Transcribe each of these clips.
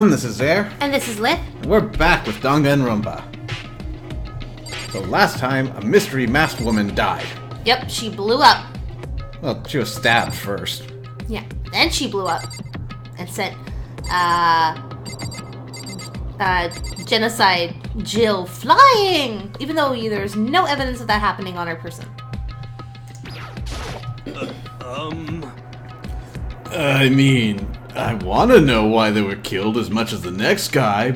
This is Air. And this is Lith. And we're back with Danganronpa. So last time, a mystery masked woman died. Yep, she blew up. Well, she was stabbed first. Yeah, then she blew up. And sent, genocide Jill flying! Even though there's no evidence of that happening on her person. I mean, I want to know why they were killed as much as the next guy,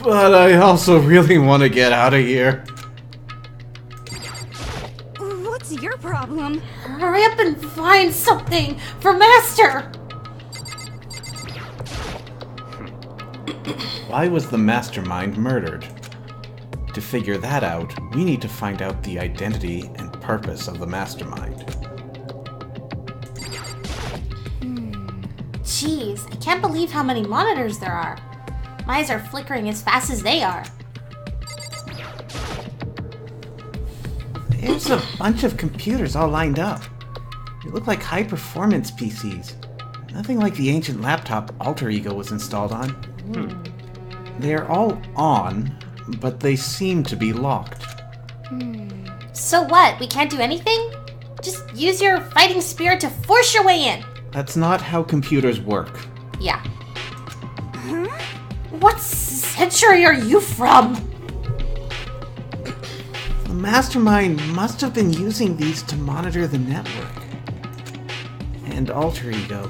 but I also really want to get out of here. What's your problem? Hurry up and find something for Master! Why was the mastermind murdered? To figure that out, we need to find out the identity and purpose of the mastermind. Jeez, I can't believe how many monitors there are. My eyes are flickering as fast as they are. There's a bunch of computers all lined up. They look like high-performance PCs. Nothing like the ancient laptop Alter Ego was installed on. They're all on, but they seem to be locked. So what? We can't do anything? Just use your fighting spirit to force your way in. That's not how computers work. Yeah. What century are you from? The mastermind must have been using these to monitor the network. And Alter Ego.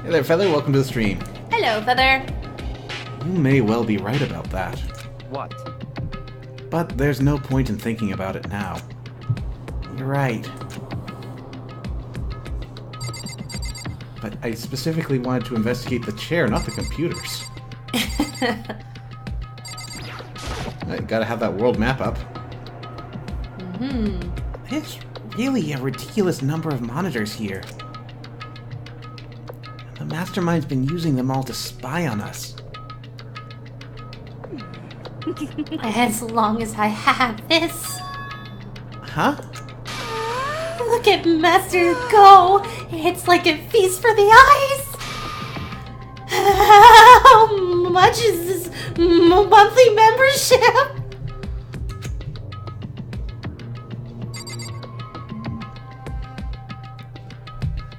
Hey there, Feather. Welcome to the stream. Hello, Feather. You may well be right about that. What? But there's no point in thinking about it now. You're right. But I specifically wanted to investigate the chair, not the computers. I gotta have that world map up. There's really a ridiculous number of monitors here. The mastermind's been using them all to spy on us. As long as I have this. Huh? Look at Master go! It's like a feast for the eyes! How much is this monthly membership?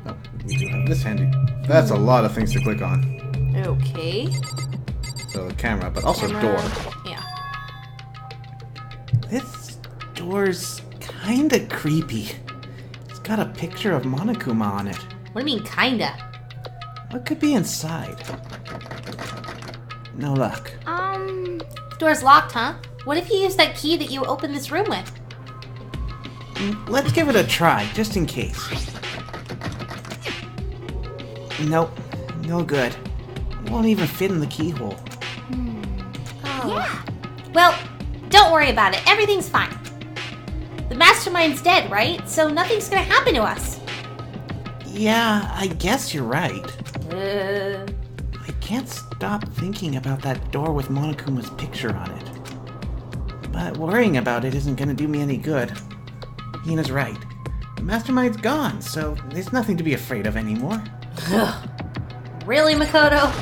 Oh, we do have this handy. That's a lot of things to click on. Okay. So the camera, but also door. Yeah. This door's kinda creepy. It's got a picture of Monokuma on it. What do you mean, kinda? What could be inside? No luck. The door's locked, huh? What if you use that key that you opened this room with? Let's give it a try, just in case. Nope, no good. It won't even fit in the keyhole. Oh. Yeah. Well, don't worry about it. Everything's fine. The mastermind's dead, right? So nothing's gonna happen to us. Yeah, I guess you're right. Uh, I can't stop thinking about that door with Monokuma's picture on it. But worrying about it isn't gonna do me any good. Hina's right. The mastermind's gone, so there's nothing to be afraid of anymore. really, Makoto?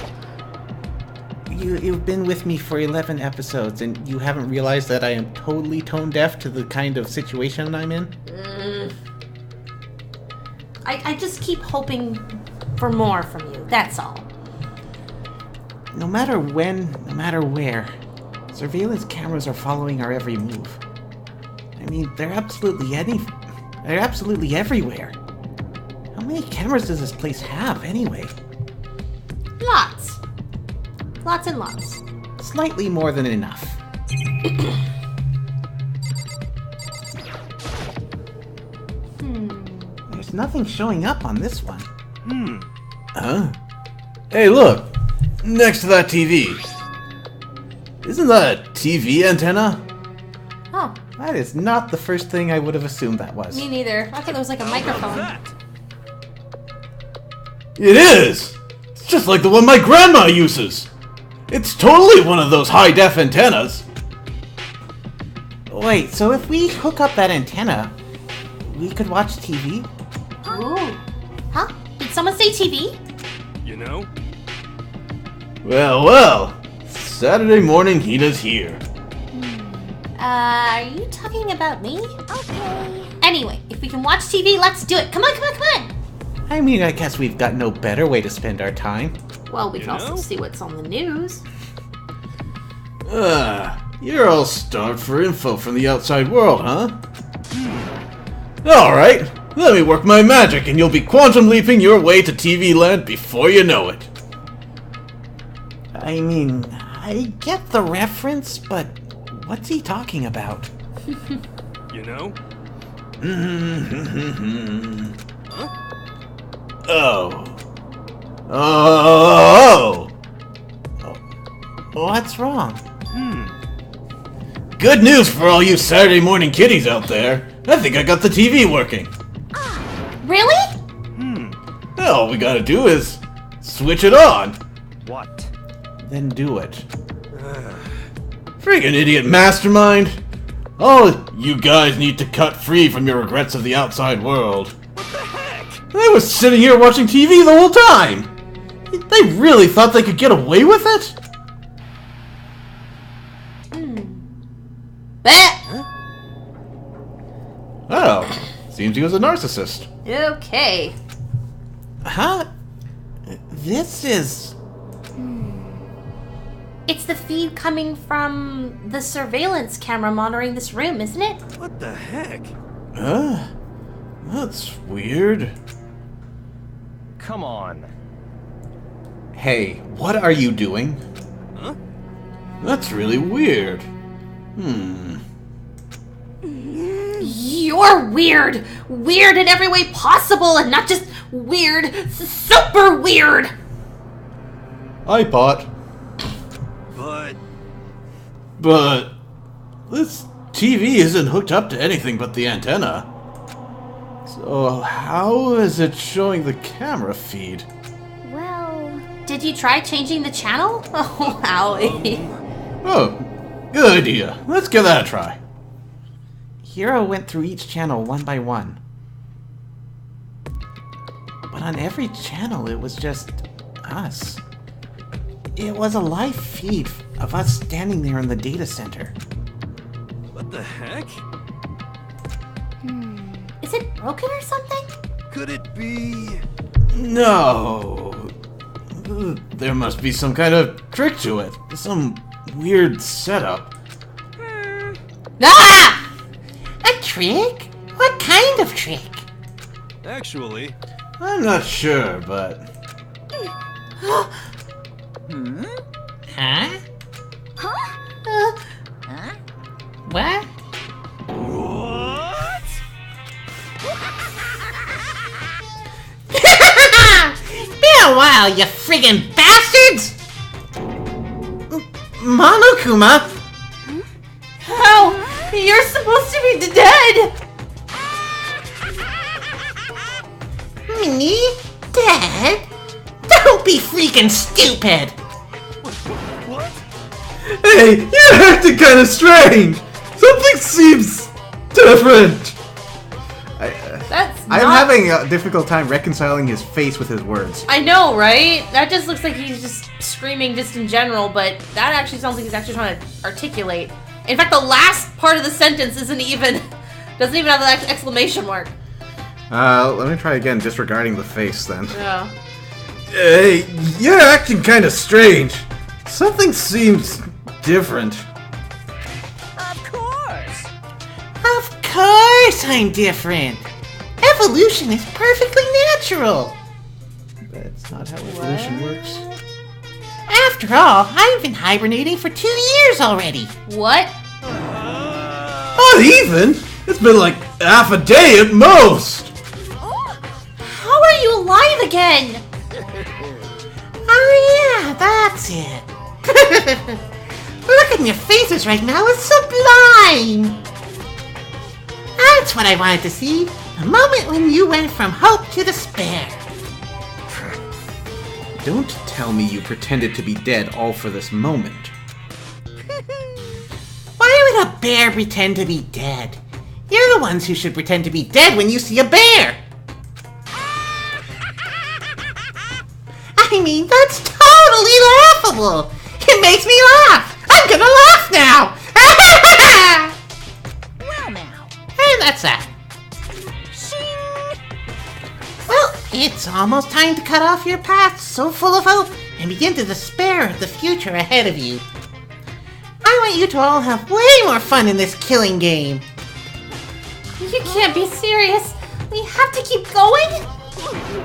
You've been with me for 11 episodes, and you haven't realized that I am totally tone deaf to the kind of situation I'm in? I just keep hoping for more from you, that's all. No matter when, no matter where, surveillance cameras are following our every move. I mean, they're absolutely everywhere. How many cameras does this place have, anyway? Lots. Lots and lots. Slightly more than enough. There's nothing showing up on this one. Huh? Hey, look! Next to that TV. Isn't that a TV antenna? Oh, That is not the first thing I would have assumed that was. me neither. I thought it was like a microphone. It is! It's just like the one my grandma uses! It's totally one of those high-def antennas! Wait, so if we hook up that antenna, we could watch TV? Ooh. Huh? Did someone say TV? You know? Well, well. Saturday morning heat is here. Are you talking about me? Okay. Anyway, if we can watch TV, let's do it. Come on, come on, come on. I mean, I guess we've got no better way to spend our time. Well, we can also see what's on the news. You're all starved for info from the outside world, huh? Alright, let me work my magic and you'll be quantum leaping your way to TV land before you know it. I mean, I get the reference, but what's he talking about? You know? Oh. Oh. What's wrong? Good news for all you Saturday morning kiddies out there. I think I got the TV working. Really? All we gotta do is switch it on. What? Then do it. Friggin' idiot mastermind. All you guys need to cut free from your regrets of the outside world. What the heck? I was sitting here watching TV the whole time. They really thought they could get away with it? Oh, seems he was a narcissist. Okay. Huh? This is... It's the feed coming from the surveillance camera monitoring this room, isn't it? What the heck? That's weird. Come on. Hey, what are you doing? Huh? That's really weird. You're weird! Weird in every way possible, and not just weird, super weird! I bought. But This TV isn't hooked up to anything but the antenna. So how is it showing the camera feed? Well, Did you try changing the channel? Oh, Howie. Oh, good idea. Let's give that a try. Hiro went through each channel one by one. But on every channel, it was just us. It was a live feed of us standing there in the data center. what the heck? Is it broken or something? Could it be? No. There must be some kind of trick to it. Some weird setup. Ah! A trick? What kind of trick? Actually, I'm not sure, but... Huh? What? what? Been a while, you friggin' bastards! Monokuma! How? You're supposed to be dead! Me? Dad? Don't be freaking stupid! What? Hey, you're acting kind of strange! Something seems different! That's I'm not... having a difficult time reconciling his face with his words. I know, right? That just looks like he's just screaming just in general, but that actually sounds like he's actually trying to articulate. In fact, the last part of the sentence doesn't even have the exclamation mark. Let me try again, disregarding the face then. Yeah. Hey, you're acting kind of strange. Something seems different. of course. Of course I'm different! Evolution is perfectly natural! That's not how evolution works. After all, I've been hibernating for 2 years already! What? Not even! It's been like half a day at most! How are you alive again? Oh yeah, that's it! Look at your faces right now, it's sublime! That's what I wanted to see! The moment when you went from hope to despair! Don't tell me you pretended to be dead all for this moment. Why would a bear pretend to be dead? You're the ones who should pretend to be dead when you see a bear! I mean, that's totally awful! It makes me laugh! I'm gonna laugh now! Well now. And that's that. Well, it's almost time to cut off your path so full of hope and begin to despair at the future ahead of you. I want you to all have way more fun in this killing game. You can't be serious. We have to keep going?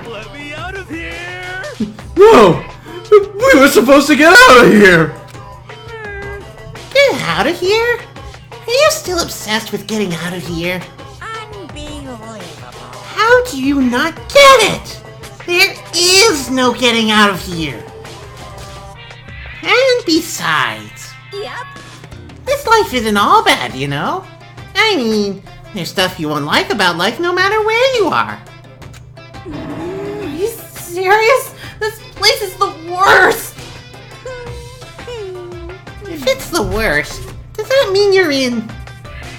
Let me out of here! No! We were supposed to get out of here! Get out of here? Are you still obsessed with getting out of here? Unbelievable. How do you not get it? There is no getting out of here. And besides, Yep. this life isn't all bad, you know? I mean, there's stuff you won't like about life no matter where you are. Are you serious? This place is the worst. If it's the worst, does that mean you're in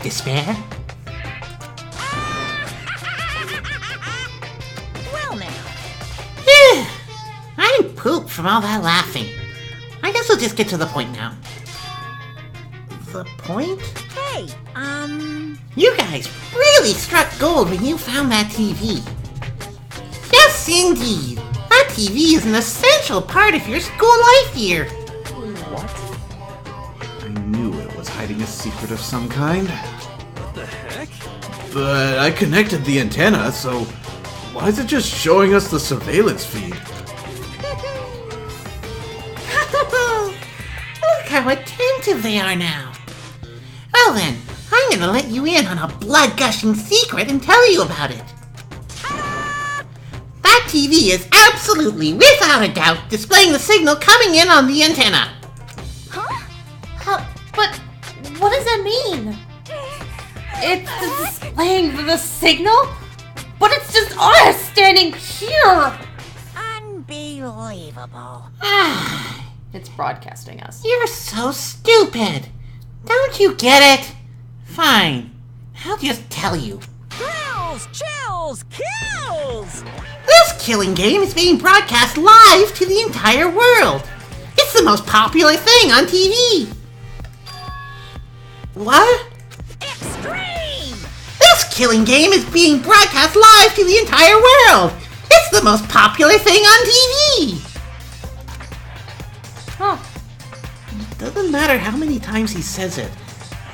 despair? Well now. I'm pooped from all that laughing. I guess we'll just get to the point now. The point? Hey, You guys really struck gold when you found that TV. Yes, indeed. That TV is an essential part of your school life here. I knew it was hiding a secret of some kind. What the heck? But I connected the antenna, so why is it just showing us the surveillance feed? Look how attentive they are now. Well then, I'm gonna let you in on a blood-gushing secret and tell you about it. That TV is absolutely, without a doubt, displaying the signal coming in on the antenna. But what does that mean? It's displaying the signal? But it's just us standing here! unbelievable. It's broadcasting us. You're so stupid. Don't you get it? Fine. I'll just tell you. Thrills, chills, kills! This killing game is being broadcast live to the entire world. It's the most popular thing on TV. What? Extreme! This killing game is being broadcast live to the entire world. It's the most popular thing on TV. Huh. Doesn't matter how many times he says it.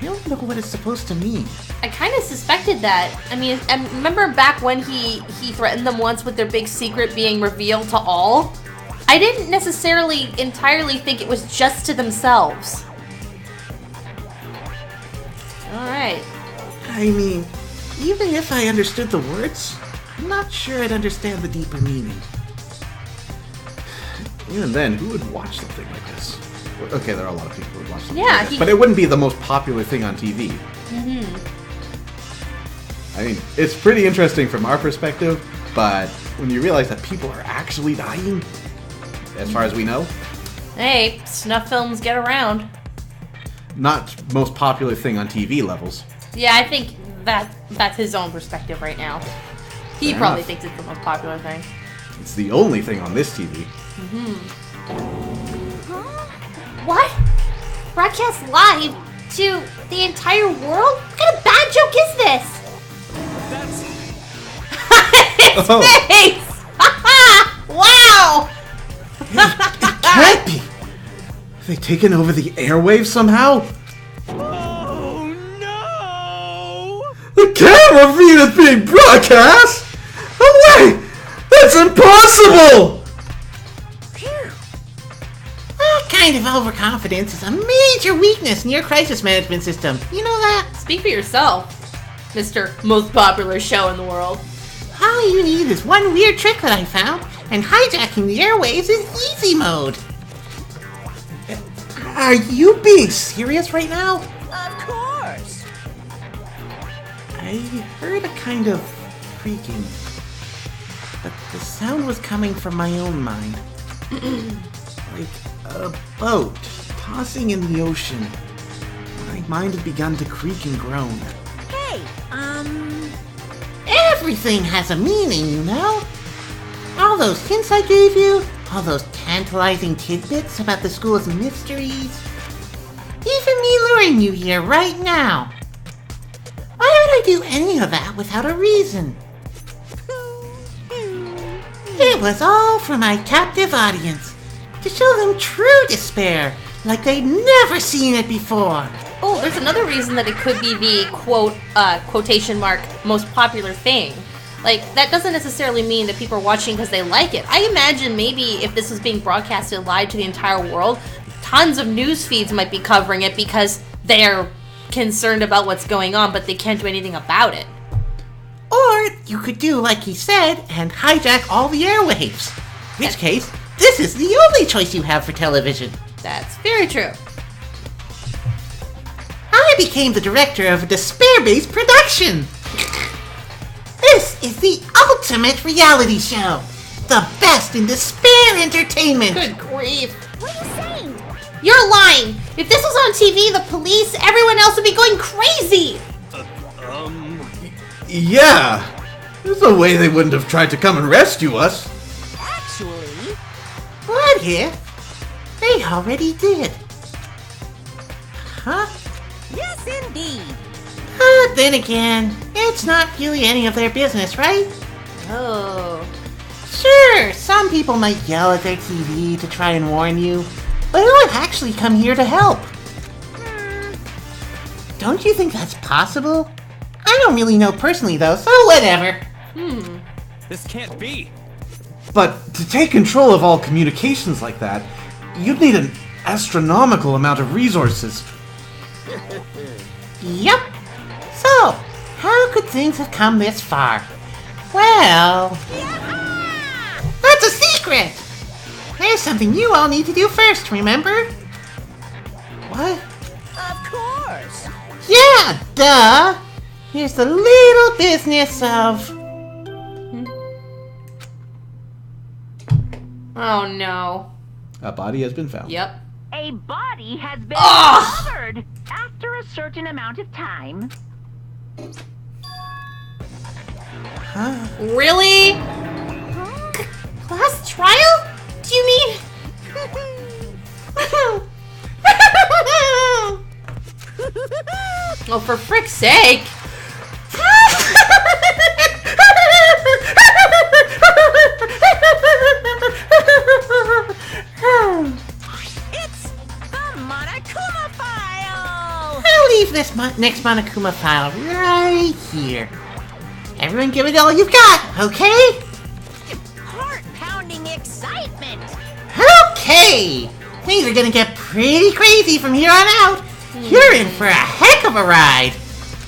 I don't know what it's supposed to mean. I kind of suspected that. I mean, and remember back when he threatened them once with their big secret being revealed to all? I didn't necessarily entirely think it was just to themselves. Alright. I mean, even if I understood the words, I'm not sure I'd understand the deeper meaning. Even then, who would watch something like this? Okay, there are a lot of people who would watch something Yeah, like this, but it wouldn't be the most popular thing on TV. Mm-hmm. I mean, it's pretty interesting from our perspective, but when you realize that people are actually dying, as far as we know, Hey, snuff films get around. not most popular thing on TV levels. Yeah, I think that's his own perspective right now. He Fair probably enough. thinks it's the most popular thing. It's the only thing on this TV. What? Broadcast live to the entire world? What kind of bad joke is this? That's... His Oh. face! Wow! Can't be. Have they taken over the airwaves somehow? Oh no! The camera feed is being broadcast? No way! That's impossible! That kind of overconfidence is a major weakness in your crisis management system. You know that? Speak for yourself, Mr. Most Popular Show in the World. All you need is one weird trick that I found, and hijacking the airwaves is easy mode. Are you being serious right now? Of course. I heard a kind of creaking, but the sound was coming from my own mind. Like a boat tossing in the ocean. My mind had begun to creak and groan. Hey, Everything has a meaning, you know? All those hints I gave you, all those tantalizing tidbits about the school's mysteries. Even me luring you here right now. Why would I do any of that without a reason? It was all for my captive audience, to show them true despair, like they'd never seen it before. Oh, there's another reason that it could be the quotation mark most popular thing. Like, that doesn't necessarily mean that people are watching because they like it. I imagine maybe if this was being broadcasted live to the entire world, tons of news feeds might be covering it because they're concerned about what's going on, but they can't do anything about it. Or you could do like he said and hijack all the airwaves. In which case, this is the only choice you have for television. That's very true. I became the director of a despair-based production. This is the ultimate reality show. The best in despair entertainment. Good grief. What are you saying? You're lying! If this was on TV, the police, everyone else would be going crazy! Yeah. There's no way they wouldn't have tried to come and rescue us. Actually, What if they already did? Huh? yes indeed. Then again, it's not really any of their business, right? Oh. Sure, some people might yell at their TV to try and warn you, but who would actually come here to help? Don't you think that's possible? I don't really know personally though, so whatever. This can't be. But to take control of all communications like that, you'd need an astronomical amount of resources. Yup. So, how could things have come this far? Well, that's a secret! There's something you all need to do first, remember? What? Of course. Yeah, duh! Here's the little business of... Oh no. A body has been found. Yep. A body has been Ugh! discovered after a certain amount of time. Huh? Really? Class trial? Do you mean? Oh, for frick's sake! It's the Monokuma file. I'll leave this next Monokuma file right here. Everyone give it all you've got, okay? Heart-pounding excitement. Okay! Things are gonna get pretty crazy from here on out. You're in for a heck of a ride.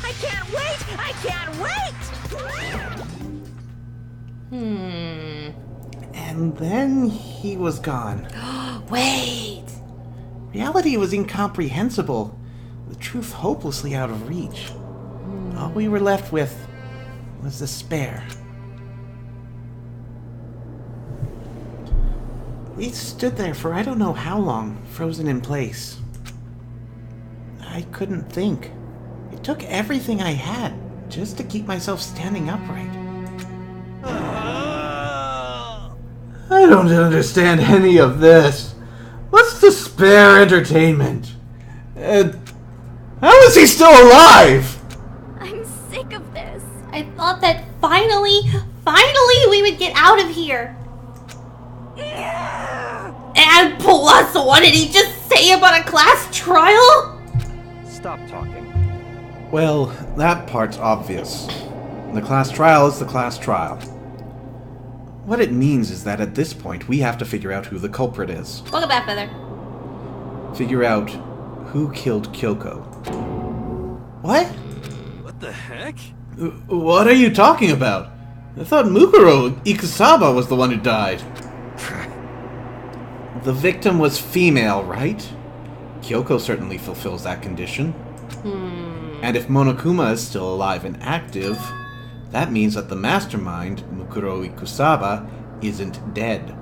I can't wait. I can't wait. And then he was gone. Wait. Reality was incomprehensible. The truth hopelessly out of reach. All we were left with was despair. We stood there for I don't know how long, frozen in place. I couldn't think. It took everything I had just to keep myself standing upright. I don't understand any of this. What's despair entertainment? How is he still alive? I'm sick of this. I thought that finally we would get out of here. And plus, what did he just say about a class trial? Stop talking. Well, that part's obvious. The class trial is the class trial. What it means is that at this point, we have to figure out who the culprit is. Welcome back, Feather. Figure out who killed Kyoko. What? What the heck? What are you talking about? I thought Mukuro Ikusaba was the one who died. The victim was female, right? Kyoko certainly fulfills that condition. And if Monokuma is still alive and active, that means that the mastermind, Mukuro Ikusaba, isn't dead.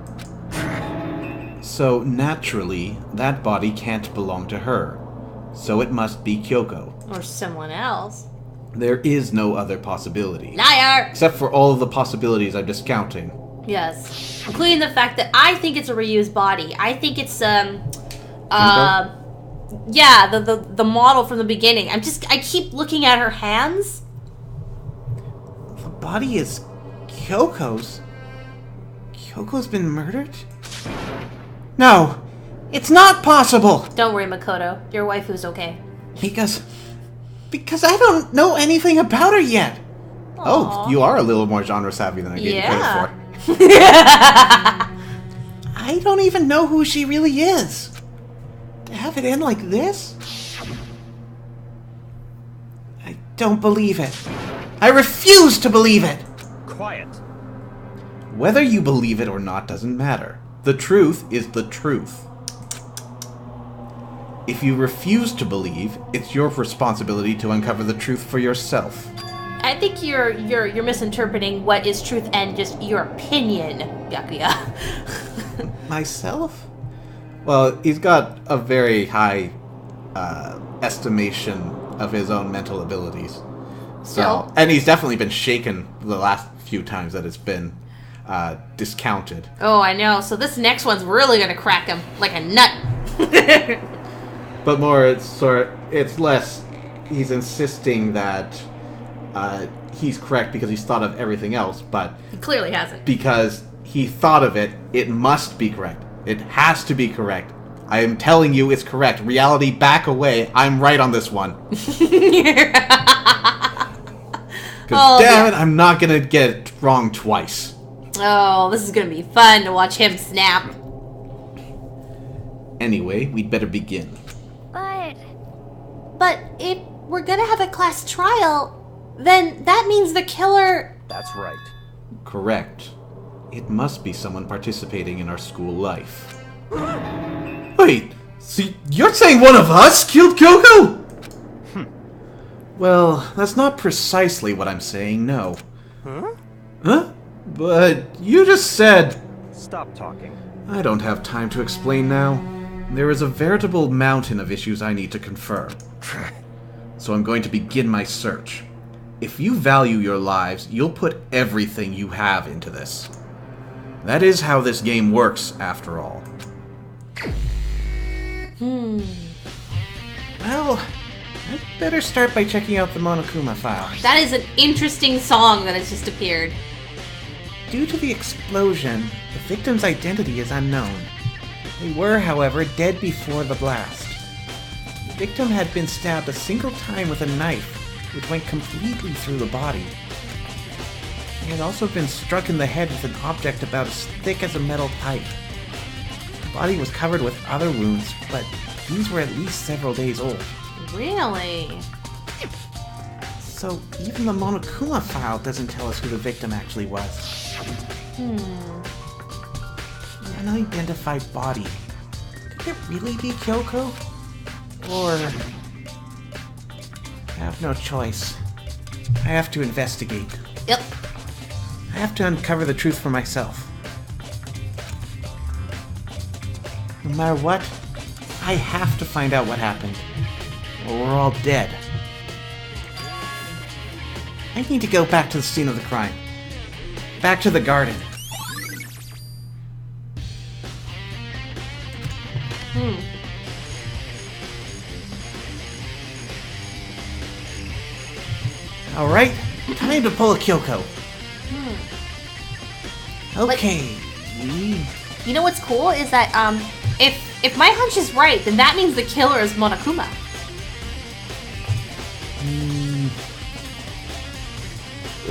So naturally, that body can't belong to her. So it must be Kyoko. Or someone else. There is no other possibility. Liar! Except for all of the possibilities I'm discounting. Yes. Including the fact that I think it's a reused body. I think it's, yeah, the model from the beginning. I keep looking at her hands. The body is Kyoko's. Kyoko's been murdered? No! It's not possible! Don't worry, Makoto. Your waifu's okay. Because I don't know anything about her yet. Oh, you are a little more genre savvy than I gave you credit for. I don't even know who she really is. To have it end like this? I don't believe it. I refuse to believe it! Quiet. Whether you believe it or not doesn't matter. The truth is the truth. If you refuse to believe, it's your responsibility to uncover the truth for yourself. I think you're misinterpreting what is truth and just your opinion, Byakuya. Myself? Well, he's got a very high estimation of his own mental abilities. Still. And he's definitely been shaken the last few times that it's been discounted. Oh, I know. So this next one's really gonna crack him like a nut. But more, it's less. He's insisting that he's correct because he's thought of everything else, but He clearly hasn't. because he thought of it, it must be correct. It has to be correct. I am telling you, it's correct. Reality, back away. I'm right on this one. Because damn it, I'm not gonna get it wrong twice. Oh, this is gonna be fun to watch him snap. Anyway, we'd better begin. But if we're gonna have a class trial, then that means the killer... That's right. Correct. It must be someone participating in our school life. Wait, so you're saying one of us killed Kyoko? Well, that's not precisely what I'm saying, no. Huh? But you just said... Stop talking. I don't have time to explain now. There is a veritable mountain of issues I need to confer. So I'm going to begin my search. If you value your lives, you'll put everything you have into this. That is how this game works, after all. Well, I'd better start by checking out the Monokuma file. That is an interesting song that has just appeared. Due to the explosion, the victim's identity is unknown. They were, however, dead before the blast. The victim had been stabbed a single time with a knife, which went completely through the body. He had also been struck in the head with an object about as thick as a metal pipe. The body was covered with other wounds, but these were at least several days old. Really? So even the Monokuma file doesn't tell us who the victim actually was. An unidentified body. Could it really be Kyoko? Or... I have no choice. I have to investigate. Yep. I have to uncover the truth for myself. No matter what, I have to find out what happened. Or we're all dead. I need to go back to the scene of the crime. Back to the garden. Alright, time to pull a Kyoko. Okay. You know what's cool is that if my hunch is right, then that means the killer is Monokuma.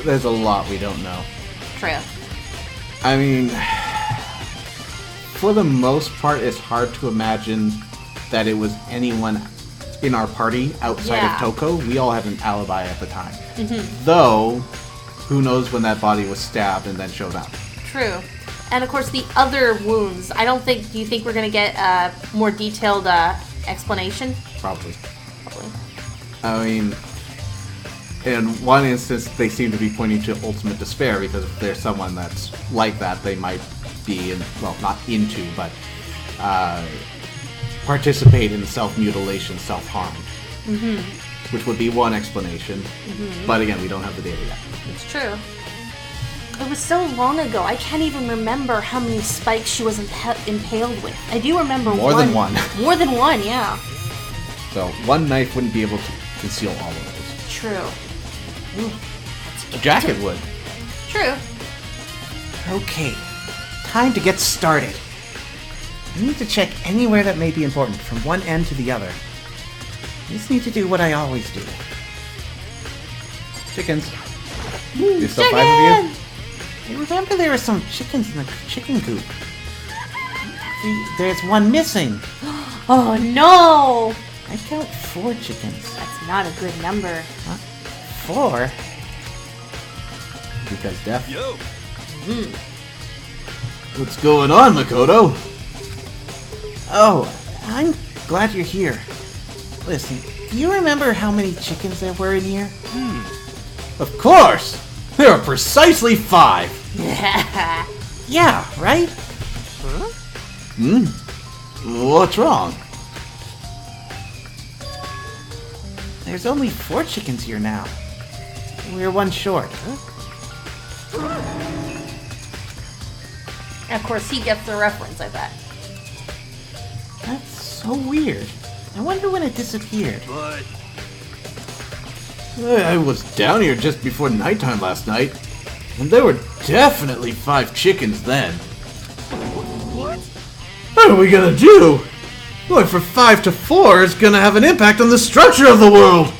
There's a lot we don't know. True. I mean, for the most part, it's hard to imagine that it was anyone in our party outside of Toko. We all had an alibi at the time. Though, who knows when that body was stabbed and then showed up. True. And of course the other wounds, do you think we're going to get a more detailed explanation? Probably. I mean, in one instance, they seem to be pointing to ultimate despair, because if there's someone that's like that, they might be, not into, but participate in self-mutilation, self-harm. Which would be one explanation. But again, we don't have the data yet. It's true. It was so long ago, I can't even remember how many spikes she was impaled with. I do remember More than one. More than one, yeah. So one knife wouldn't be able to conceal all of those. True. A jacket would. True. Okay, time to get started. I need to check anywhere that may be important, from one end to the other. I just need to do what I always do. Chickens. There's still 5 of you? I remember there were some chickens in the chicken coop. See, there's one missing. Oh no! I count 4 chickens. That's not a good number. Huh? 4? Because death. Yo! What's going on, Makoto? Oh, I'm glad you're here. Listen, do you remember how many chickens there were in here? Of course! There are precisely 5! Yeah, right? What's wrong? There's only 4 chickens here now. We're 1 short. Of course, he gets the reference, I bet. That's so weird. I wonder when it disappeared. But I was down here just before nighttime last night, and there were definitely 5 chickens then. What are we gonna do? Going from 5 to 4 is gonna have an impact on the structure of the world!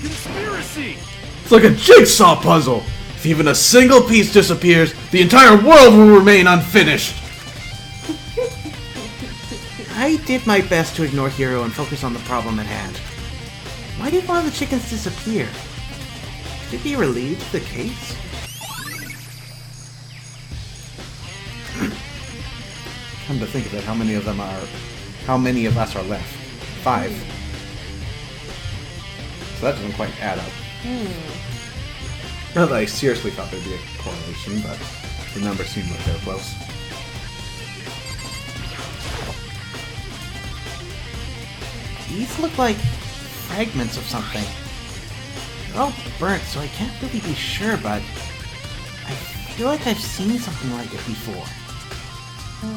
conspiracy! It's like a jigsaw puzzle! If even a single piece disappears, the entire world will remain unfinished! I did my best to ignore Hiro and focus on the problem at hand. Why did one of the chickens disappear? Could it be related to the case? Come to think of it, how many of us are left? 5. So that doesn't quite add up. Not that I seriously thought there'd be a correlation, but the numbers seem like they're close. These look like fragments of something. They're all burnt, so I can't really be sure, but I feel like I've seen something like it before.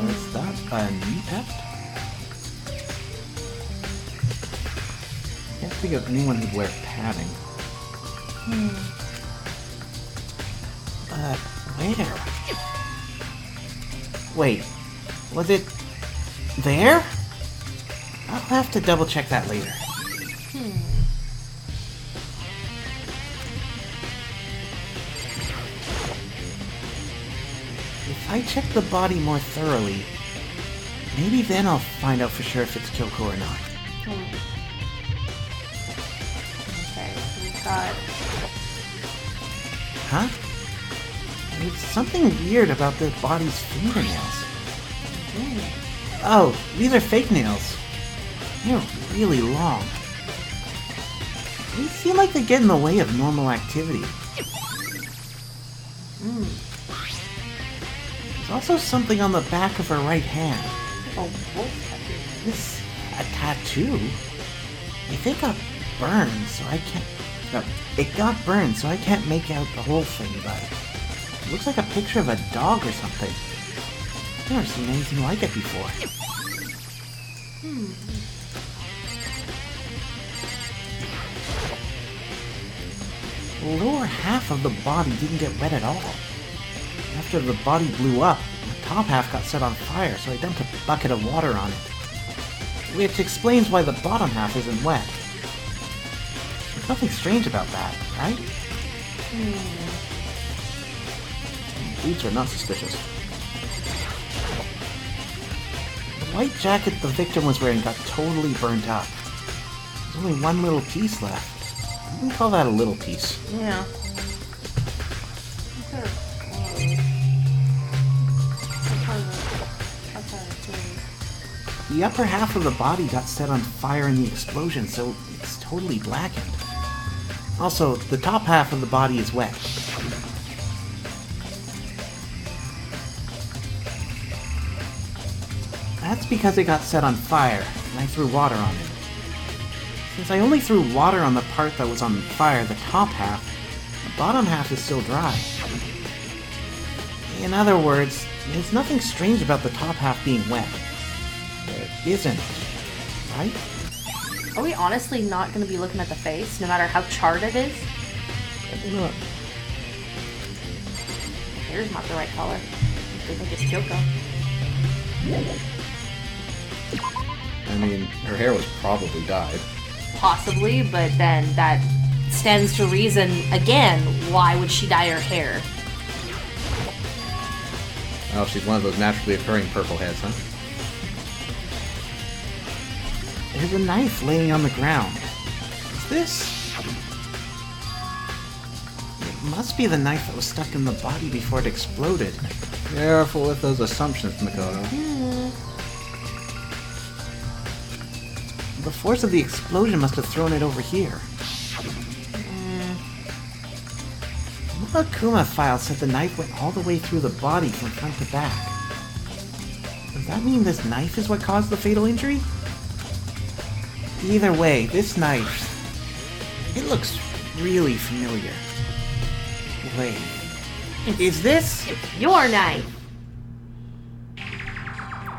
Is that a knee pep? I can't think of anyone who'd wear padding. But where? Wait, was it there? I'll have to double check that later. If I check the body more thoroughly, maybe then I'll find out for sure if it's Kyoko or not. Okay, so we've got... Huh? There's something weird about the body's fingernails. Oh, these are fake nails. They're really long. They seem like they get in the way of normal activity. There's also something on the back of her right hand. Oh, wolf tattoo. This a tattoo? I think got burned, so I can't. No, it got burned, so I can't make out the whole thing, but it looks like a picture of a dog or something. I've never seen anything like it before. The lower half of the body didn't get wet at all. After the body blew up, the top half got set on fire, so I dumped a bucket of water on it. Which explains why the bottom half isn't wet. There's nothing strange about that, right? Boots are not suspicious. The white jacket the victim was wearing got totally burnt up. There's only one little piece left. I wouldn't call that a little piece. Yeah. The upper half of the body got set on fire in the explosion, so it's totally blackened. Also, the top half of the body is wet. That's because it got set on fire, and I threw water on it. Since I only threw water on the part that was on fire, the top half, the bottom half is still dry. In other words, there's nothing strange about the top half being wet. There isn't, right? Are we honestly not going to be looking at the face, no matter how charred it is? Look. Hair's not the right color. I think it's Kyoko. I mean, her hair was probably dyed. Possibly, but then that stands to reason, again, why would she dye her hair? Oh, she's one of those naturally occurring purple heads, huh? There's a knife laying on the ground. Is this? It must be the knife that was stuck in the body before it exploded. Careful with those assumptions, Makoto. The force of the explosion must have thrown it over here. The Akuma file said the knife went all the way through the body from front to back. Does that mean this knife is what caused the fatal injury? Either way, this knife, it looks really familiar. Wait, is this? It's your knife.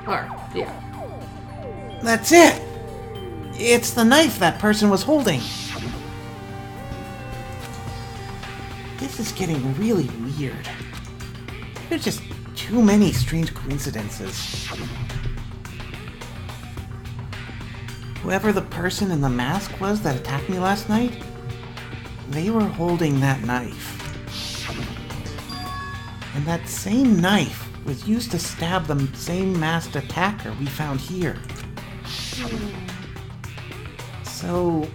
Or, yeah. That's it! It's the knife that person was holding. This is getting really weird. There's just too many strange coincidences. Whoever the person in the mask was that attacked me last night, they were holding that knife. And that same knife was used to stab the same masked attacker we found here. So,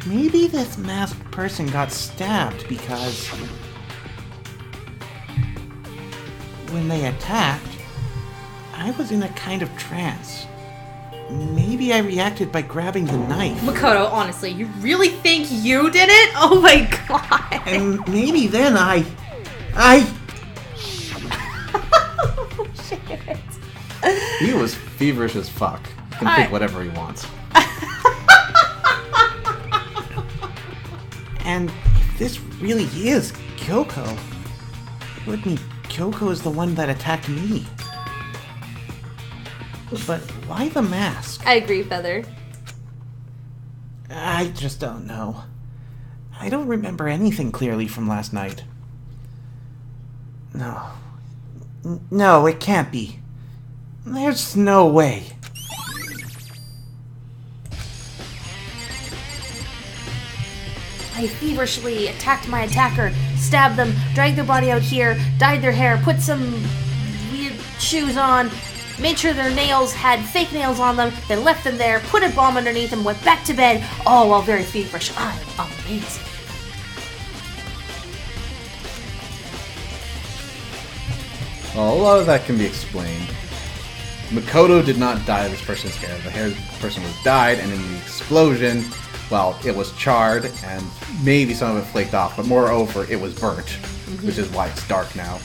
maybe this masked person got stabbed because when they attacked, I was in a kind of trance. Maybe I reacted by grabbing the knife. Makoto, honestly, you really think you did it? Oh my god. And maybe then I... Oh shit. He was feverish as fuck. He can think whatever he wants. And if this really is Kyoko, it would mean Kyoko is the one that attacked me. But why the mask? I agree, Feather. I just don't know. I don't remember anything clearly from last night. No. No, it can't be. There's no way. I feverishly attacked my attacker, stabbed them, dragged their body out here, dyed their hair, put some weird shoes on, made sure their nails had fake nails on them, then left them there, put a bomb underneath them, went back to bed, all while very feverish. I'm amazing. Well, a lot of that can be explained. Makoto did not dye this person's hair. The hair of the person was dyed, and in the explosion, well, it was charred, and maybe some of it flaked off, but moreover, it was burnt, which is why it's dark now.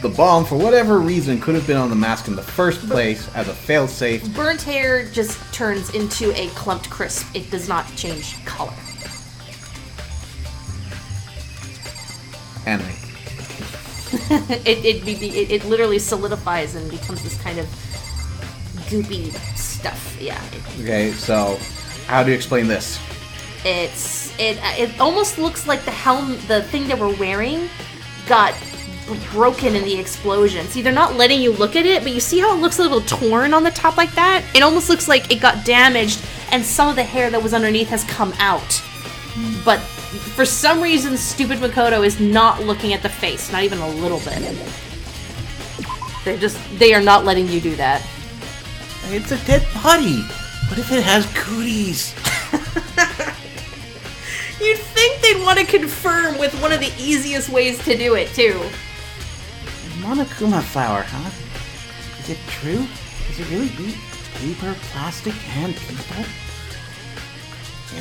The bomb, for whatever reason, could have been on the mask in the first place as a failsafe. Burnt hair just turns into a clumped crisp. It does not change color. Anime. it literally solidifies and becomes this kind of goopy stuff. Yeah. Okay, so how do you explain this? It almost looks like the thing they were wearing got broken in the explosion. See, they're not letting you look at it, but you see how it looks a little torn on the top like that? It almost looks like it got damaged and some of the hair that was underneath has come out. But for some reason, stupid Makoto is not looking at the face, not even a little bit. They are not letting you do that. It's a dead body. What if it has cooties? You'd think they'd want to confirm with one of the easiest ways to do it, too. Monokuma flower, huh? Is it true? Does it really eat paper, plastic, and people?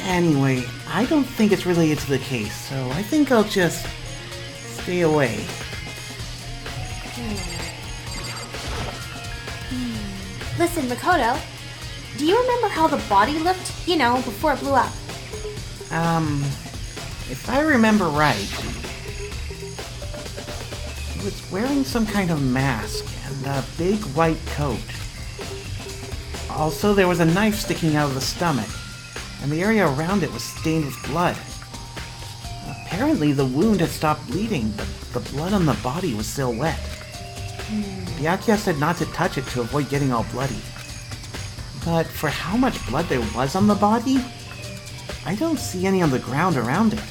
Anyway, I don't think it's related to the case, so I think I'll just stay away. Listen, Makoto, do you remember how the body looked, you know, before it blew up? If I remember right, He was wearing some kind of mask and a big white coat. Also, there was a knife sticking out of the stomach, and the area around it was stained with blood. Apparently, the wound had stopped bleeding, but the blood on the body was still wet. Byakuya said not to touch it to avoid getting all bloody. But for how much blood there was on the body, I don't see any on the ground around it.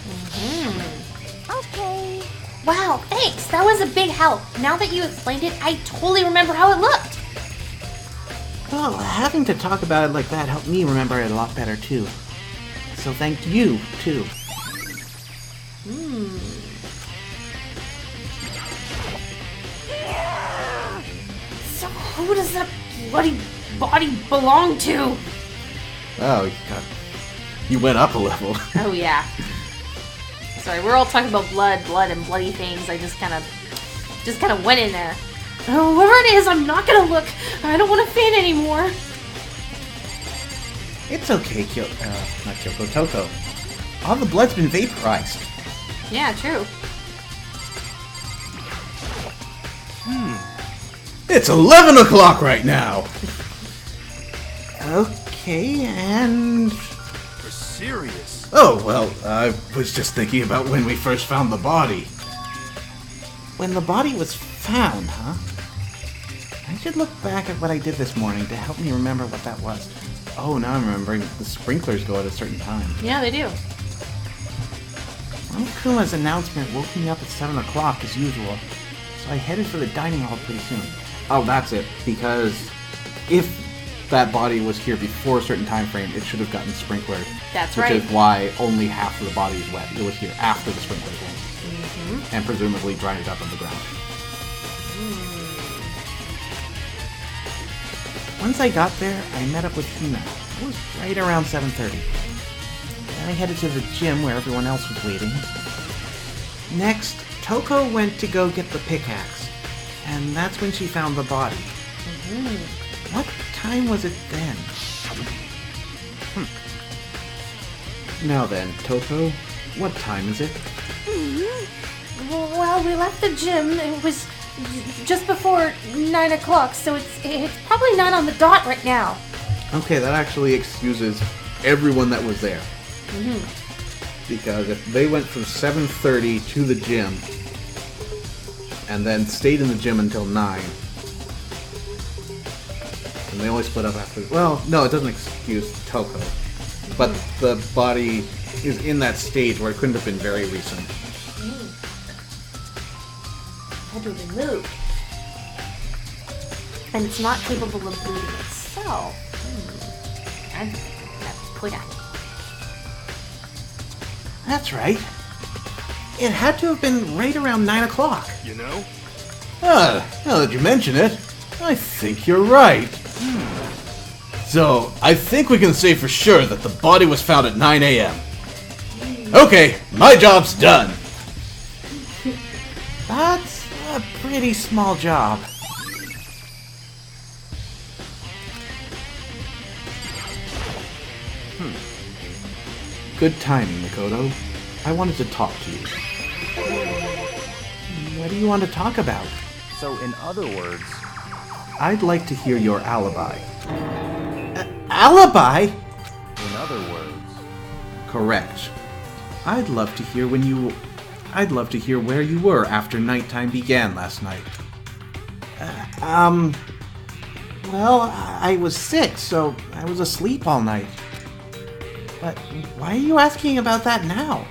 Okay. Wow, thanks. That was a big help. Now that you explained it, I totally remember how it looked. Well, having to talk about it like that helped me remember it a lot better, too. So thank you, too. So who does that bloody body belong to? Oh, you went up a level. Oh yeah. Sorry, we're all talking about blood and bloody things. I just kind of went in there. Oh, whoever it is, I'm not gonna look. I don't want to faint anymore. It's okay, not Kyoko, Toko. All the blood's been vaporized. Yeah, true. It's 11 o'clock right now. Okay, and... You're serious. Oh, well, I was just thinking about when we first found the body. when the body was found, huh? I should look back at what I did this morning to help me remember what that was. Oh, now I'm remembering the sprinklers go at a certain time. Yeah, they do. Well, Kuma's announcement woke me up at 7 o'clock as usual, so I headed for the dining hall pretty soon. Oh, that's it, because if that body was here before a certain time frame, it should have gotten sprinklered. That's right. Which is why only half of the body is wet. It was here after the sprinklers went. Mm-hmm. And presumably dried it up on the ground. Once I got there, I met up with Hina. It was right around 7:30. Then I headed to the gym where everyone else was waiting. Next, Toko went to go get the pickaxe, and that's when she found the body. Mm-hmm. What time was it then? Now then, Toko, what time is it? Well, we left the gym. It was just before 9 o'clock, so it's probably not on the dot right now. Okay, that actually excuses everyone that was there. Mm-hmm. Because if they went from 7:30 to the gym, and then stayed in the gym until 9, and they only split up after... Well, no, it doesn't excuse Toko. But the body is in that stage where it couldn't have been very recent. Had to have been moved. And it's not capable of bleeding itself. That's clear. That's right. It had to have been right around 9 o'clock. You know? Ah, now that you mention it, I think you're right. So, I think we can say for sure that the body was found at 9 a.m. Okay, my job's done. That's a pretty small job. Good timing, Makoto. I wanted to talk to you. What do you want to talk about? So, in other words, I'd like to hear your alibi. Alibi? in other words, Correct. I'd love to hear where you were after nighttime began last night. Well, I was sick, so I was asleep all night. But why are you asking about that now?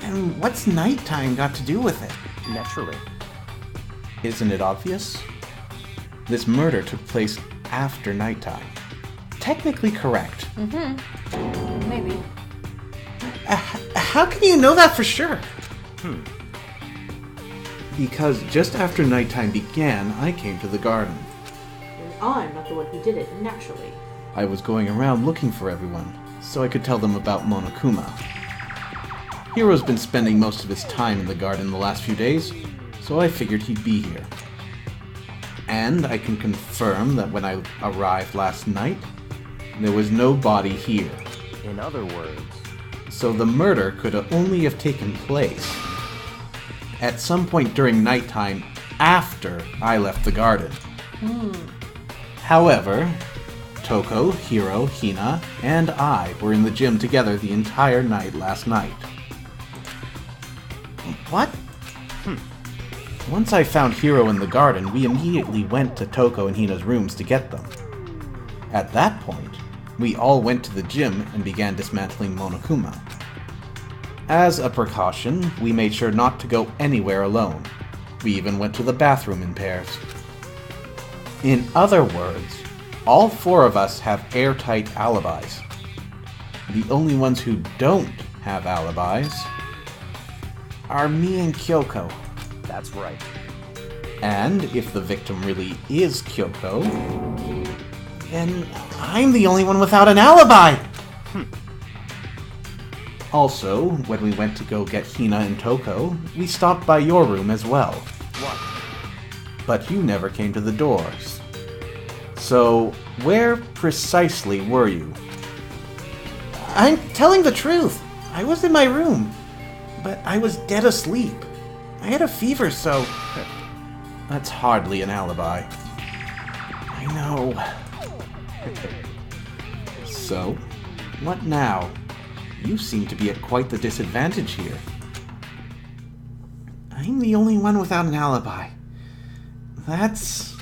And what's nighttime got to do with it? naturally. Isn't it obvious? This murder took place after nighttime. Technically correct. Maybe. How can you know that for sure? Because just after nighttime began, I came to the garden. And I'm not the one who did it, naturally. I was going around looking for everyone, so I could tell them about Monokuma. Hiro's been spending most of his time in the garden the last few days, so I figured he'd be here. And I can confirm that when I arrived last night, there was no body here. In other words, So the murder could only have taken place at some point during nighttime after I left the garden. However, Toko, Hiro, Hina, and I were in the gym together the entire night last night. What? Once I found Hiro in the garden, we immediately went to Toko and Hina's rooms to get them. At that point, we all went to the gym and began dismantling Monokuma. As a precaution, we made sure not to go anywhere alone. We even went to the bathroom in pairs. In other words, all four of us have airtight alibis. The only ones who don't have alibis are me and Kyoko. That's right. And if the victim really is Kyoko, then I'm the only one without an alibi! Also, when we went to go get Hina and Toko, we stopped by your room as well. What? But you never came to the doors. So, where precisely were you? I'm telling the truth. I was in my room, but I was dead asleep. I had a fever, so... That's hardly an alibi. I know. So, what now? You seem to be at quite the disadvantage here. I'm the only one without an alibi. That's...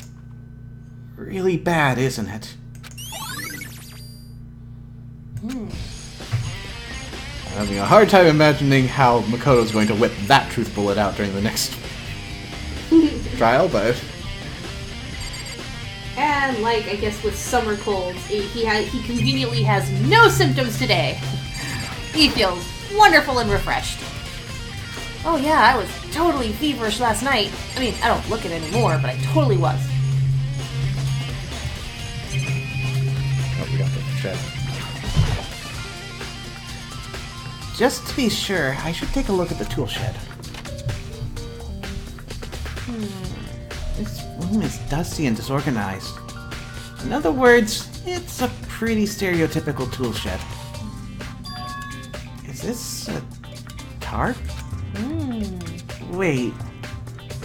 really bad, isn't it? I'm having a hard time imagining how Makoto's going to whip that truth bullet out during the next trial, but... And like, I guess with summer colds, he conveniently has no symptoms today. He feels wonderful and refreshed. Oh yeah, I was totally feverish last night. I mean, I don't look it anymore, but I totally was. Oh, we got the shed. Just to be sure, I should take a look at the tool shed. This room is dusty and disorganized. In other words, it's a pretty stereotypical tool shed. Is this a tarp? Wait,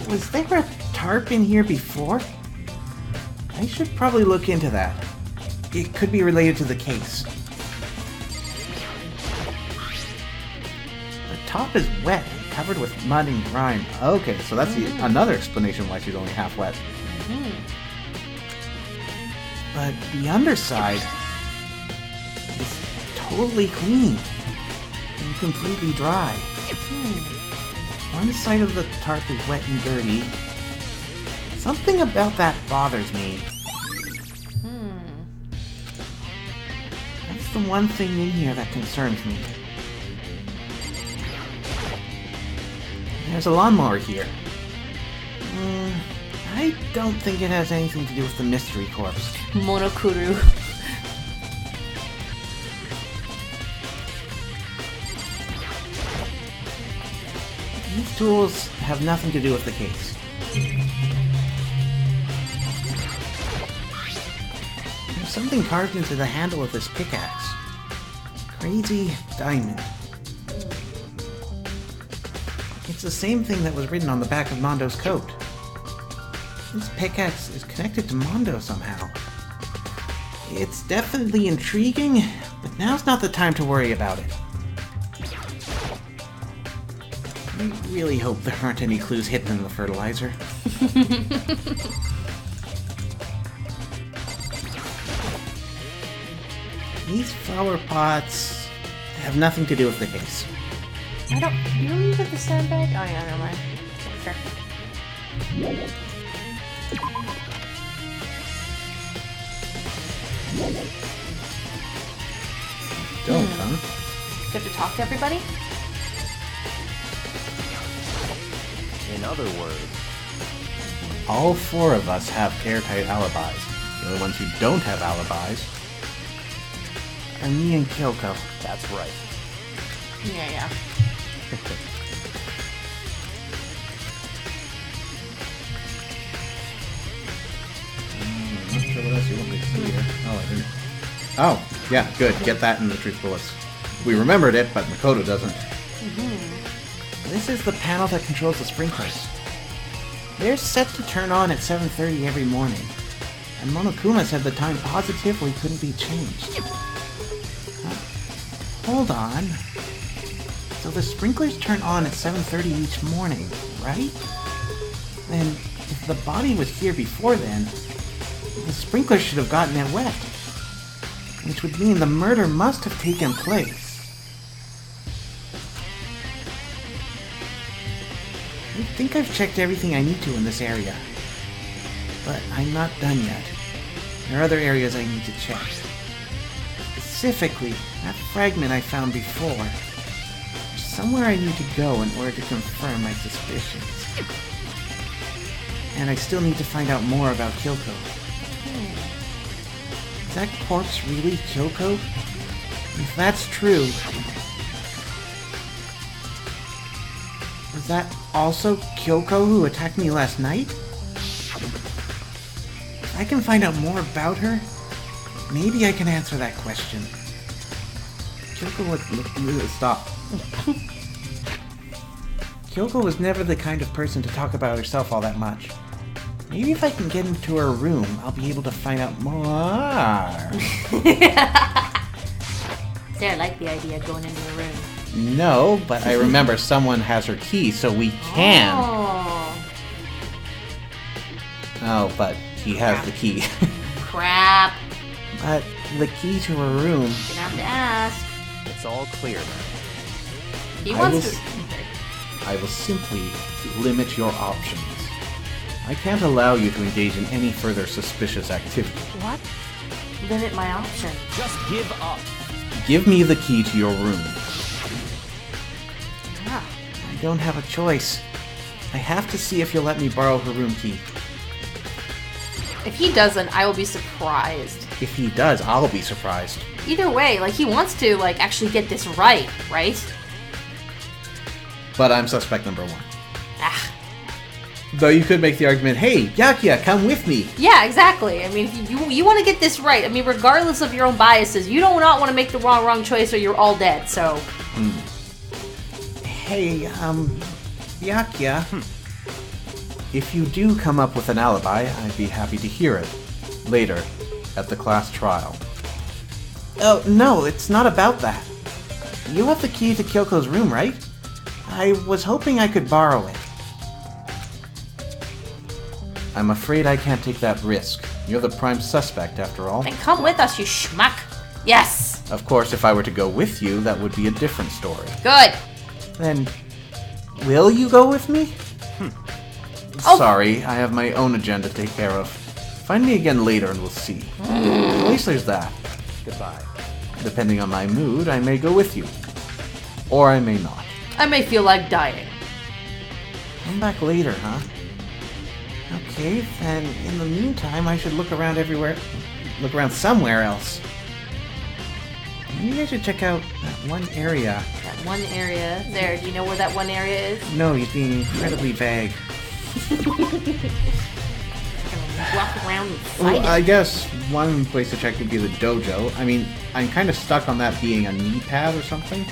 was there a tarp in here before? I should probably look into that. It could be related to the case. The top is wet and covered with mud and grime. Okay, so that's another explanation why she's only half wet. But the underside is totally clean and completely dry. One side of the tarp is wet and dirty. Something about that bothers me. That's the one thing in here that concerns me. There's a lawnmower here. I don't think it has anything to do with the mystery corpse. Monokuru. These tools have nothing to do with the case. There's something carved into the handle of this pickaxe. Crazy diamond. It's the same thing that was written on the back of Mondo's coat. This pickaxe is connected to Mondo somehow. It's definitely intriguing, but now's not the time to worry about it. I really hope there aren't any clues hidden in the fertilizer. These flower pots have nothing to do with the case. I don't... You leave at the sandbag? Oh yeah, never mind. Sure. Don't, huh? Do you have to talk to everybody? In other words, All four of us have airtight alibis. The only ones who don't have alibis are me and Kyoko. that's right. Yeah. I'm not sure what else you want me to see here. Oh, I didn't. Oh, yeah, good. Get that in the truth bullets. We remembered it, but Makoto doesn't. This is the panel that controls the sprinklers. They're set to turn on at 7:30 every morning, and Monokuma said the time positively couldn't be changed. Hold on. So the sprinklers turn on at 7:30 each morning, right? Then, if the body was here before then, the sprinklers should have gotten it wet. Which would mean the murder must have taken place. I think I've checked everything I need to in this area. But I'm not done yet. There are other areas I need to check. Specifically, that fragment I found before. There's somewhere I need to go in order to confirm my suspicions. And I still need to find out more about Kyoko. Is that corpse really Kyoko? If that's true, was that also Kyoko who attacked me last night? If I can find out more about her, maybe I can answer that question. Kyoko was... Stop. Kyoko was never the kind of person to talk about herself all that much. Maybe if I can get into her room, I'll be able to find out more. See, I like the idea of going into the room. No, but I remember someone has her key, so we can. Oh, but he has the key. Crap. But the key to her room... Gonna have to ask. It's all clear now. He I wants will to... I will simply limit your options. I can't allow you to engage in any further suspicious activity. What? Limit my option. Just give up. Give me the key to your room. Ah. I don't have a choice. I have to see if you'll let me borrow her room key. If he doesn't, I will be surprised. If he does, I'll be surprised. Either way, like, he wants to, like, actually get this right? But I'm suspect number one. Ah. Though you could make the argument, hey, Yakia, come with me. Yeah, exactly. I mean, if you want to get this right. I mean, regardless of your own biases, you do not want to make the wrong choice or you're all dead, so... Hey, Yakia. If you do come up with an alibi, I'd be happy to hear it. Later, at the class trial. Oh, no, it's not about that. You have the key to Kyoko's room, right? I was hoping I could borrow it. I'm afraid I can't take that risk. You're the prime suspect, after all. Then come with us, you schmuck. Yes. Of course, if I were to go with you, that would be a different story. Good. Then, will you go with me? Oh. Sorry, I have my own agenda to take care of. Find me again later and we'll see. At least there's that. Goodbye. Depending on my mood, I may go with you. Or I may not. I may feel like dying. Come back later, huh? Okay, then in the meantime, I should look around everywhere. Look around somewhere else. Maybe I should check out that one area. That one area there. Do you know where that one area is? No, he's being incredibly vague. Walk around and Well, fight I it. guess one place to check would be the dojo. I mean, I'm kind of stuck on that being a knee pad or something.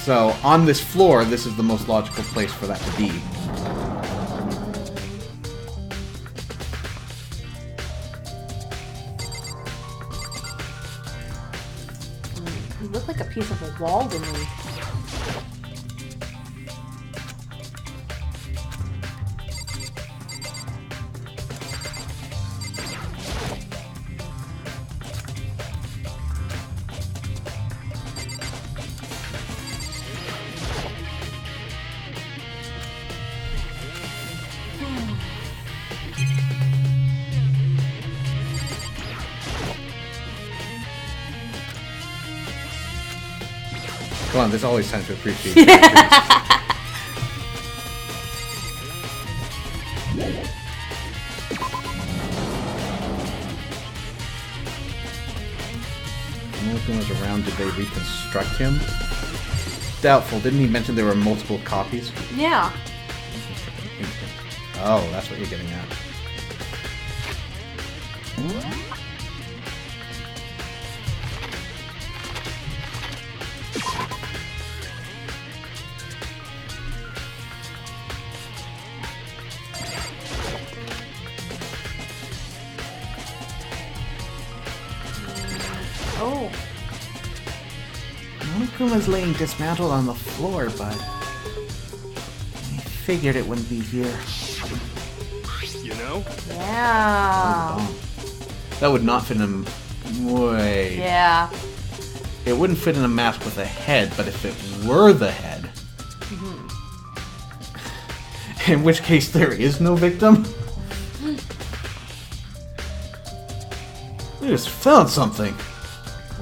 So, on this floor, this is the most logical place for that to be. You look like a piece of a wall to me. Come on, there's always time to appreciate characters. When was around, did they reconstruct him? Doubtful. Didn't he mention there were multiple copies? Yeah. Oh, that's what you're getting at. Monokuma's laying dismantled on the floor, but I figured it wouldn't be here. You know? Yeah. Oh, that would not fit in a... Wait. Yeah. It wouldn't fit in a mask with a head, but if it were the head... In which case there is no victim? We just found something.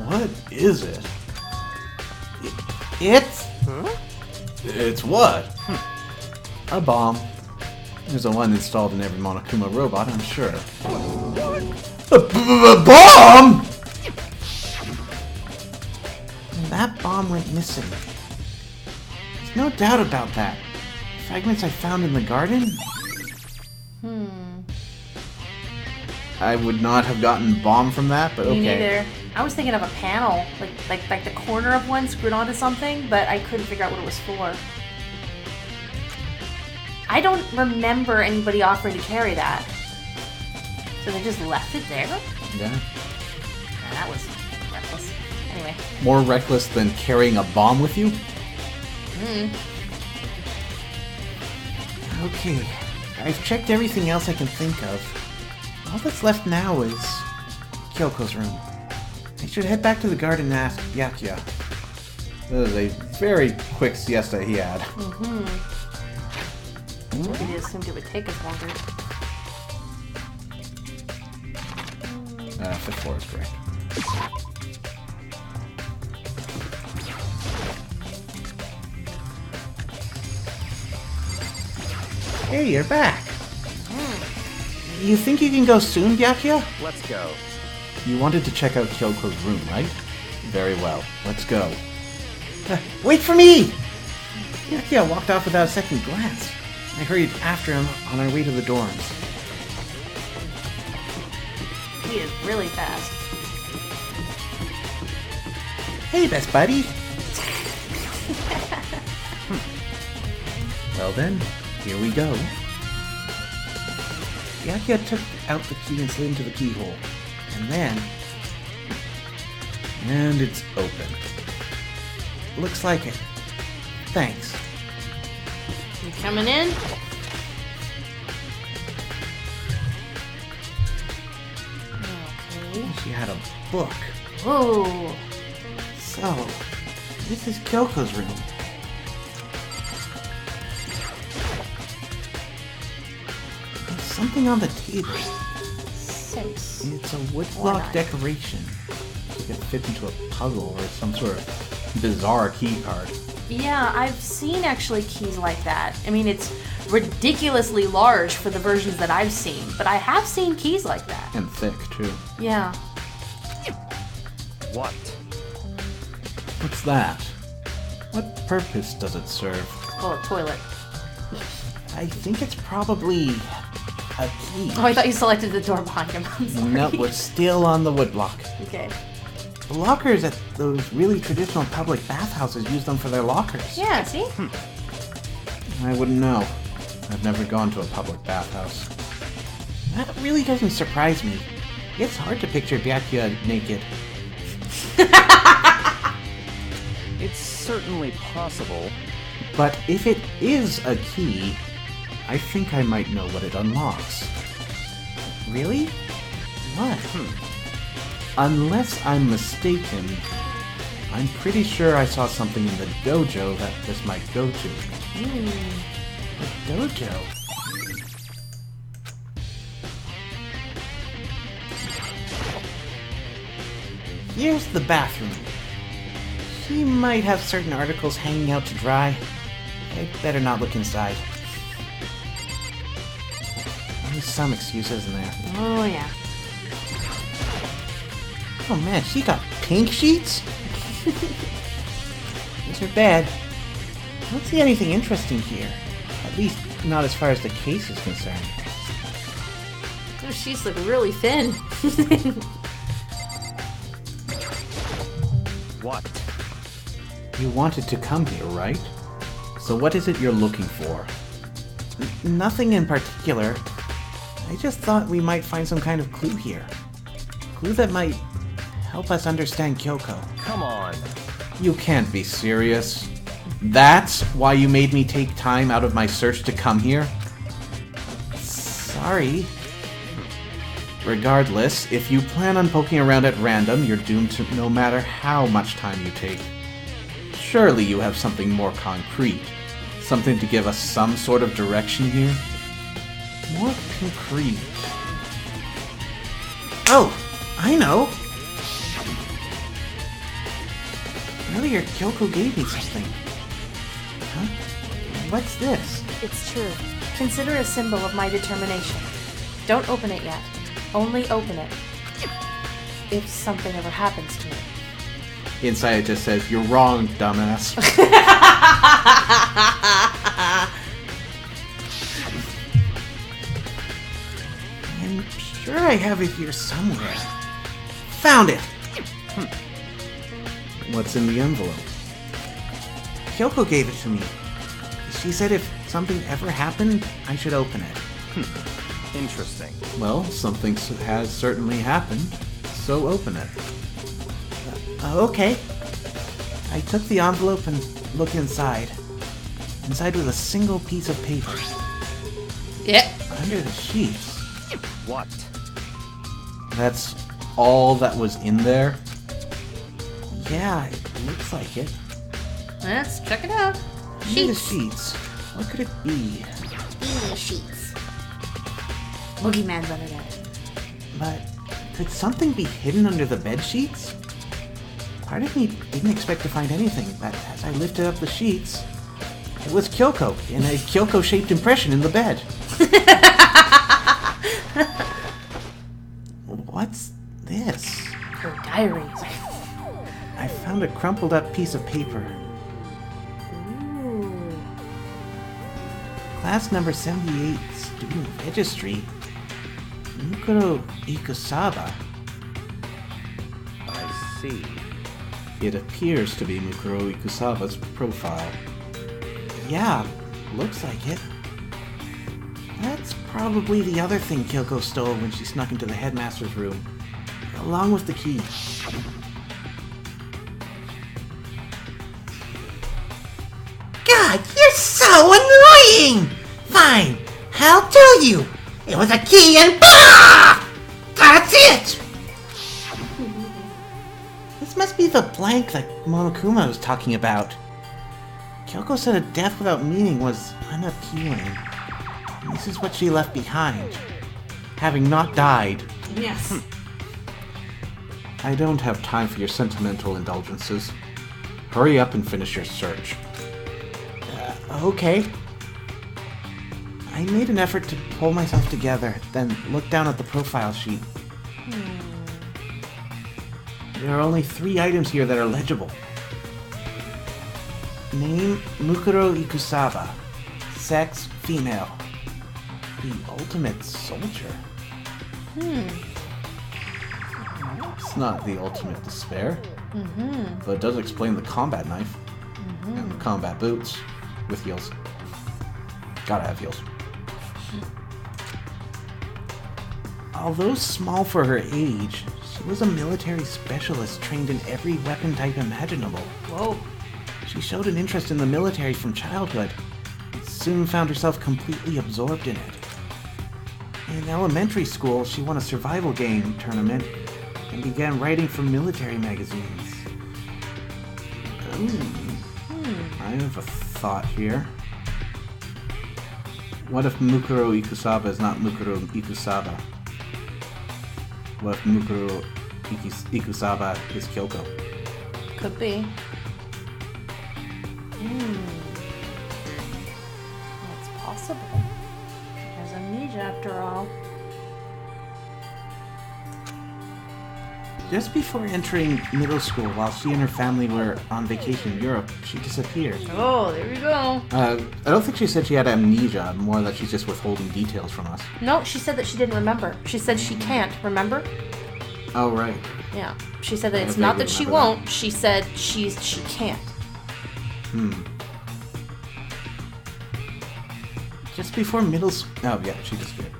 What is it? It's... It's what? A bomb. There's a one installed in every Monokuma robot, I'm sure. A bomb?! That bomb went missing. There's no doubt about that. Fragments I found in the garden? I would not have gotten bomb from that, but okay. Me neither. I was thinking of a panel, like the corner of one screwed onto something, but I couldn't figure out what it was for. I don't remember anybody offering to carry that. So they just left it there? Yeah. Nah, that was reckless. Anyway. More reckless than carrying a bomb with you? Okay, I've checked everything else I can think of. All that's left now is Kyoko's room. I should head back to the garden and ask Byakuya. That was a very quick siesta he had. Maybe assumed it would take us longer. Fifth floor is correct. Hey, you're back. You think you can go soon, Byakuya? Let's go. You wanted to check out Kyoko's room, right? Very well. Let's go. Wait for me! Byakuya walked off without a second glance. I hurried after him on our way to the dorms. He is really fast. Hey, best buddy! Well then, here we go. Byakuya took out the key and slid into the keyhole. And then... And it's open. Looks like it. Thanks. You coming in? Okay. She had a book. Ooh. So, this is Kyoko's room. There's something on the table. 6. It's a woodblock 9. decoration. It could fit into a puzzle or some sort of bizarre key card. Yeah, I've seen actually keys like that. I mean, it's ridiculously large for the versions that I've seen, but I have seen keys like that. And thick, too. Yeah. What? What's that? What purpose does it serve? Oh, a toilet. I think it's probably a key. Oh, I thought you selected the door behind him. I'm sorry. No, we're still on the woodblock. Okay. The lockers at those really traditional public bathhouses use them for their lockers. Yeah, see? I wouldn't know. I've never gone to a public bathhouse. That really doesn't surprise me. It's hard to picture Byakuya naked. It's certainly possible. But if it is a key, I think I might know what it unlocks. Really? What? Unless I'm mistaken, I'm pretty sure I saw something in the dojo that this might go to. The dojo? Here's the bathroom. She might have certain articles hanging out to dry. I'd better not look inside. There's some excuse, isn't there? Oh, yeah. Oh man, she got pink sheets? These are bad. I don't see anything interesting here. At least, not as far as the case is concerned. Those sheets look really thin. What? You wanted to come here, right? So what is it you're looking for? Nothing in particular. I just thought we might find some kind of clue here. Clue that might help us understand Kyoko. Come on. You can't be serious. That's why you made me take time out of my search to come here? Sorry. Regardless, if you plan on poking around at random, you're doomed to no matter how much time you take. Surely you have something more concrete. Something to give us some sort of direction here? More concrete. Oh, I know. Earlier, Kyoko gave me something. Huh? What's this? It's true. Consider a symbol of my determination. Don't open it yet. Only open it if something ever happens to me. Inside it just says, "You're wrong, dumbass." I'm sure I have it here somewhere. Found it! What's in the envelope? Kyoko gave it to me. She said if something ever happened, I should open it. Interesting. Well, something has certainly happened, so open it. Okay. I took the envelope and looked inside. Inside was a single piece of paper. Yeah. Under the sheets. What? That's all that was in there? Yeah, it looks like it. Let's check it out. Under the Sheets. sheets. What could it be? Little sheets. Boogeyman's under there. But could something be hidden under the bed sheets? Part of me didn't expect to find anything, but as I lifted up the sheets, it was Kyoko in a Kyoko-shaped impression in the bed. What's this? Her diaries. I found a crumpled up piece of paper. Ooh. Class number 78, student registry. Mukuro Ikusaba. I see. It appears to be Mukuro Ikusaba's profile. Yeah, looks like it. That's probably the other thing Kyoko stole when she snuck into the headmaster's room, along with the key. God, you're so annoying! Fine, I'll tell you. It was a key and bah! That's it! This must be the blank that Monokuma was talking about. Kyoko said a death without meaning was unappealing. And this is what she left behind. Having not died. Yes. I don't have time for your sentimental indulgences. Hurry up and finish your search. Okay. I made an effort to pull myself together, then looked down at the profile sheet. There are only 3 items here that are legible. Name, Mukuro Ikusaba. Sex, female. The ultimate soldier. It's not the ultimate despair, but it does explain the combat knife and the combat boots with heels. Gotta have heels. Although small for her age, she was a military specialist trained in every weapon type imaginable. Whoa. She showed an interest in the military from childhood, and soon found herself completely absorbed in it. In elementary school, she won a survival game tournament and began writing for military magazines. I have a thought here. What if Mukuro Ikusaba is not Mukuro Ikusaba? What if Mukuro Ikusaba is Kyoko? Could be. It's possible. There's amnesia after all. Just before entering middle school, while she and her family were on vacation in Europe, she disappeared. Oh, there we go. I don't think she said she had amnesia, more that she's just withholding details from us. No, she said that she didn't remember. She said she can't, remember? Oh, right. Yeah. She said that I it's vaguely not that she remember that. won't. She said she can't. Just before middle school. Oh, yeah, she disappeared.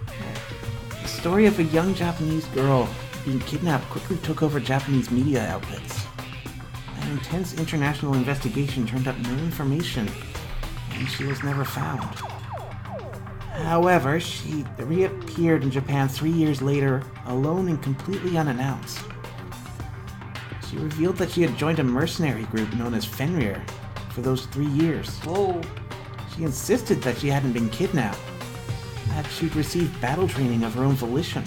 The story of a young Japanese girl being kidnapped quickly took over Japanese media outlets. I intense international investigation turned up no information, and she was never found. However, she reappeared in Japan 3 years later, alone and completely unannounced. She revealed that she had joined a mercenary group known as Fenrir for those 3 years. Whoa. She insisted that she hadn't been kidnapped, that she'd received battle training of her own volition.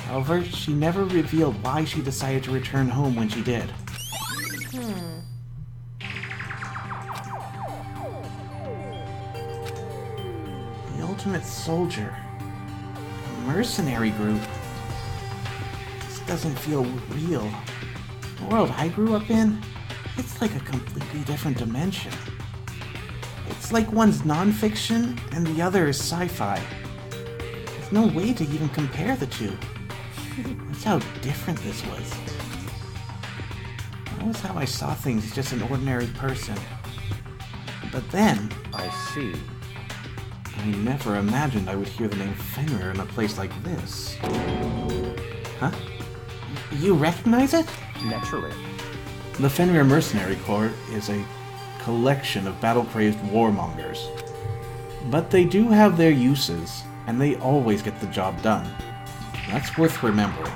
However, she never revealed why she decided to return home when she did. The Ultimate Soldier. A mercenary group. This doesn't feel real. The world I grew up in, it's like a completely different dimension. It's like one's non-fiction and the other is sci-fi. There's no way to even compare the two. That's how different this was. That was how I saw things as just an ordinary person. But then, I see. I never imagined I would hear the name Fenrir in a place like this. Huh? You recognize it? Naturally. The Fenrir Mercenary Corps is a collection of battle-crazed warmongers. But they do have their uses, and they always get the job done. That's worth remembering.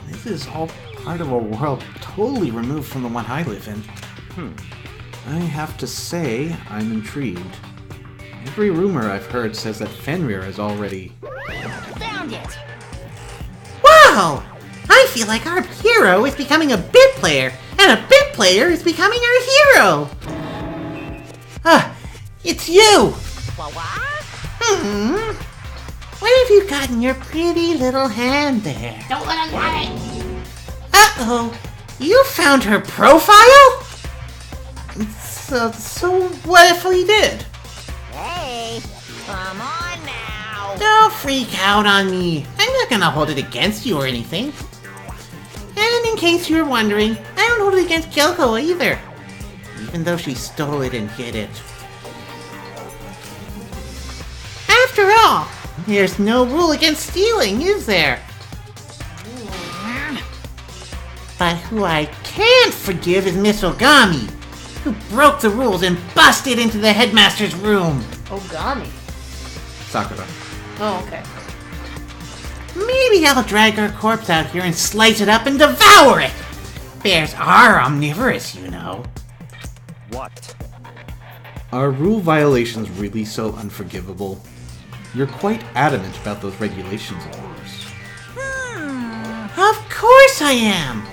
This is all part of a world totally removed from the one I live in. I have to say, I'm intrigued. Every rumor I've heard says that Fenrir is already... Found it! Wow! I feel like our hero is becoming a bit player, and a bit player is becoming our hero! It's you! What? What have you got in your pretty little hand there? Don't let him have it. Uh-oh! You found her profile? So what if we did? Hey, come on now. Don't freak out on me. I'm not gonna hold it against you or anything. And in case you're wondering, I don't hold it against Kyoko either. Even though she stole it and hid it. After all, there's no rule against stealing, is there? But who I can't forgive is Miss Ogami, who broke the rules and busted into the headmaster's room. Ogami. Sakura. Oh, okay. Maybe I'll drag her corpse out here and slice it up and devour it. Bears are omnivorous, you know. What? Are rule violations really so unforgivable? You're quite adamant about those regulations of yours. Of course I am.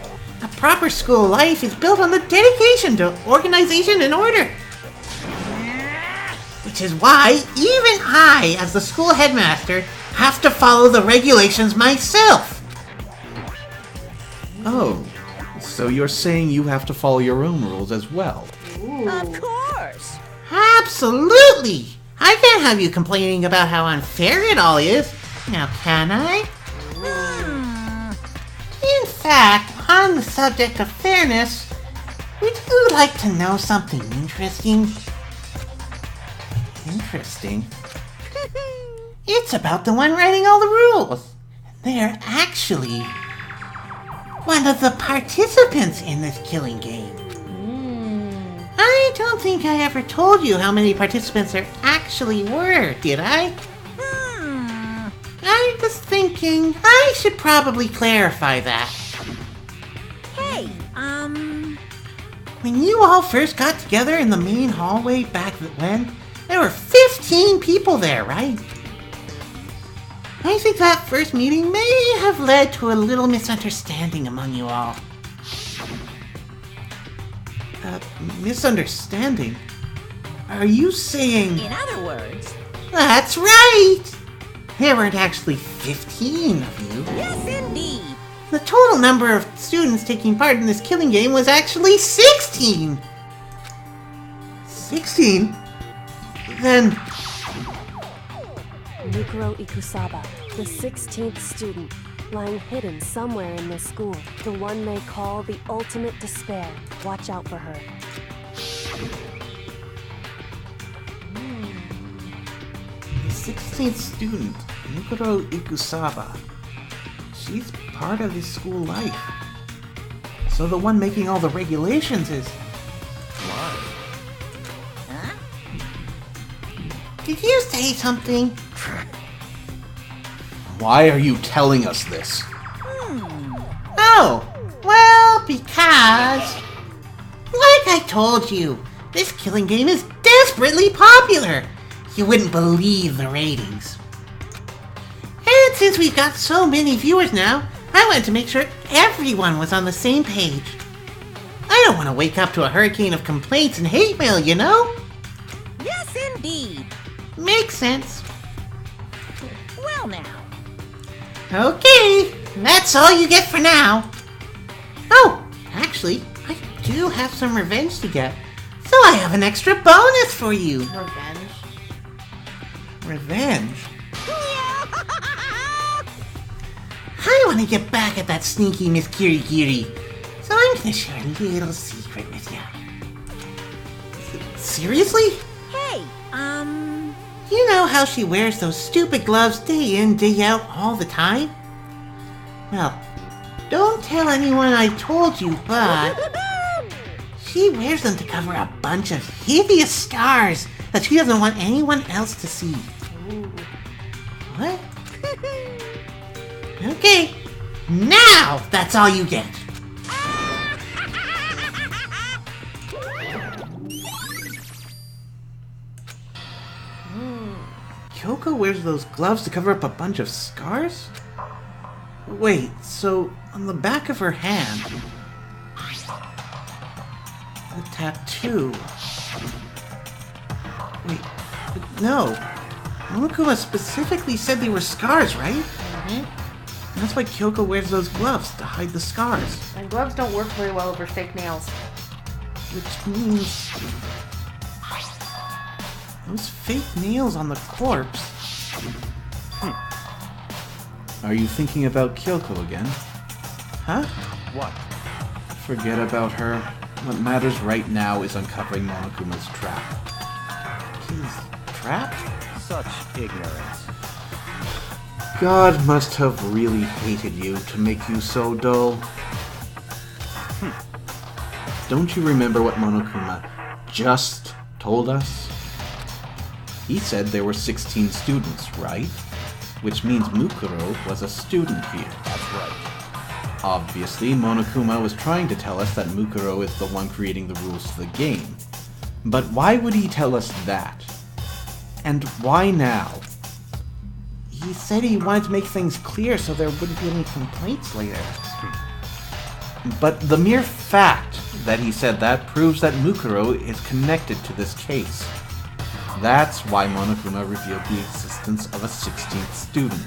A proper school life is built on the dedication to organization and order. Which is why even I, as the school headmaster, have to follow the regulations myself. Oh, so you're saying you have to follow your own rules as well? Of course. Absolutely. I can't have you complaining about how unfair it all is. Now, can I? In fact, on the subject of fairness, would you like to know something interesting? Interesting? It's about the one writing all the rules. They're actually one of the participants in this killing game. I don't think I ever told you how many participants there actually were, did I? I was thinking I should probably clarify that. Hey, When you all first got together in the main hallway back when, there were 15 people there, right? I think that first meeting may have led to a little misunderstanding among you all. Misunderstanding? Are you saying... in other words, That's right! There weren't actually 15 of you. yes indeed. The total number of students taking part in this killing game was actually 16! 16? Then... Mikuro Ikusaba, the 16th student, lying hidden somewhere in this school. The one they call the ultimate despair. Watch out for her. The 16th student, Mikuro Ikusaba. She's part of his school life. So the one making all the regulations is... Why? Huh? Did you say something? Why are you telling us this? Oh, well, because... Like I told you, this killing game is desperately popular. You wouldn't believe the ratings. And since we've got so many viewers now, I wanted to make sure everyone was on the same page. I don't want to wake up to a hurricane of complaints and hate mail, you know? Yes, indeed. Makes sense. Well now. Okay, that's all you get for now. Oh, actually, I do have some revenge to get, so I have an extra bonus for you. Revenge. Revenge? I want to get back at that sneaky Miss Kirigiri, so I'm going to share a little secret with you. Seriously? Hey, You know how she wears those stupid gloves day in, day out, all the time? Well, don't tell anyone I told you, but... she wears them to cover a bunch of hideous scars that she doesn't want anyone else to see. What? Okay, now that's all you get. Kyoko wears those gloves to cover up a bunch of scars? Wait, so on the back of her hand... the tattoo... Wait, but no. Monokuma specifically said they were scars, right? Mm-hmm. That's why Kyoko wears those gloves, to hide the scars. And gloves don't work very well over fake nails. Which means... those fake nails on the corpse... Are you thinking about Kyoko again? Huh? What? Forget about her. What matters right now is uncovering Monokuma's trap. His trap? Such ignorance. God must have really hated you to make you so dull. Don't you remember what Monokuma just told us? He said there were 16 students, right? Which means Mukuro was a student here. That's right. Obviously, Monokuma was trying to tell us that Mukuro is the one creating the rules to the game. But why would he tell us that? And why now? He said he wanted to make things clear so there wouldn't be any complaints later. But the mere fact that he said that proves that Mukuro is connected to this case. That's why Monokuma revealed the existence of a 16th student.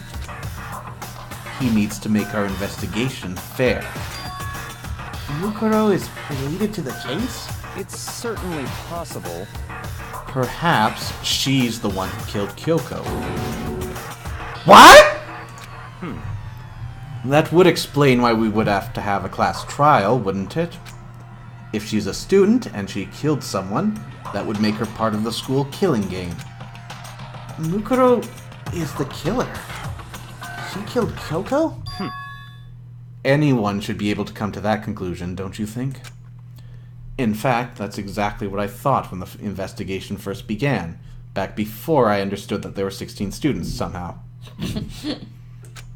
He needs to make our investigation fair. Mukuro is related to the case? It's certainly possible. Perhaps she's the one who killed Kyoko. What? That would explain why we would have to have a class trial, wouldn't it? If she's a student and she killed someone, that would make her part of the school killing game. Mukuro is the killer. She killed Kyoko? Anyone should be able to come to that conclusion, don't you think? In fact, that's exactly what I thought when the investigation first began, back before I understood that there were 16 students somehow.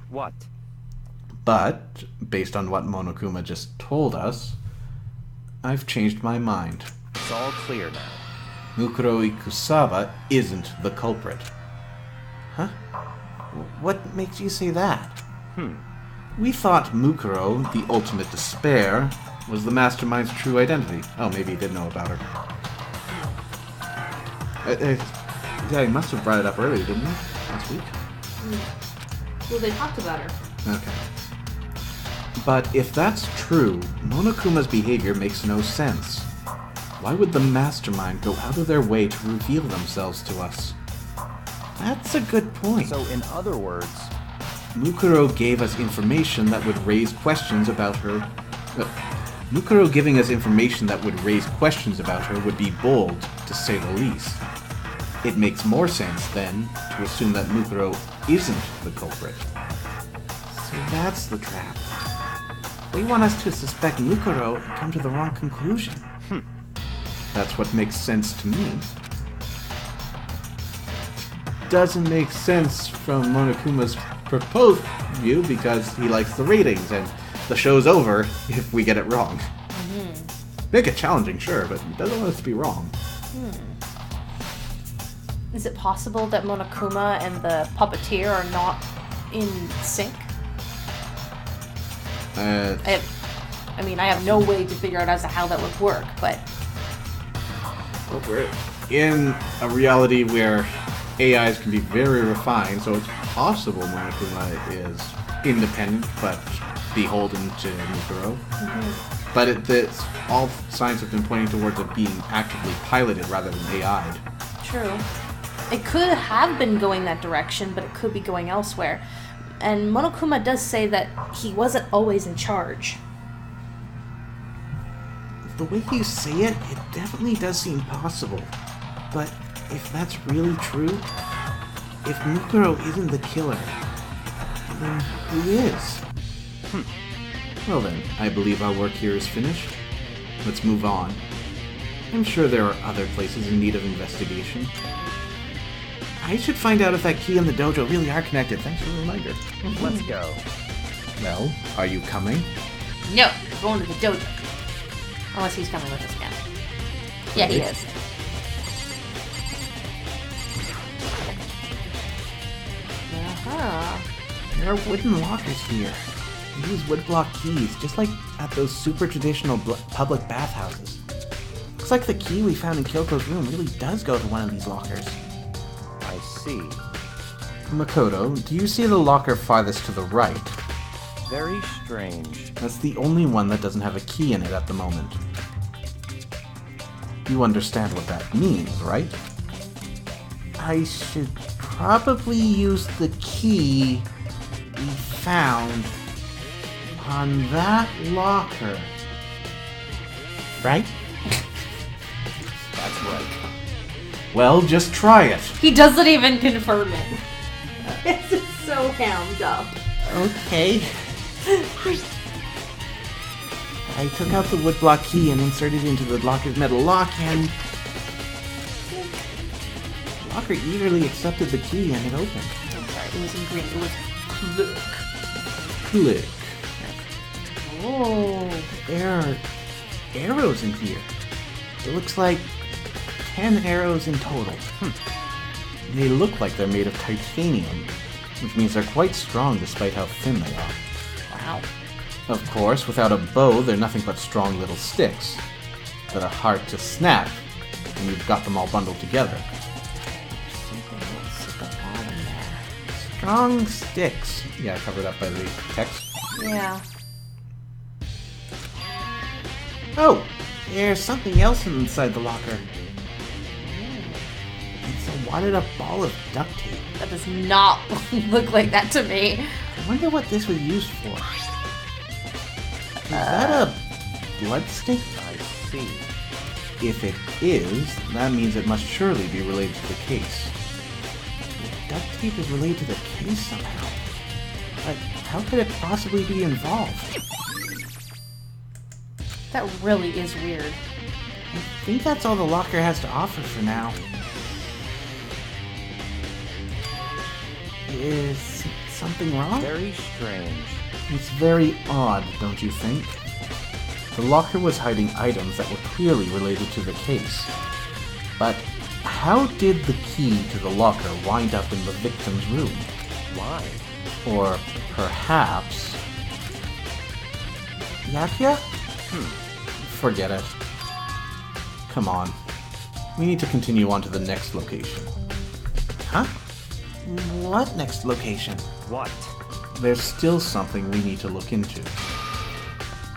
What? But, based on what Monokuma just told us, I've changed my mind. It's all clear now. Mukuro Ikusawa isn't the culprit. Huh? What makes you say that? We thought Mukuro, the ultimate despair, was the mastermind's true identity. Oh, maybe he did know about her. Yeah, he must have brought it up earlier, didn't he? Last week? Well, they talked about her. Okay. But if that's true, Monokuma's behavior makes no sense. Why would the mastermind go out of their way to reveal themselves to us? That's a good point. So, in other words, Mukuro gave us information that would raise questions about her. Mukuro giving us information that would raise questions about her would be bold, to say the least. It makes more sense, then, to assume that Mukuro isn't the culprit. So that's the trap. They want us to suspect Mukuro and come to the wrong conclusion. That's what makes sense to me. Doesn't make sense from Monokuma's proposed view because he likes the ratings and the show's over if we get it wrong. Make it challenging, sure, but he doesn't want us to be wrong. Is it possible that Monokuma and the puppeteer are not in sync? I have no way to figure out as to how that would work, but... Well, we're in a reality where AIs can be very refined, so it's possible Monokuma is independent but beholden to Mukuro. But all signs have been pointing towards it being actively piloted rather than AI'd. True. It could have been going that direction, but it could be going elsewhere. And Monokuma does say that he wasn't always in charge. The way you say it, it definitely does seem possible. But if that's really true, if Mukuro isn't the killer, then who is? Well then, I believe our work here is finished. Let's move on. I'm sure there are other places in need of investigation. I should find out if that key and the dojo really are connected. Thanks for the reminder. Let's go. Well, are you coming? No, we're going to the dojo. Unless he's coming with us again. Yeah, he is. There are wooden lockers here. They use woodblock keys, just like at those super traditional public bathhouses. Looks like the key we found in Kyoko's room really does go to one of these lockers. I see. Makoto, do you see the locker farthest to the right? Very strange. That's the only one that doesn't have a key in it at the moment. You understand what that means, right? I should probably use the key we found on that locker. Right? That's right. Well, just try it. He doesn't even confirm it. This is so hammed up. Okay. I took out the woodblock key and inserted it into the locker's metal lock, and the locker eagerly accepted the key and it opened. I'm sorry, it was in green. It was click. Click. Oh, there are arrows in here. It looks like 10 arrows in total. They look like they're made of titanium, which means they're quite strong despite how thin they are. Wow. Of course, without a bow, they're nothing but strong little sticks that are hard to snap when you've got them all bundled together. Something else at the bottom there. Strong sticks. Yeah, covered up by the text. Yeah. Oh, there's something else inside the locker. It's a wadded up ball of duct tape. That does not look like that to me. I wonder what this was used for. Is that a blood stick? I see. If it is, that means it must surely be related to the case. The duct tape is related to the case somehow. But how could it possibly be involved? That really is weird. I think that's all the locker has to offer for now. Is something wrong? Very strange. It's very odd, don't you think? The locker was hiding items that were clearly related to the case. But how did the key to the locker wind up in the victim's room? Why? Or perhaps... Yakuya? Forget it. Come on. We need to continue on to the next location. Huh? What next location? What? There's still something we need to look into.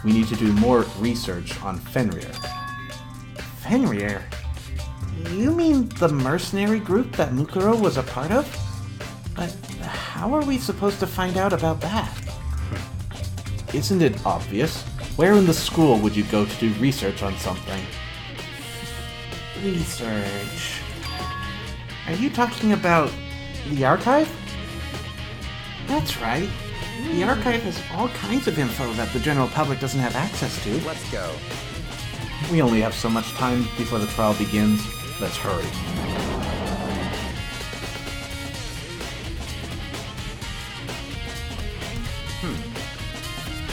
We need to do more research on Fenrir. Fenrir? You mean the mercenary group that Mukuro was a part of? But how are we supposed to find out about that? Isn't it obvious? Where in the school would you go to do research on something? Research. Are you talking about the archive? That's right. The archive has all kinds of info that the general public doesn't have access to. Let's go. We only have so much time before the trial begins. Let's hurry.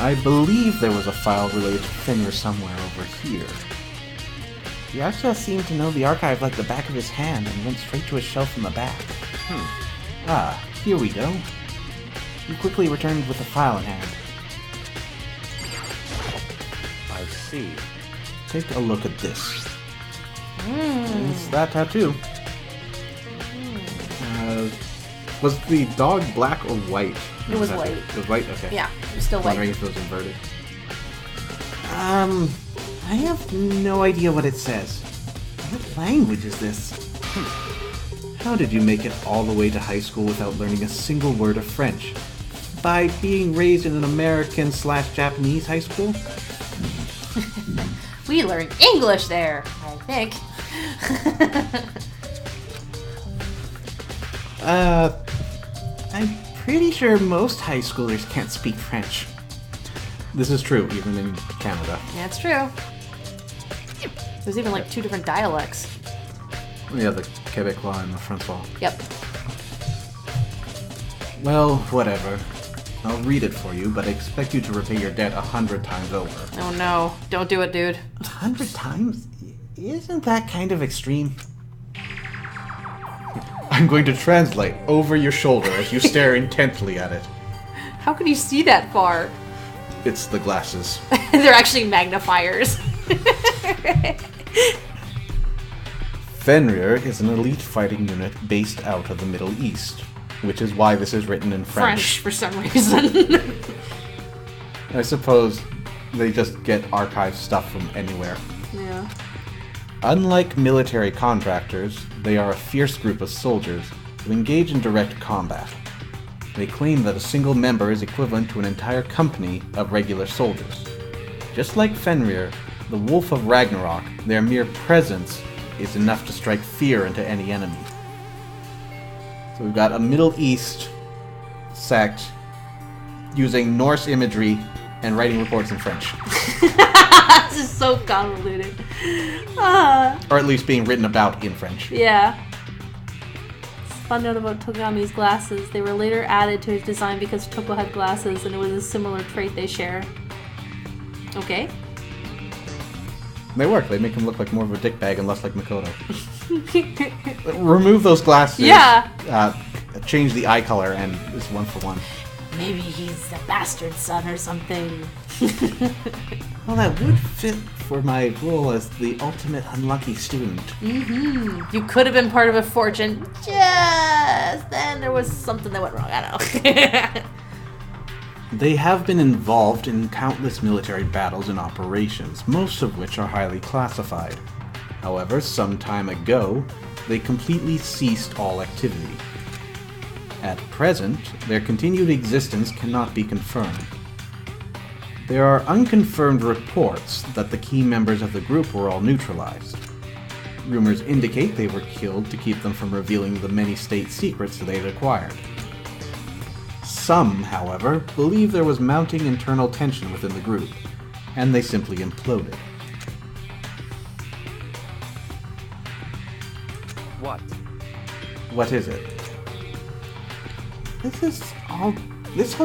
I believe there was a file related to Fenrir somewhere over here. Yasha seemed to know the archive like the back of his hand and went straight to a shelf in the back. Ah, here we go. He quickly returned with the file in hand. I see. Take a look at this. It's that tattoo. Was the dog black or white? It was white. It was white? Okay. Yeah, it was still white. Wondering if it was inverted. I have no idea what it says. What language is this? How did you make it all the way to high school without learning a single word of French? By being raised in an American/Japanese high school? We learned English there, I think. I'm pretty sure most high schoolers can't speak French. This is true, even in Canada. Yeah, it's true. There's even like 2 different dialects. Yeah, the Quebecois and the Francois. Yep. Well, whatever. I'll read it for you, but I expect you to repay your debt 100 times over. Oh no, don't do it, dude. 100 times? Isn't that kind of extreme? I'm going to translate over your shoulder as you stare intently at it. How can you see that far? It's the glasses. They're actually magnifiers. Fenrir is an elite fighting unit based out of the Middle East, which is why this is written in French for some reason. I suppose they just get archive stuff from anywhere. Yeah. Unlike military contractors, they are a fierce group of soldiers who engage in direct combat. They claim that a single member is equivalent to an entire company of regular soldiers. Just like Fenrir, the Wolf of Ragnarok, their mere presence is enough to strike fear into any enemy. So we've got a Middle East sect using Norse imagery and writing reports in French. This is so convoluted. Or at least being written about in French. Yeah. Fun note about Togami's glasses. They were later added to his design because Toko had glasses and it was a similar trait they share. Okay. They work. They make him look like more of a dickbag and less like Makoto. Remove those glasses. Yeah. Change the eye color and it's 1 for 1. Maybe he's a bastard son or something. Well, that would fit for my role as the ultimate unlucky student. You could have been part of a fortune. Just then there was something that went wrong. I don't know. They have been involved in countless military battles and operations, most of which are highly classified. However, some time ago, they completely ceased all activity. At present, their continued existence cannot be confirmed. There are unconfirmed reports that the key members of the group were all neutralized. Rumors indicate they were killed to keep them from revealing the many state secrets they had acquired. Some, however, believe there was mounting internal tension within the group, and they simply imploded. What? What is it? This all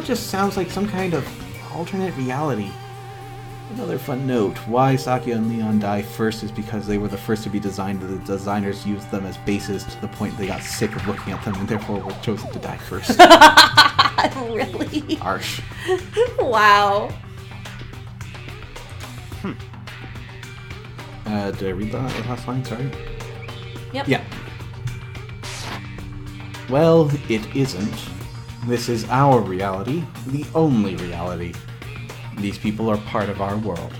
just sounds like some kind of alternate reality. Another fun note, why Sakya and Leon die first is because they were the first to be designed, and the designers used them as bases to the point they got sick of looking at them and therefore were chosen to die first. Really? Harsh. Wow. Did I read the last line? Sorry. Yep. Yeah. Well, it isn't. This is our reality, the only reality. These people are part of our world.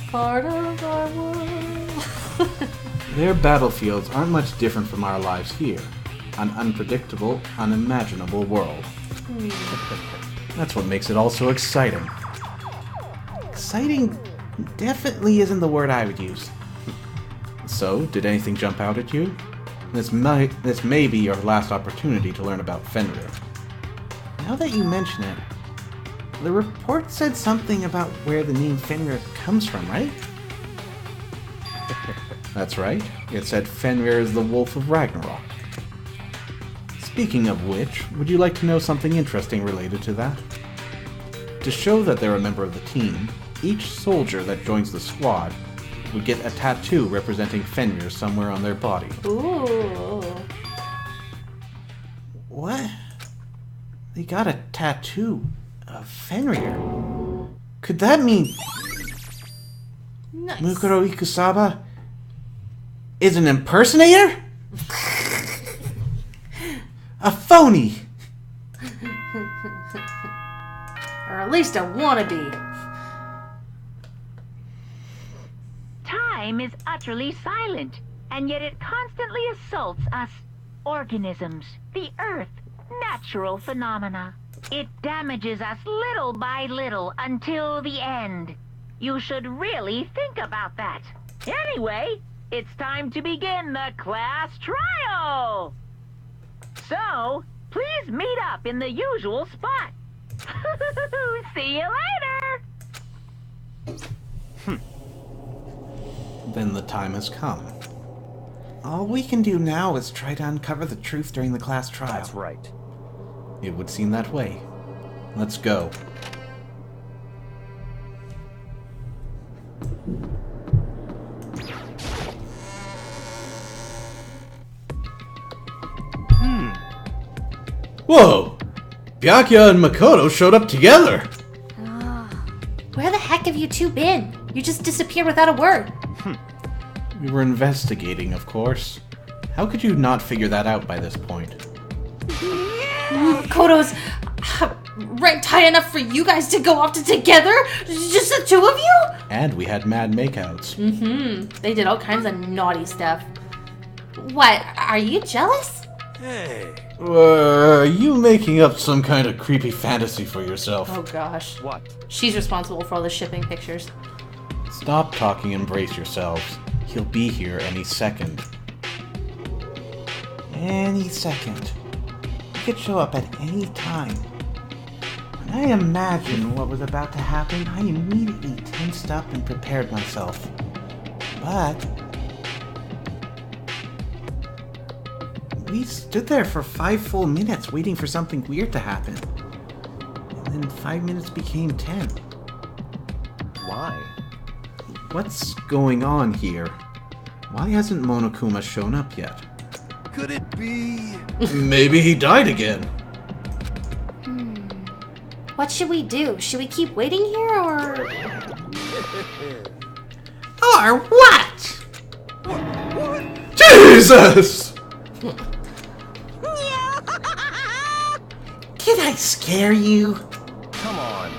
Part of our world. Their battlefields aren't much different from our lives here. An unpredictable, unimaginable world. That's what makes it all so exciting. Exciting definitely isn't the word I would use. So, did anything jump out at you? This may be your last opportunity to learn about Fenrir. Now that you mention it, The report said something about where the name Fenrir comes from, right? That's right. It said Fenrir is the wolf of Ragnarok. Speaking of which, would you like to know something interesting related to that? To show that they're a member of the team, each soldier that joins the squad would get a tattoo representing Fenrir somewhere on their body. Ooh. What? They got a tattoo of Fenrir. Could that mean Nice. Mukuro Ikusaba is an impersonator? A phony! Or at least a wannabe. Time is utterly silent, and yet it constantly assaults us organisms, the Earth, natural phenomena. It damages us little by little until the end. You should really think about that. Anyway, it's time to begin the class trial. So, please meet up in the usual spot. See you later. Then the time has come. All we can do now is try to uncover the truth during the class trial. That's right. It would seem that way. Let's go. Whoa! Byakuya and Makoto showed up together! Where the heck have you two been? You just disappeared without a word. We were investigating, of course. How could you not figure that out by this point? Koto's ranked high enough for you guys to go off to together? Just the two of you? And we had mad makeouts. They did all kinds of naughty stuff. What, are you jealous? Hey. Are you making up some kind of creepy fantasy for yourself? Oh gosh. What? She's responsible for all the shipping pictures. Stop talking and brace yourselves. He'll be here any second. Any second. He could show up at any time. When I imagined what was about to happen, I immediately tensed up and prepared myself. But we stood there for 5 full minutes waiting for something weird to happen. And then 5 minutes became 10. Why? What's going on here? Why hasn't Monokuma shown up yet? Could it be? Maybe he died again. What should we do? Should we keep waiting here, or...? Or what? Jesus! Did I scare you? Come on.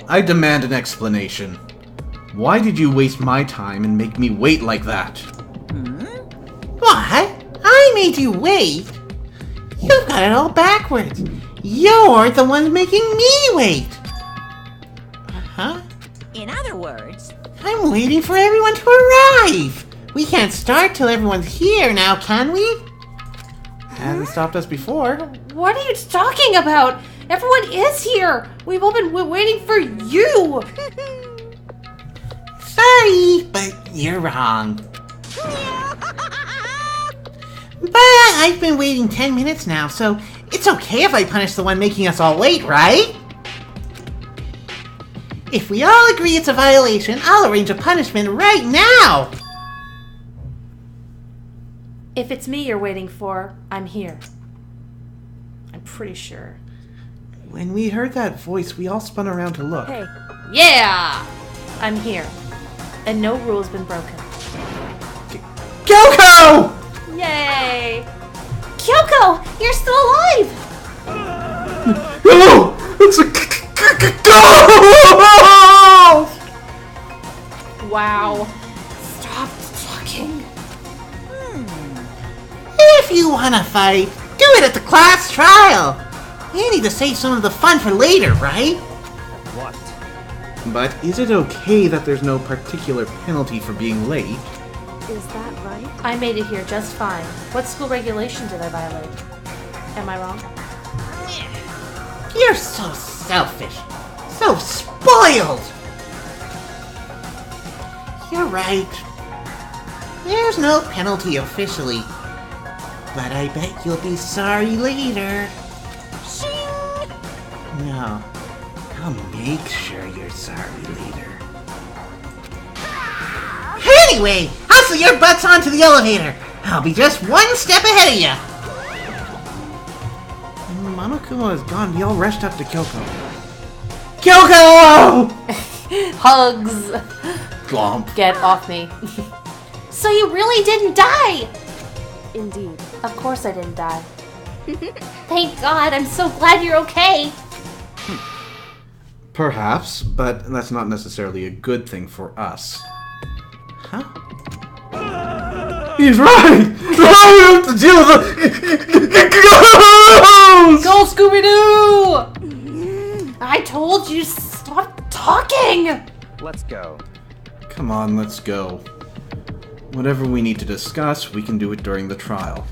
I demand an explanation. Why did you waste my time and make me wait like that? What? I made you wait? You've got it all backwards. You're the one making me wait. Huh? In other words, I'm waiting for everyone to arrive. We can't start till everyone's here now, can we? Hasn't stopped us before. What are you talking about? Everyone is here! We've all been waiting for you! Sorry, but you're wrong. But I've been waiting 10 minutes now, so it's okay if I punish the one making us all wait, right? If we all agree it's a violation, I'll arrange a punishment right now! If it's me you're waiting for, I'm here. I'm pretty sure. When we heard that voice, we all spun around to look. Hey, Yeah! I'm here. And no rule's been broken. Kyoko! Yay! Kyoko! You're still alive! Hello! It's a ghost! Wow. Stop talking. If you wanna fight, do it at the class trial! We need to save some of the fun for later, right? What? But is it okay that there's no particular penalty for being late? is that right? I made it here just fine. What school regulation did I violate? Am I wrong? You're so selfish. So spoiled! You're right. There's no penalty officially. But I bet you'll be sorry later. Shing! No. I'll make sure you're sorry later. Anyway, hustle your butts onto the elevator. I'll be just one step ahead of you. Monokuma is gone. We all rushed up to Kyoko. Kyoko! Hugs. Glomp. Get off me. So you really didn't die? Indeed. Of course I didn't die. Thank God, I'm so glad you're okay. Perhaps, but that's not necessarily a good thing for us. Huh? He's right! Now we have to deal with the ghosts! Go, Scooby-Doo! I told you, stop talking! Let's go. Come on, let's go. Whatever we need to discuss, we can do it during the trial.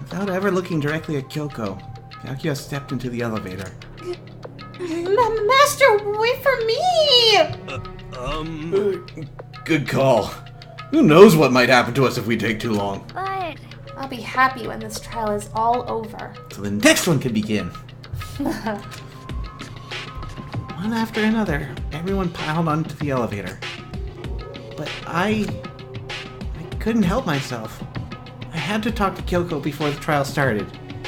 Without ever looking directly at Kyoko, Byakuya stepped into the elevator. Master, wait for me! Good call. Who knows what might happen to us if we take too long? But I'll be happy when this trial is all over. So the next one can begin. One after another, everyone piled onto the elevator. But I couldn't help myself. I had to talk to Kyoko before the trial started,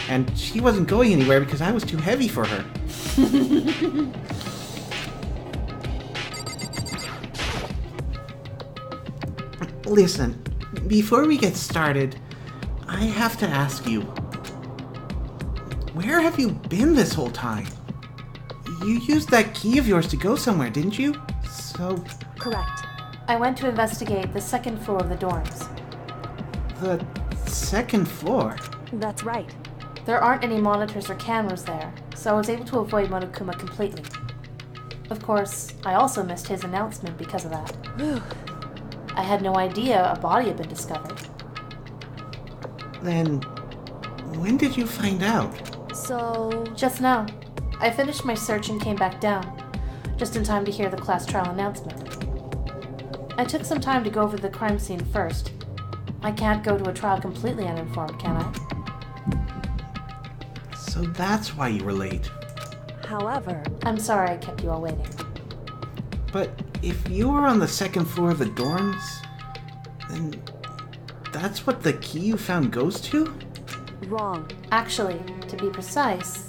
and she wasn't going anywhere because I was too heavy for her. Listen, before we get started, I have to ask you, where have you been this whole time? You used that key of yours to go somewhere, didn't you? So, Correct. I went to investigate the second floor of the dorms. the second floor? That's right. There aren't any monitors or cameras there, so I was able to avoid Monokuma completely. Of course, I also missed his announcement because of that. Whew. I had no idea a body had been discovered. Then, when did you find out? So, Just now, I finished my search and came back down, just in time to hear the class trial announcement. I took some time to go over the crime scene first. I can't go to a trial completely uninformed, can I? So that's why you were late. however, I'm sorry I kept you all waiting. But if you were on the second floor of the dorms, then that's what the key you found goes to? wrong. Actually, to be precise,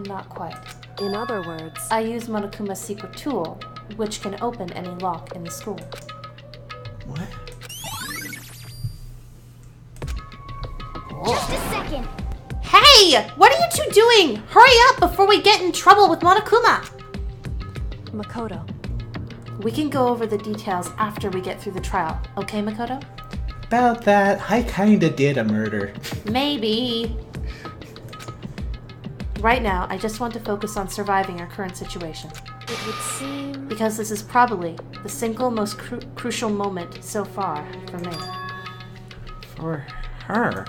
not quite. In other words, I use Monokuma's secret tool, which can open any lock in the school. What? just a second. Hey! What are you two doing? Hurry up before we get in trouble with Monokuma! Makoto, We can go over the details after we get through the trial, okay, Makoto? About that, I kinda did a murder. Maybe. Right now, I just want to focus on surviving our current situation, it would seem... because this is probably the single most crucial moment so far for me. For her?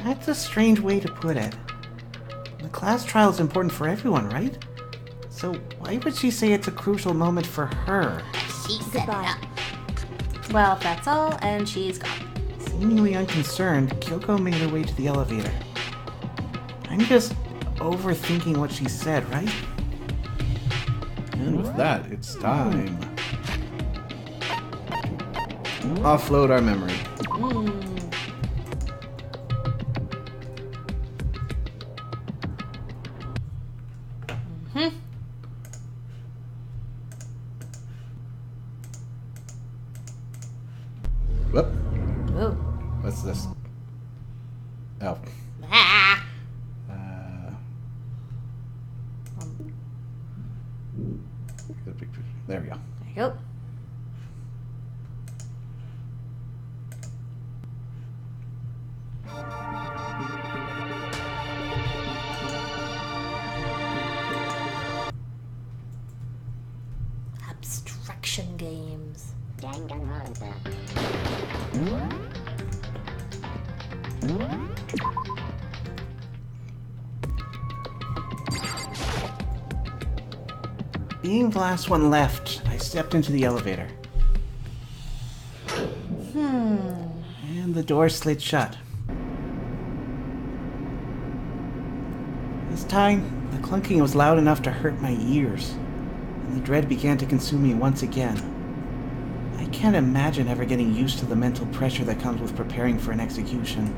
That's a strange way to put it. The class trial is important for everyone, right? So why would she say it's a crucial moment for her? She set it Goodbye. up. Well, that's all, and she's gone. Seemingly unconcerned, Kyoko made her way to the elevator. I'm just overthinking what she said, right? And with that, it's time. Offload our memory. Whoop. Ooh. What's this? Oh. Ah. Get a picture. There we go. There you go. Abstraction games. Danganronpa. Being the last one left, I stepped into the elevator. And the door slid shut. This time, the clunking was loud enough to hurt my ears, and the dread began to consume me once again. I can't imagine ever getting used to the mental pressure that comes with preparing for an execution.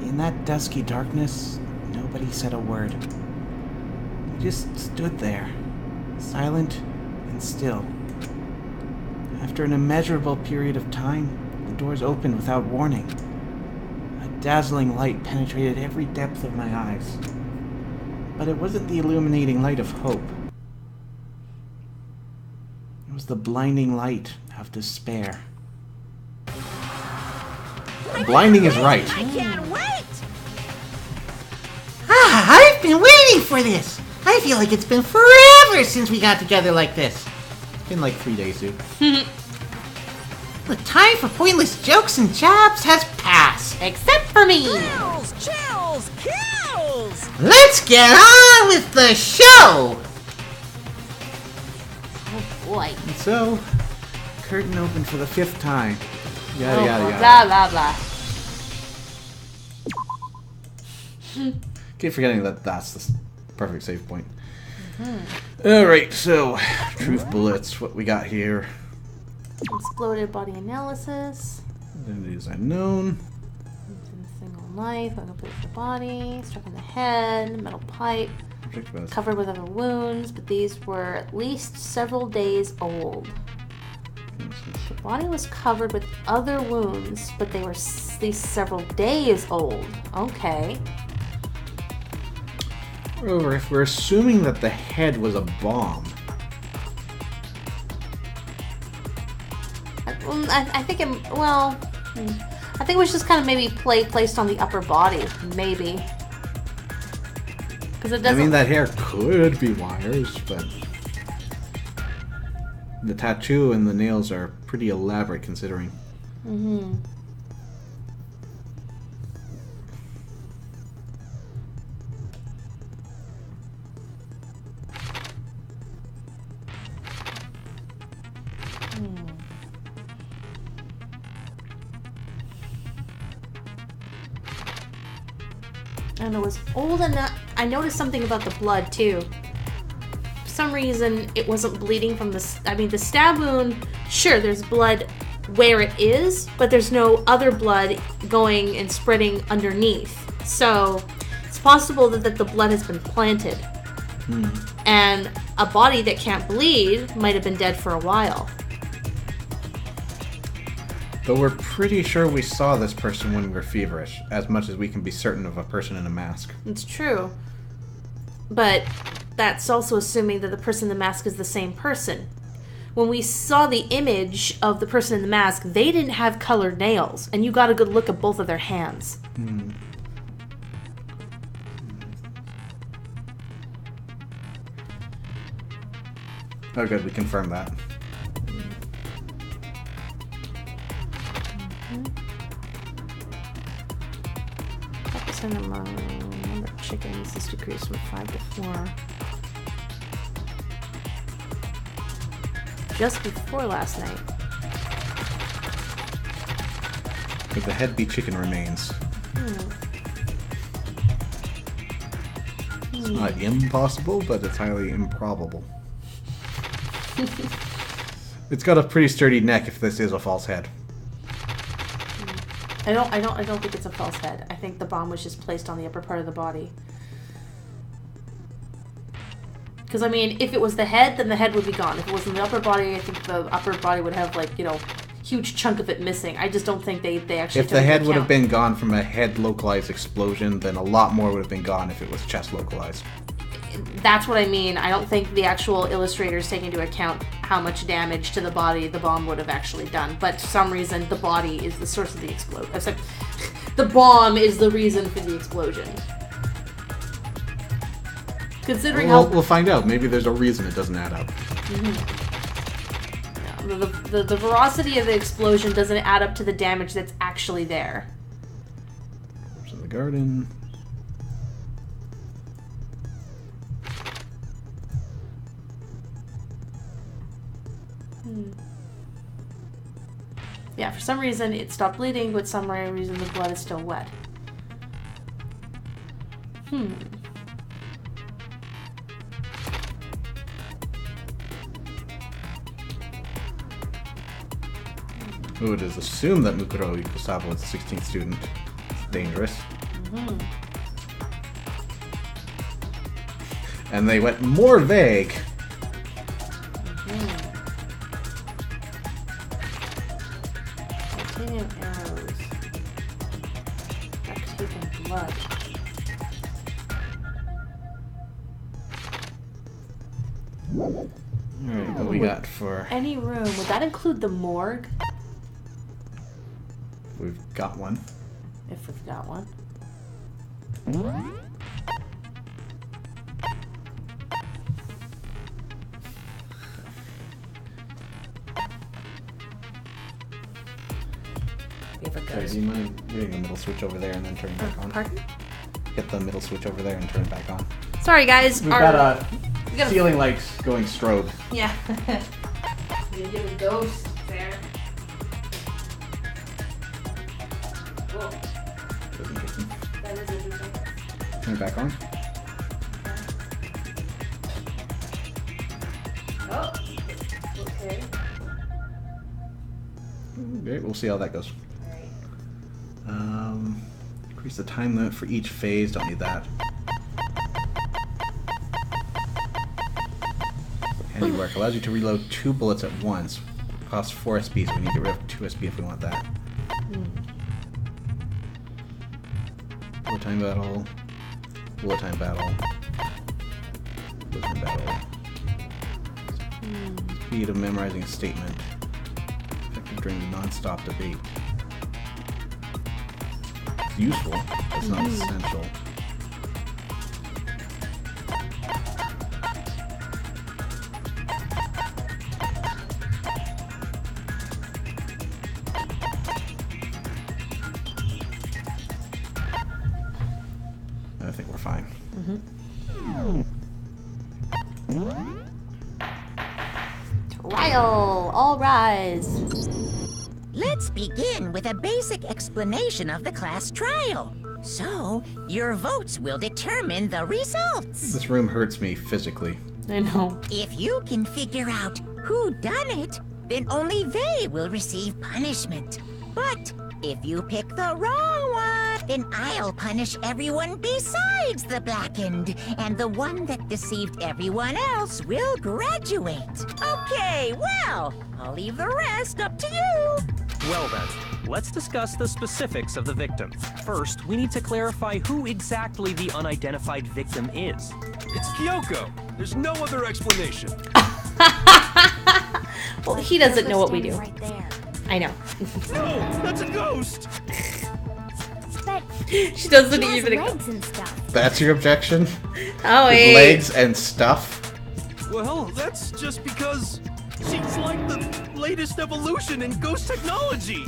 In that dusky darkness, nobody said a word. We just stood there, silent and still. After an immeasurable period of time, the doors opened without warning. A dazzling light penetrated every depth of my eyes. But it wasn't the illuminating light of hope. It was the blinding light of despair. Blinding is right. I can't wait! I've been waiting for this! I feel like it's been forever since we got together like this. It's been like 3 days, dude. The time for pointless jokes and jabs has passed. Except for me. Chills, chills, kills! Let's get on with the show! Oh boy. And so, Curtain opened for the 5th time. yada yada yada. Blah blah blah. Keep forgetting that that's the perfect save point. Alright, so, truth bullets, what we got here. Exploded body analysis. Identity is unknown. Single knife, open place the body, struck in the head, metal pipe, covered with other wounds, but these were at least several days old. The body was covered with other wounds, but they were at least several days old. Okay. Moreover, if we're assuming that the head was a bomb, I think it, well, I think it was just kind of maybe placed on the upper body, maybe. Because it I doesn't. mean, that hair could be wires, but the tattoo and the nails are pretty elaborate considering. Mm-hmm. And it was old enough. I noticed something about the blood too. For some reason, it wasn't bleeding from the. I mean, the stab wound. Sure, there's blood where it is, but there's no other blood going and spreading underneath. So it's possible that the blood has been planted, and a body that can't bleed might have been dead for a while. Though we're pretty sure we saw this person when we were feverish, as much as we can be certain of a person in a mask. It's true. But that's also assuming that the person in the mask is the same person. When we saw the image of the person in the mask, they didn't have colored nails, and you got a good look at both of their hands. Oh good, we confirmed that. Percent among number of chickens is decreased from 5 to 4. Just before last night. But the head be chicken remains. It's not impossible, but it's highly improbable. It's got a pretty sturdy neck if this is a false head. I don't think it's a false head. I think the bomb was just placed on the upper part of the body. Because, I mean, if it was the head, then the head would be gone. If it was in the upper body, I think the upper body would have, like, you know, huge chunk of it missing. I just don't think they actually If the head would have been gone from a head localized explosion, then a lot more would have been gone if it was chest localized. That's what I mean. I don't think the actual illustrators take into account how much damage to the body the bomb would have actually done. But for some reason, the body is the source of the explosion. Except the bomb is the reason for the explosion. Considering We'll find out. Maybe there's a reason it doesn't add up. The veracity of the explosion doesn't add up to the damage that's actually there. There's in the garden. Yeah, for some reason it stopped bleeding, but some reason the blood is still wet. Ooh, it is assumed that Mukuro Ikusawa was a 16th student. It's dangerous. And they went more vague. Titanium arrows. Taking blood. Alright, what we got for... Any room. Would that include the morgue? We've got one. If we've got one. We have a Sorry, ghost. do you mind hitting the middle switch over there and then turning it back on? Pardon? Hit the middle switch over there and turn it back on. Sorry, guys. We've got ceiling lights going strobe. Yeah. You have a ghost there. Whoa, That's interesting. that is interesting. Turn it back on. Oh, okay. Great, we'll see how that goes. Alright. Increase the time limit for each phase. Don't need that. Handiwork allows you to reload 2 bullets at once. Costs 4 SP, so we need to get rid of 2 SP if we want that. Bullet time battle. Bullet time battle. Bullet time battle. Speed of memorizing a statement. Effective during non-stop debate. It's useful, but it's not essential. I think we're fine. Trial! All rise! Let's begin with a basic explanation of the class trial. So, your votes will determine the results. This room hurts me physically. I know. If you can figure out who done it, then only they will receive punishment. But if you pick the wrong one, then I'll punish everyone besides the blackened, and the one that deceived everyone else will graduate. Okay, well, I'll leave the rest up to you. Well then, let's discuss the specifics of the victim. First, we need to clarify who exactly the unidentified victim is. It's Kyoko. There's no other explanation. Well, he doesn't know what we do. Right there. I know. No, that's a ghost. But She doesn't she has even. legs and stuff. That's your objection? Oh, With wait. legs and stuff? Well, that's just because she's like the latest evolution in ghost technology.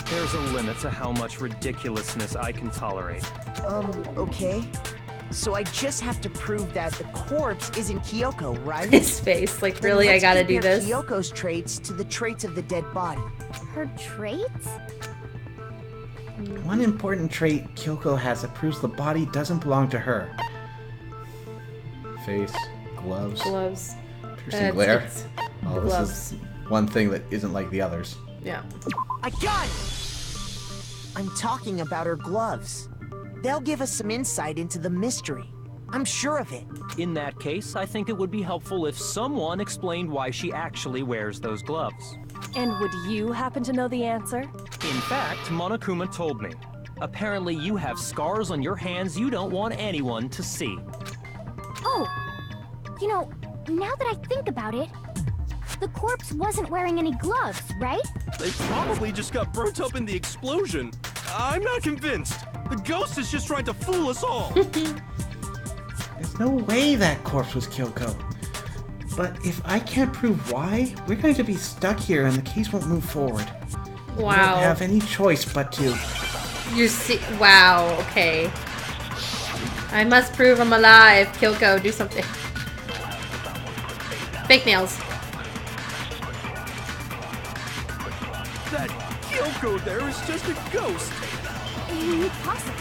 There's a limit to how much ridiculousness I can tolerate. Okay. So I just have to prove that the corpse isn't Kyoko, right? His face, like, Then really, I let's gotta do compare this. Kyoko's traits to the traits of the dead body. Her traits? One important trait Kyoko has that proves the body doesn't belong to her. Face, gloves, Gloves. piercing glare. It's Oh, this gloves. is one thing that isn't like the others. Yeah. I got it! I'm talking about her gloves. They'll give us some insight into the mystery. I'm sure of it. In that case, I think it would be helpful if someone explained why she actually wears those gloves. And would you happen to know the answer? In fact, Monokuma told me. Apparently you have scars on your hands you don't want anyone to see. Oh, you know, now that I think about it, the corpse wasn't wearing any gloves, right? They probably just got burnt up in the explosion. I'm not convinced. The ghost is just trying to fool us all. There's no way that corpse was Kyoko. But if I can't prove why, we're going to be stuck here and the case won't move forward. We don't Wow. have any choice but to. Wow, okay. I must prove I'm alive. Kyoko, do something. fake nails. That Kyoko there is just a ghost. Impossible.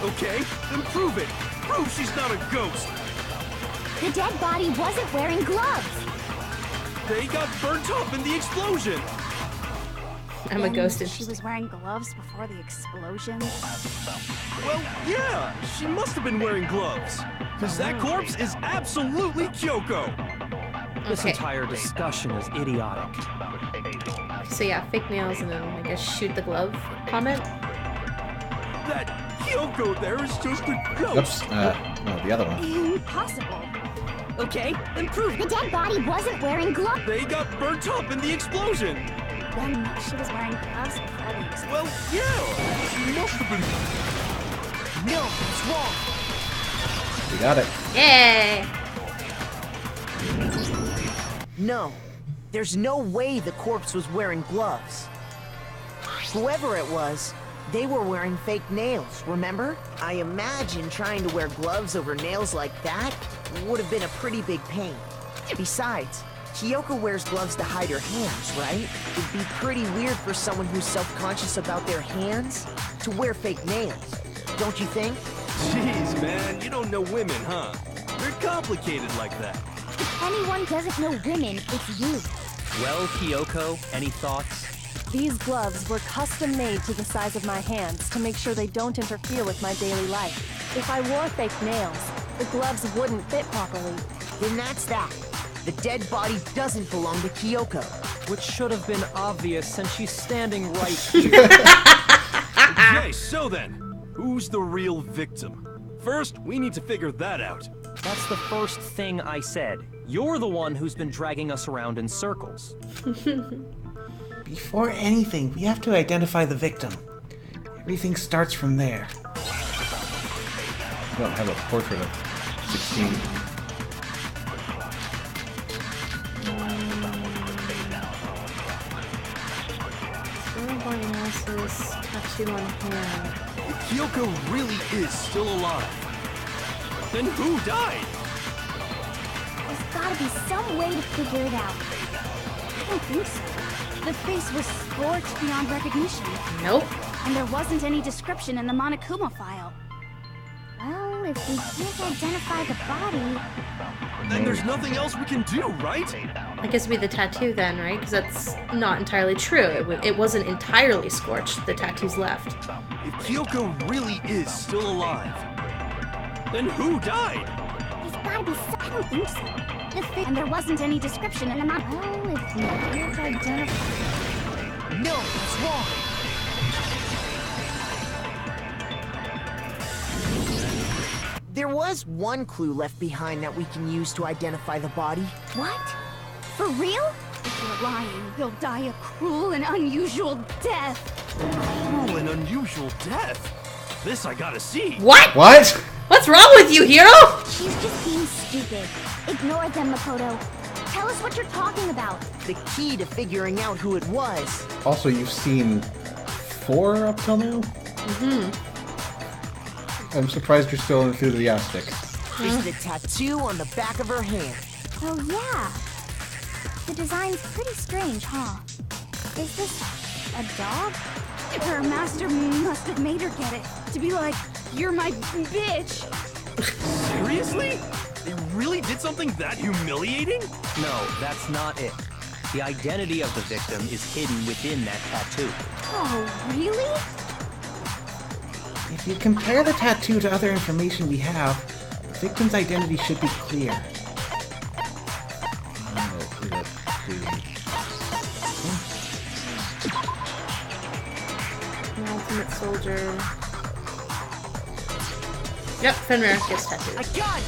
Okay, then prove it. Prove she's not a ghost. The dead body wasn't wearing gloves. They got burnt up in the explosion. I'm a Then ghost. She was wearing gloves before the explosion. Well, yeah, she must have been wearing gloves. Because that corpse is absolutely Kyoko. This Okay. entire discussion is idiotic. So yeah, fake nails and then I guess shoot the glove comment. That Kyoko there is just a ghost. Oops. No, the other one. Impossible. Okay, then prove The it. dead body wasn't wearing gloves. They got burnt up in the explosion. Then she was wearing gloves before the explosion. Well, yeah, she must have been. No, it's wrong. We got it. Yay! No, there's no way the corpse was wearing gloves. Whoever it was, they were wearing fake nails, remember? I imagine trying to wear gloves over nails like that would have been a pretty big pain. Besides, Kyoko wears gloves to hide her hands, right? It'd be pretty weird for someone who's self-conscious about their hands to wear fake nails, don't you think? Jeez, man, you don't know women, huh? They're complicated like that. If anyone doesn't know women, it's you. Well, Kyoko, any thoughts? These gloves were custom made to the size of my hands to make sure they don't interfere with my daily life. If I wore fake nails, the gloves wouldn't fit properly. Then that's that. The dead body doesn't belong to Kyoko. Which should have been obvious since she's standing right here. Okay, so then, who's the real victim? First, we need to figure that out. That's the first thing I said. You're the one who's been dragging us around in circles. Before anything, we have to identify the victim. Everything starts from there. We don't have a portrait of 16. Body analysis, tattoo on hand. If Kyoko really is still alive, then who died? There's gotta be some way to figure it out. I don't think so. The face was scorched beyond recognition. Nope. And there wasn't any description in the Monokuma file. Well, if we can't identify the body... Then there's nothing else we can do, right? I guess it'd be the tattoo then, right? Because that's not entirely true. It wasn't entirely scorched. The tattoo's left. If Kyoko really is still alive, then who died? There's gotta be some... I don't think so. And there wasn't any description in the Well, if we can't identify... No, it's wrong. There was one clue left behind that we can use to identify the body. What? For real? If you're lying, you'll die a cruel and unusual death. Cruel and unusual death. This I gotta see. What? What? What's wrong with you, Hiro? She's just being stupid. Ignore them, Makoto. Tell us what you're talking about. The key to figuring out who it was. Also, you've seen 4 up till now? Mm-hmm. I'm surprised you're still enthusiastic. Is the tattoo on the back of her hand. Oh, yeah. The design's pretty strange, huh? Is this a dog? Her master must have made her get it. To be like, you're my bitch. Seriously? They really did something that humiliating? No, that's not it. The identity of the victim is hidden within that tattoo. Oh, really? If you compare the tattoo to other information we have, the victim's identity should be clear. Ultimate soldier. Yep, Fenrir gets tattoos. I got it!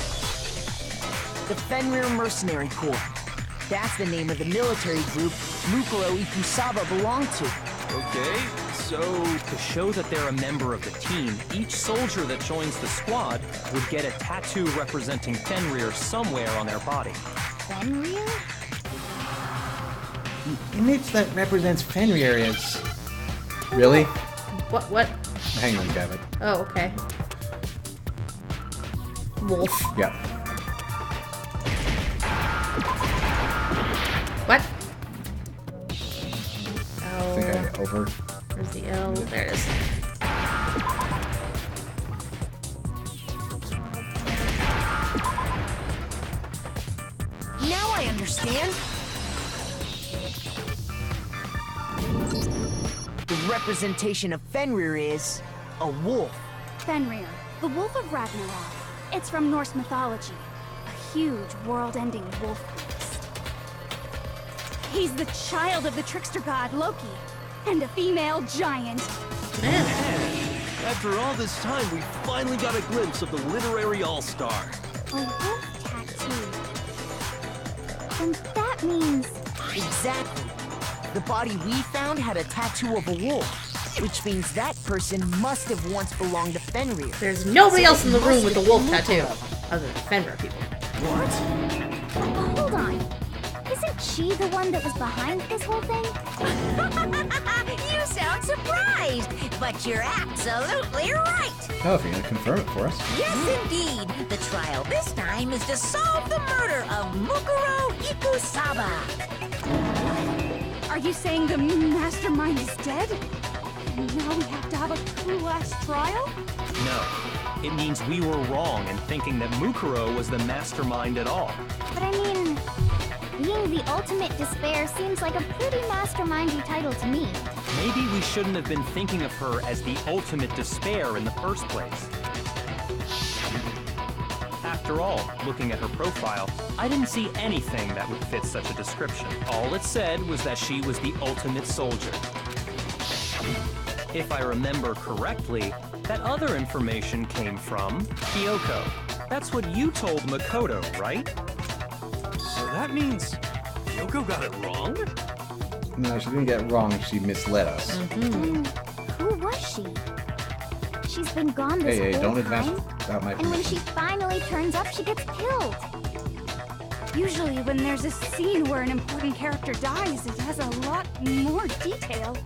The Fenrir Mercenary Corps. That's the name of the military group Mukuro Ikusaba belonged to. Okay, so... To show that they're a member of the team, each soldier that joins the squad would get a tattoo representing Fenrir somewhere on their body. Fenrir? The image that represents Fenrir is... Really? What? Hang on, Gavin. Oh, okay. Wolf. Yeah. What? I think I over. Where's the L? There it is. Now I understand. The representation of Fenrir is a wolf. Fenrir, the wolf of Ragnarok. It's from Norse mythology. A huge, world-ending wolf beast. He's the child of the trickster god Loki, and a female giant. After all this time, we finally got a glimpse of the literary all-star. A wolf tattoo. And that means... Exactly. The body we found had a tattoo of a wolf, which means that person must have once belonged to Fenrir. There's nobody else in the room with a wolf tattoo, other than Fenrir people. What? Hold on. Isn't she the one that was behind this whole thing? You sound surprised, but you're absolutely right. Oh, if you're gonna confirm it for us. Yes, indeed. The trial this time is to solve the murder of Mukuro Ikusaba. Are you saying the mastermind is dead? And now we have to have a cool-ass trial? No. It means we were wrong in thinking that Mukuro was the mastermind at all. But I mean, being the ultimate despair seems like a pretty mastermindy title to me. Maybe we shouldn't have been thinking of her as the ultimate despair in the first place. After all, looking at her profile, I didn't see anything that would fit such a description. All it said was that she was the ultimate soldier. If I remember correctly, that other information came from Kyoko. That's what you told Makoto, right? So that means Kyoko got it wrong? No, she didn't get it wrong. She misled us. Who was she? She's been gone this Hey, whole don't time. advance without my And when permission. she finally turns up, she gets killed. Usually when there's a scene where an important character dies, it has a lot more detail.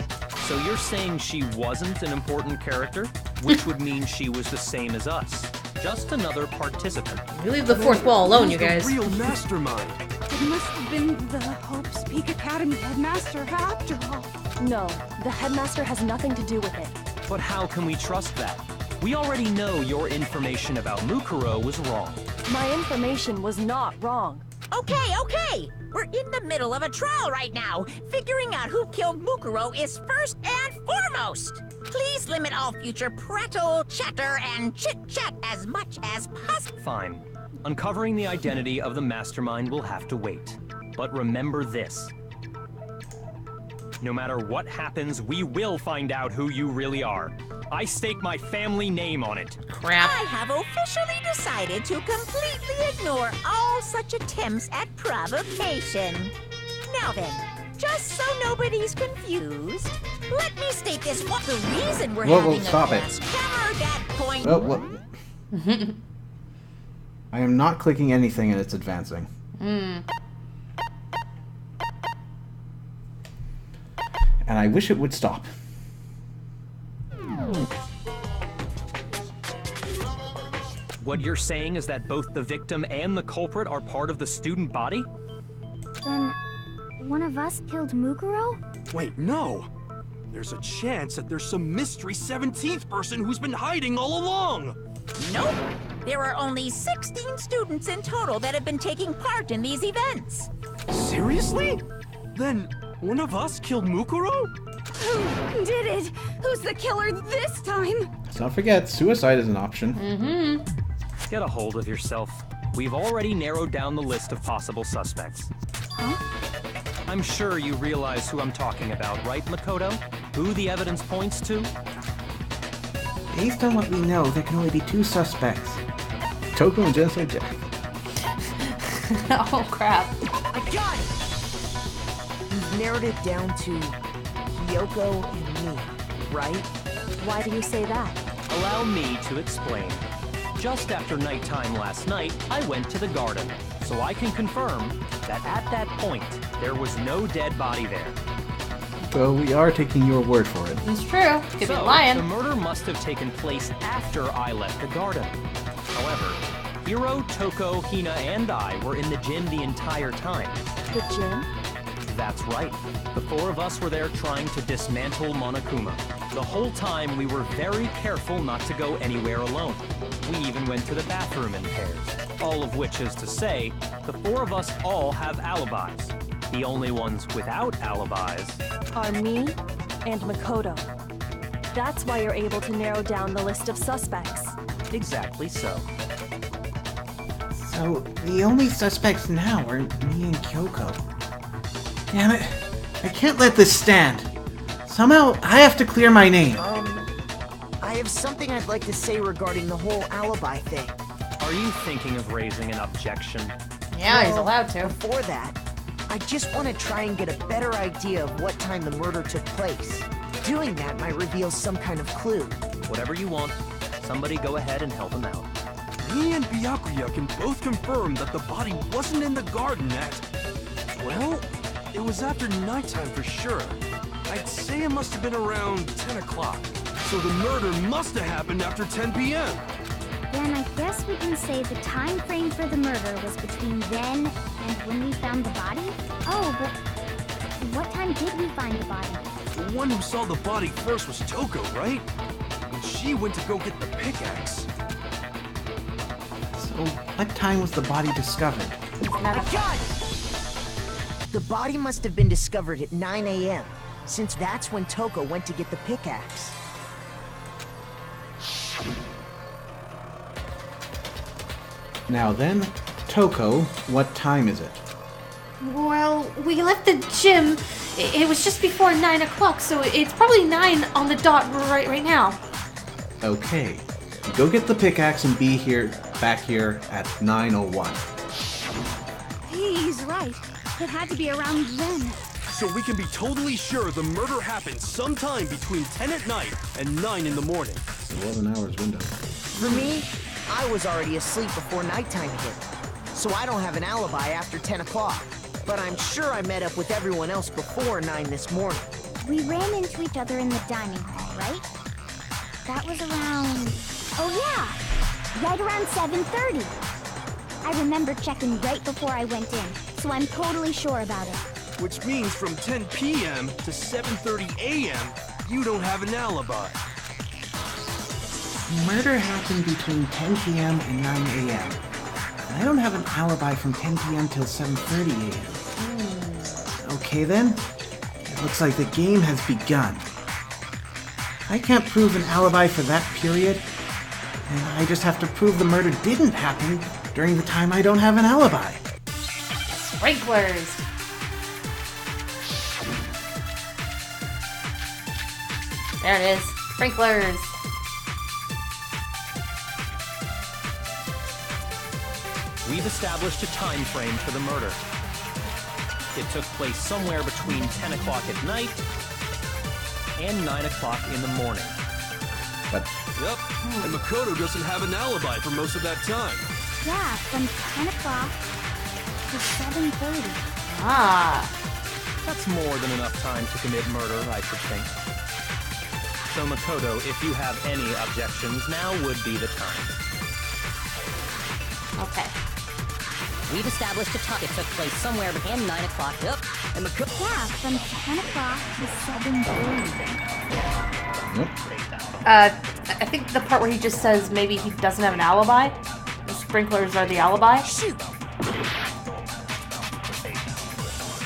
So you're saying she wasn't an important character? Which would mean she was the same as us. Just another participant. You leave the fourth wall alone, you guys. The real mastermind. It must have been the Hope's Peak Academy headmaster after all. No, the headmaster has nothing to do with it. But how can we trust that? We already know your information about Mukuro was wrong. My information was not wrong. Okay. We're in the middle of a trial right now. Figuring out who killed Mukuro is first and foremost. Please limit all future prattle, chatter, and chit-chat as much as possible. Fine. Uncovering the identity of the mastermind will have to wait. But remember this. No matter what happens, we will find out who you really are. I stake my family name on it. Crap. I have officially decided to completely ignore all such attempts at provocation. Now then, just so nobody's confused, let me state this. What the reason we're having stop a it. class. Hammer that point. Oh, what? I am not clicking anything and it's advancing. And I wish it would stop. What you're saying is that both the victim and the culprit are part of the student body? Then, one of us killed Mukuro? Wait, no. There's a chance that there's some mystery 17th person who's been hiding all along. Nope. There are only 16 students in total that have been taking part in these events. Seriously? Then one of us killed Mukuro? Who did it? Who's the killer this time? Let's not forget, suicide is an option. Get a hold of yourself. We've already narrowed down the list of possible suspects. Huh? I'm sure you realize who I'm talking about, right, Makoto? Who the evidence points to? Based on what we know, there can only be two suspects. Toko and Genocide Jack. Oh, crap. I got it! You've narrowed it down to Kyoko and me, right? Why do you say that? Allow me to explain. Just after nighttime last night, I went to the garden, so I can confirm that at that point, there was no dead body there. Well, we are taking your word for it. It's true. Could be So, lying. the murder must have taken place after I left the garden. However, Hiro, Toko, Hina, and I were in the gym the entire time. The gym? That's right. The four of us were there trying to dismantle Monokuma. The whole time we were very careful not to go anywhere alone. We even went to the bathroom in pairs. All of which is to say, the four of us all have alibis. The only ones without alibis Are me and Makoto. That's why you're able to narrow down the list of suspects. Exactly so. So, the only suspects now are me and Kyoko. Damn it. I can't let this stand. Somehow, I have to clear my name. I have something I'd like to say regarding the whole alibi thing. Are you thinking of raising an objection? Yeah, he's allowed to. Before that, I just want to try and get a better idea of what time the murder took place. Doing that might reveal some kind of clue. Whatever you want. Somebody go ahead and help him out. Me and Byakuya can both confirm that the body wasn't in the garden at... Well, it was after nighttime for sure. I'd say it must have been around 10 o'clock. So the murder must have happened after 10 p.m. Then I guess we can say the time frame for the murder was between then and when we found the body? Oh, but what time did we find the body? The one who saw the body first was Toko, right? And she went to go get the pickaxe. So, what time was the body discovered? God! The body must have been discovered at 9 a.m., since that's when Toko went to get the pickaxe. Now then, Toko, what time is it? Well, we left the gym. It was just before 9 o'clock, so it's probably 9 on the dot right now. Okay. Go get the pickaxe and be back here at 9:01. He's right. It had to be around then. So we can be totally sure the murder happened sometime between 10 at night and 9 in the morning. 11 hours window. For me, I was already asleep before nighttime hit, so I don't have an alibi after 10 o'clock. But I'm sure I met up with everyone else before 9 this morning. We ran into each other in the dining hall, right? That was around... Oh yeah! Right around 7:30. I remember checking right before I went in, so I'm totally sure about it. Which means from 10 p.m. to 7:30 a.m., you don't have an alibi. Murder happened between 10 p.m. and 9 a.m. I don't have an alibi from 10 p.m. till 7:30 a.m. Okay then. It looks like the game has begun. I can't prove an alibi for that period, and I just have to prove the murder didn't happen during the time I don't have an alibi. Sprinklers. There it is. Sprinklers. We've established a time frame for the murder. It took place somewhere between 10 o'clock at night and 9 o'clock in the morning. But Yep, and Makoto doesn't have an alibi for most of that time. Yeah, from 10 o'clock to 7:30. Ah. That's more than enough time to commit murder, I should think. So Makoto, if you have any objections, now would be the time. Okay. We've established a time. It took place somewhere between 9 o'clock. Yep. And Yeah, from 10 o'clock to 7:30. I think the part where he just says maybe he doesn't have an alibi. The sprinklers are the alibi. Shoot!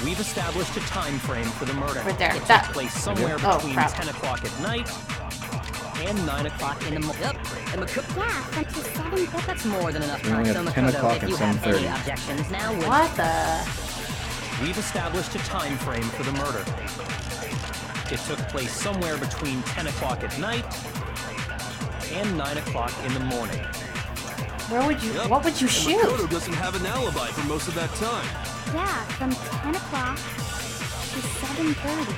We've established a time frame for the murder. Right there. It That- took place somewhere Oh, between crap. 10 o'clock at night and 9 o'clock in the morning. Yep. And Yeah, from to 7:30. that's more than enough We time. only So have 10 Makoto, o'clock if and you have any 7:30. objections, now would... What the? We've established a time frame for the murder. It took place somewhere between 10 o'clock at night and 9 o'clock in the morning. Where would you? Yep. What would you And shoot? Makoto doesn't have an alibi for most of that time. Yeah, from 10 o'clock to 7:30.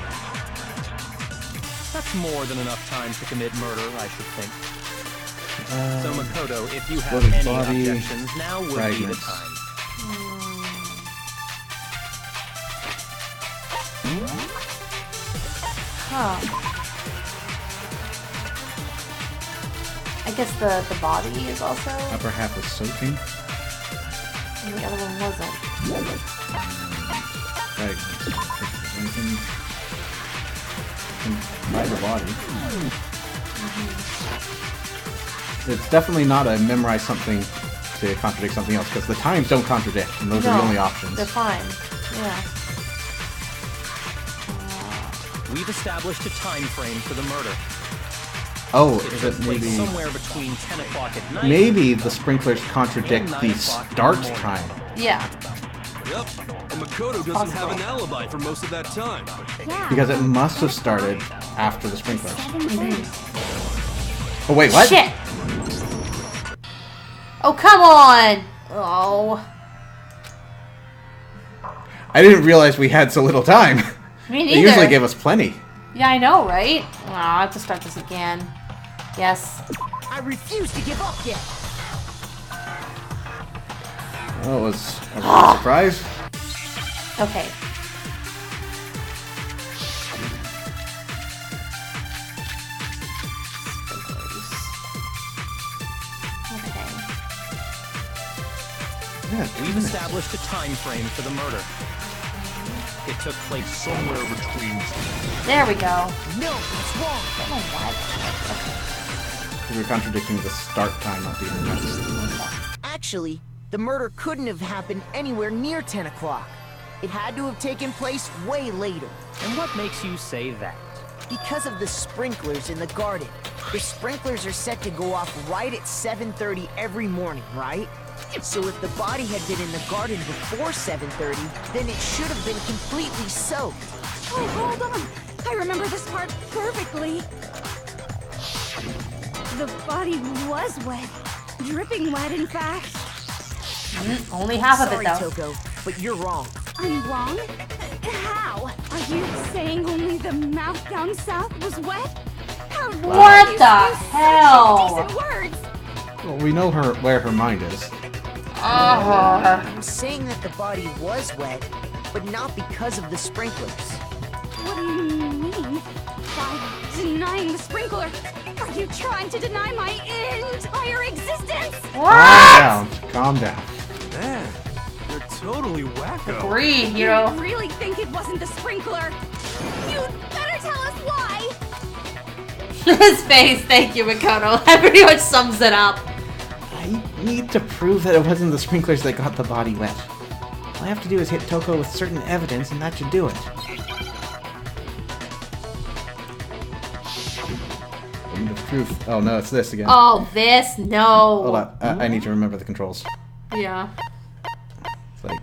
That's more than enough time to commit murder, I should think. So Makoto, if you have exploded any body, objections, now would be the fragments. time. Huh. I guess the body is also, Upper half is soaking. and the other one wasn't. Anything by the body. It's definitely not a memorize something to contradict something else, because the times don't contradict, and those are the only options. They're fine. Yeah. We've established a time frame for the murder. Oh, It is took it place maybe... somewhere between 10 o'clock at night. Maybe the sprinklers contradict the start time. Yeah. Yep. And Makoto doesn't have an alibi for most of that time. Yeah. Because it must have started after the sprinklers. Oh, wait, what? Shit! Oh, come on! Oh. I didn't realize we had so little time. Me They neither. usually give us plenty. Yeah, I know, right? Oh, I have to start this again. Yes. I refuse to give up yet. Well, it was a real surprise. Okay. Okay. Yeah, We've established a time frame for the murder. It took place somewhere between... There we go. No, that's wrong. Oh, what? We're contradicting the start time, not the end time. Actually, the murder couldn't have happened anywhere near 10 o'clock. It had to have taken place way later. And what makes you say that? Because of the sprinklers in the garden. The sprinklers are set to go off right at 7:30 every morning, right? So if the body had been in the garden before 7:30, then it should have been completely soaked. Oh, hold on. I remember this part perfectly. The body was wet. Dripping wet, in fact. Only half of it, Sorry, though. Toko, but you're wrong. I'm wrong? How? Are you saying only the mouth down south was wet? How What dare you the use hell? Such indecent words? Well, we know where her mind is. I'm saying that the body was wet, but not because of the sprinklers. What do you mean? By denying the sprinkler, are you trying to deny my entire existence? Calm down. Man, they're totally wacko. Agreed, you know. You really think it wasn't the sprinkler? You'd better tell us why! His face, thank you, Makoto. That pretty much sums it up. I need to prove that it wasn't the sprinklers that got the body wet. All I have to do is hit Toko with certain evidence, and that should do it. End of proof. Oh no, it's this again. Oh, this? No. Hold on. I need to remember the controls. Yeah. It's like...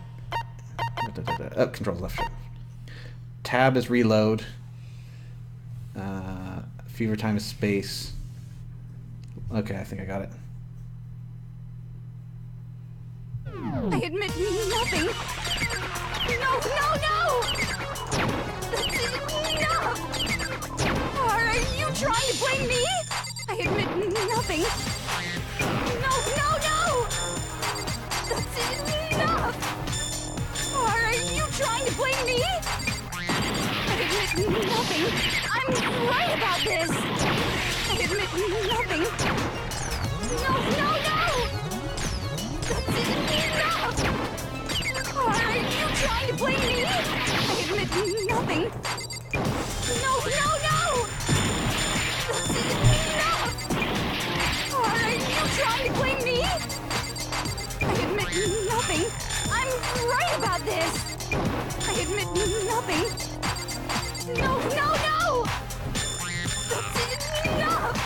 Oh, controls left shift. Tab is reload. Fever time is space. Okay, I think I got it. I admit nothing. No, no, no! That's enough! Are you trying to blame me? I admit nothing. No, no, no! That's enough! Are you trying to blame me? I admit nothing. I'm right about this. I admit nothing. No, no, no! That's enough! Are you trying to blame me? I admit nothing. No, no, no! That's enough! Are you trying to blame me? I admit nothing. I'm right about this. I admit nothing. No, no, no! That's enough!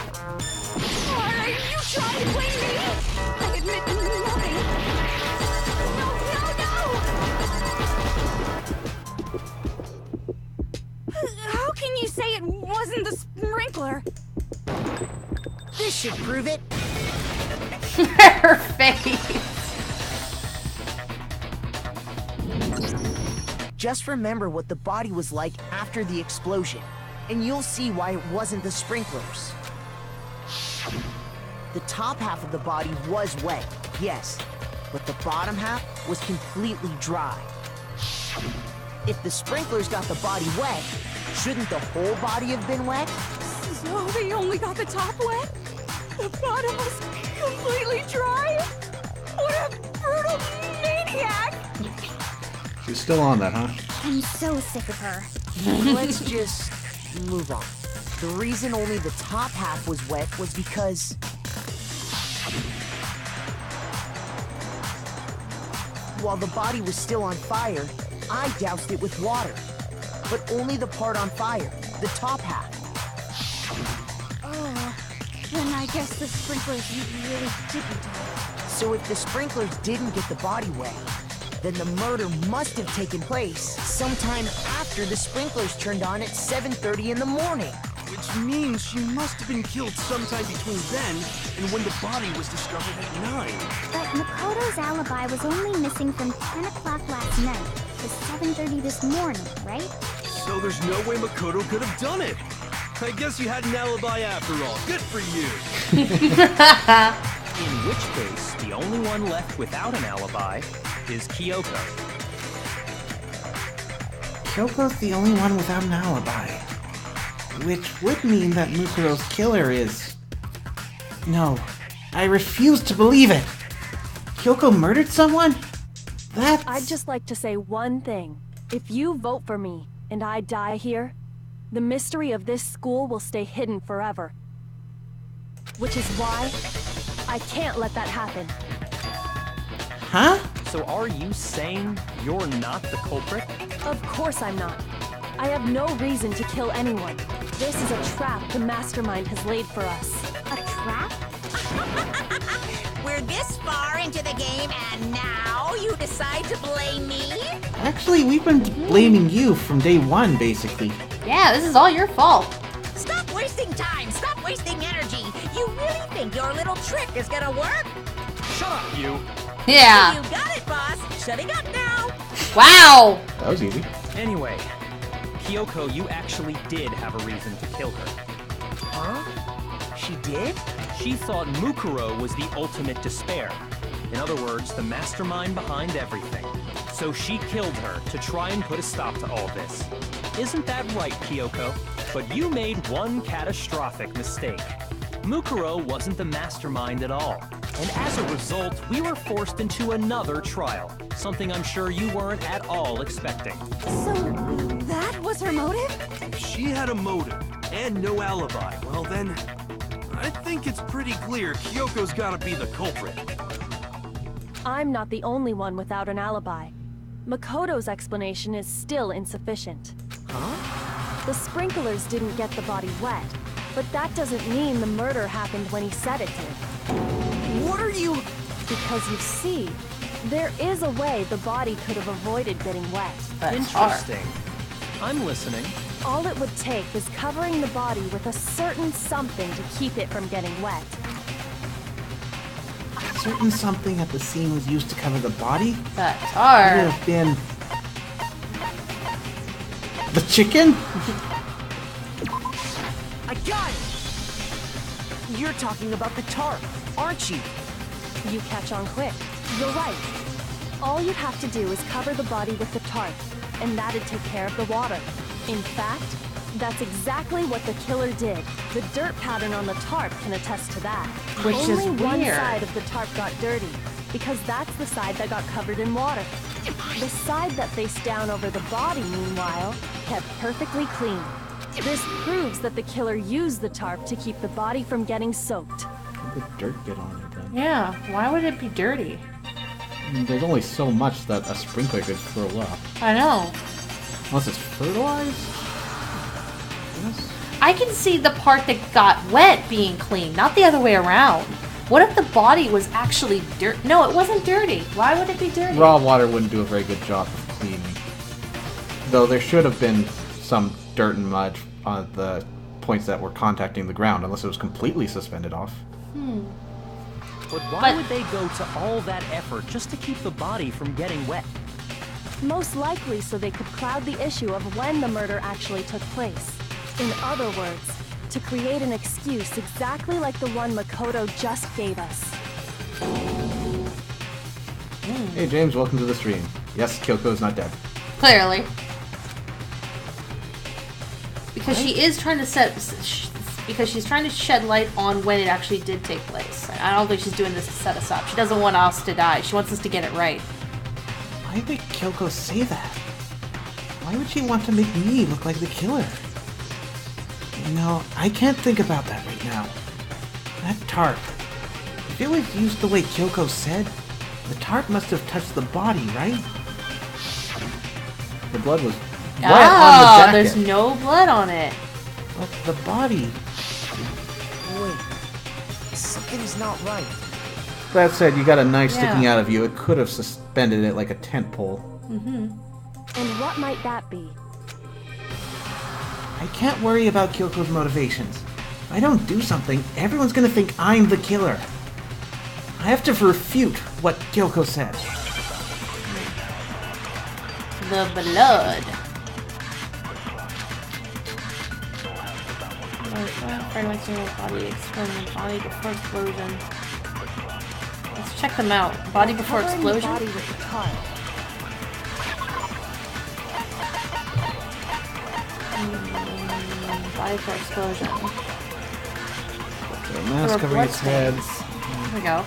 Are you trying to blame me? I admit nothing. No, no, no! How can you say it wasn't the sprinkler? This should prove it. Her face. Just remember what the body was like after the explosion, and you'll see why it wasn't the sprinklers. The top half of the body was wet, yes, but the bottom half was completely dry. If the sprinklers got the body wet, shouldn't the whole body have been wet? So they only got the top wet? The bottom was completely dry? What a brutal maniac! She's still on that, huh? I'm so sick of her. Let's just move on. The reason only the top half was wet was because... while the body was still on fire, I doused it with water. But only the part on fire, the top half. Oh, then I guess the sprinklers really didn't do it. So if the sprinklers didn't get the body wet, then the murder must have taken place sometime after the sprinklers turned on at 7:30 in the morning. Which means she must have been killed sometime between then and when the body was discovered at 9. But Makoto's alibi was only missing from 10 o'clock last night to 7:30 this morning, right? So there's no way Makoto could have done it. I guess you had an alibi after all. Good for you. In which case, the only one left without an alibi is Kyoko. Kyoko's the only one without an alibi. Which would mean that Mukuro's killer is... No, I refuse to believe it! Kyoko murdered someone? That's... I'd just like to say one thing. If you vote for me, and I die here, the mystery of this school will stay hidden forever. Which is why I can't let that happen. Huh? So are you saying you're not the culprit? Of course I'm not. I have no reason to kill anyone. This is a trap the mastermind has laid for us. A trap? We're this far into the game and now you decide to blame me? Actually, we've been blaming you from day one, basically. Yeah, this is all your fault. Stop wasting time! Stop wasting energy! You really think your little trick is gonna work? Shut up, you! Yeah. You got it, boss! Shutting up now! Wow! That was easy. Anyway, Kyoko, you actually did have a reason to kill her. Huh? She did? She thought Mukuro was the ultimate despair. In other words, the mastermind behind everything. So she killed her to try and put a stop to all this. Isn't that right, Kyoko? But you made one catastrophic mistake. Mukuro wasn't the mastermind at all. And as a result, we were forced into another trial. Something I'm sure you weren't at all expecting. So, that was her motive? If she had a motive and no alibi, well then, I think it's pretty clear Kyoko's gotta be the culprit. I'm not the only one without an alibi. Makoto's explanation is still insufficient. Huh? The sprinklers didn't get the body wet, but that doesn't mean the murder happened when he said it did. What are you... Because you see, there is a way the body could have avoided getting wet. Interesting. I'm listening. All it would take is covering the body with a certain something to keep it from getting wet. Certain something at the scene was used to cover the body? That's It would hard. have been... The chicken? I got it! You're talking about the tarp, aren't you? You catch on quick. You're right. All you'd have to do is cover the body with the tarp, and that'd take care of the water. In fact, that's exactly what the killer did. The dirt pattern on the tarp can attest to that. Which is Only one weird. side of the tarp got dirty, because that's the side that got covered in water. The side that faced down over the body, meanwhile, kept perfectly clean. This proves that the killer used the tarp to keep the body from getting soaked. How did dirt get on it then? Yeah, why would it be dirty? There's only so much that a sprinkler could throw up. I know. Unless it's fertilized? Yes. I can see the part that got wet being clean, not the other way around. What if the body was actually dirt? No, it wasn't dirty. Why would it be dirty? Raw water wouldn't do a very good job of cleaning. Though there should have been some dirt and mud on the points that were contacting the ground, unless it was completely suspended off. But why would they go to all that effort just to keep the body from getting wet? Most likely so they could cloud the issue of when the murder actually took place. In other words, to create an excuse exactly like the one Makoto just gave us. Hey James, welcome to the stream. Yes, Kyoko's not dead. Clearly. Because she is trying to because she's trying to shed light on when it actually did take place. I don't think she's doing this to set us up. She doesn't want us to die. She wants us to get it right. Why did Kyoko say that? Why would she want to make me look like the killer? You know, I can't think about that right now. That tarp. If it was used the way Kyoko said, the tarp must have touched the body, right? The blood was wet Oh, on the jacket. there's no blood on it. But the body... Wait, something's not right. That said, you got a knife Yeah. sticking out of you. It could have suspended it like a tent pole. And what might that be? I can't worry about Kyoko's motivations. If I don't do something, everyone's gonna think I'm the killer. I have to refute what Kyoko said. The blood. Fragments in the body, exploding the body before explosion. Let's check them out. Body before Covering the explosion? body with the tarp. Body before explosion. The There mask were covering blood its head. stains. Here we go.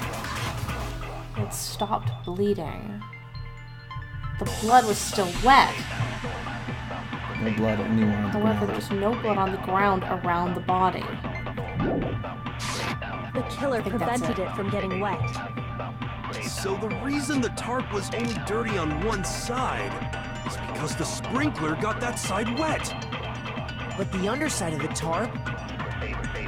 It stopped bleeding. The blood was still wet. No blood anywhere on the However, ground. there was no blood on the ground around the body. The killer think that's prevented it from getting wet. So the reason the tarp was only dirty on one side is because the sprinkler got that side wet. But the underside of the tarp,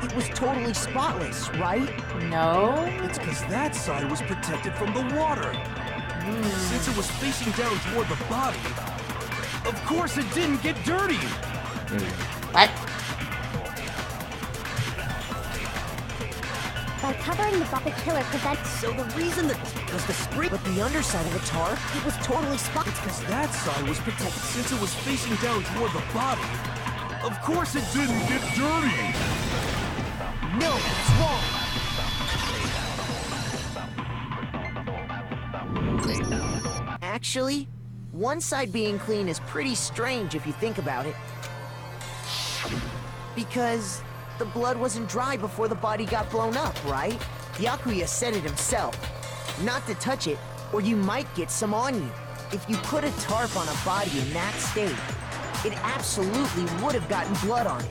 it was totally spotless, right? No? It's because that side was protected from the water. Since it was facing down toward the body, of course it didn't get dirty. There you go. What? By covering the body, the killer prevents. So the reason that was the spring, but the underside of the tarp, it was totally spotless. Because that side was protected since it was facing down toward the body. Of course it didn't get dirty. No, it's wrong. Actually, one side being clean is pretty strange if you think about it. Because the blood wasn't dry before the body got blown up, right? Yakuya said it himself. Not to touch it, or you might get some on you. If you put a tarp on a body in that state, it absolutely would have gotten blood on it.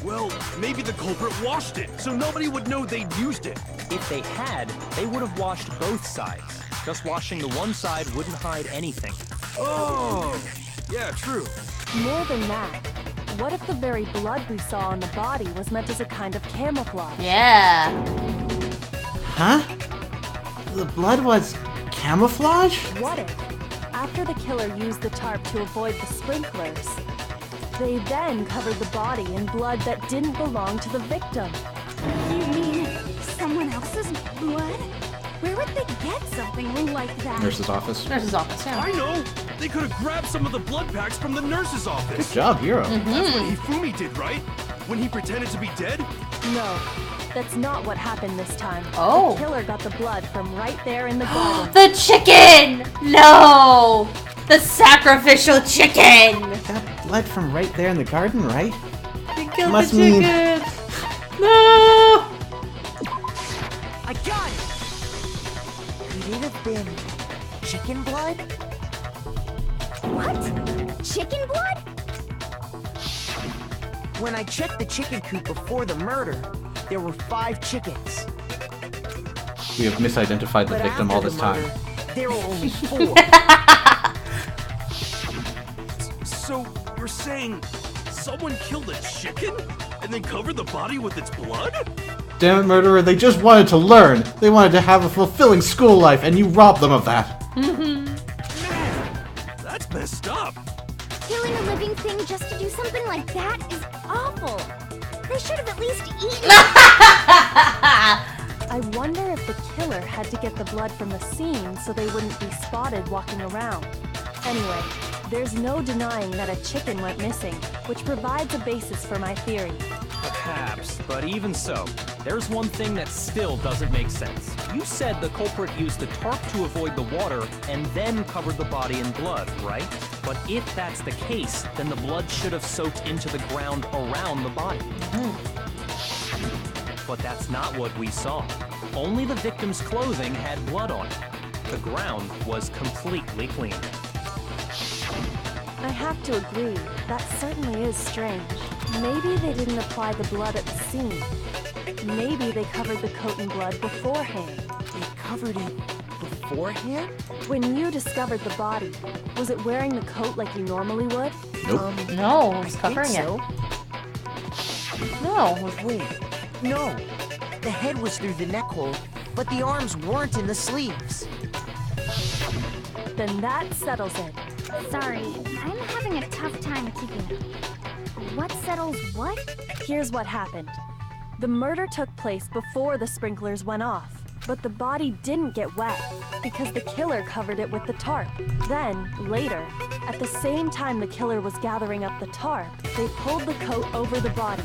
Well, maybe the culprit washed it, so nobody would know they'd used it. If they had, they would have washed both sides. Just washing the one side wouldn't hide anything. Oh, yeah, true. More than that, what if the very blood we saw on the body was meant as a kind of camouflage? Yeah. Huh? The blood was camouflage? What if, after the killer used the tarp to avoid the sprinklers, they then covered the body in blood that didn't belong to the victim? You mean someone else's blood? Where would they get something like that? Nurse's office. Nurse's office, yeah. I know! They could have grabbed some of the blood packs from the nurse's office. Good job, Hero. That's what Hifumi did, right? When he pretended to be dead? No, that's not what happened this time. Oh. The killer got the blood from right there in the garden. The chicken! No! The sacrificial chicken! Got blood from right there in the garden, right? They killed Must the mean- chicken! No! I got it! Could it have been chicken blood? What? Chicken blood? When I checked the chicken coop before the murder, there were 5 chickens. We have misidentified the But victim after all the this time. murder, there were only 4. So, you're saying someone killed a chicken and then covered the body with its blood? Damn it, murderer, they just wanted to learn. They wanted to have a fulfilling school life, and you robbed them of that. Man, that's messed up. Killing a living thing just to do something like that is awful. They should have at least eaten. I wonder if the killer had to get the blood from the scene so they wouldn't be spotted walking around. Anyway, there's no denying that a chicken went missing, which provides a basis for my theory. Perhaps, but even so, there's one thing that still doesn't make sense. You said the culprit used the tarp to avoid the water and then covered the body in blood, right? But if that's the case, then the blood should have soaked into the ground around the body. But that's not what we saw. Only the victim's clothing had blood on it. The ground was completely clean. I have to agree, that certainly is strange. Maybe they didn't apply the blood at the scene. Maybe they covered the coat in blood beforehand. They covered it beforehand? When you discovered the body, was it wearing the coat like you normally would? Nope. No, it was covering it. No. Wait, no. The head was through the neck hole, but the arms weren't in the sleeves. Then that settles it. Sorry, I'm having a tough time keeping up. What settles what? Here's what happened. The murder took place before the sprinklers went off, but the body didn't get wet because the killer covered it with the tarp. Then, later, at the same time the killer was gathering up the tarp, they pulled the coat over the body,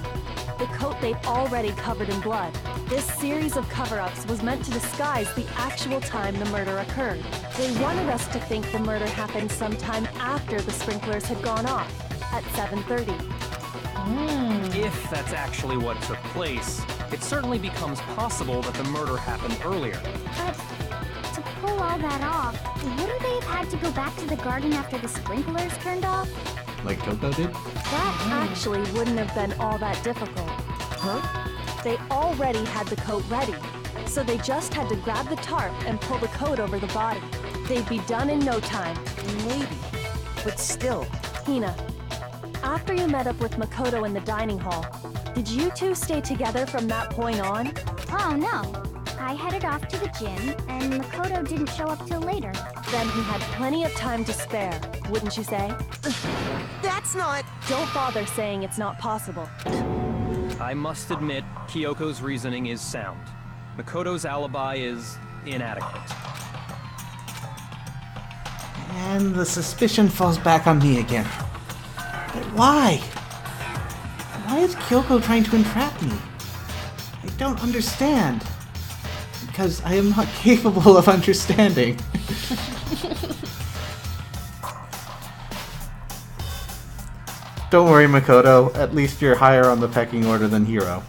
the coat they'd already covered in blood. This series of cover-ups was meant to disguise the actual time the murder occurred. They wanted us to think the murder happened sometime after the sprinklers had gone off, at 7:30. If that's actually what took place, it certainly becomes possible that the murder happened earlier. But to pull all that off, wouldn't they have had to go back to the garden after the sprinklers turned off? Like Toko did? That actually wouldn't have been all that difficult. Huh? They already had the coat ready, so they just had to grab the tarp and pull the coat over the body. They'd be done in no time. Maybe, but still. Hina, after you met up with Makoto in the dining hall, did you two stay together from that point on? Oh no. I headed off to the gym, and Makoto didn't show up till later. Then he had plenty of time to spare, wouldn't you say? That's not... Don't bother saying it's not possible. I must admit, Kyoko's reasoning is sound. Makoto's alibi is inadequate. And the suspicion falls back on me again. But why? Why is Kyoko trying to entrap me? I don't understand. Because I am not capable of understanding. Don't worry, Makoto. At least you're higher on the pecking order than Hiro.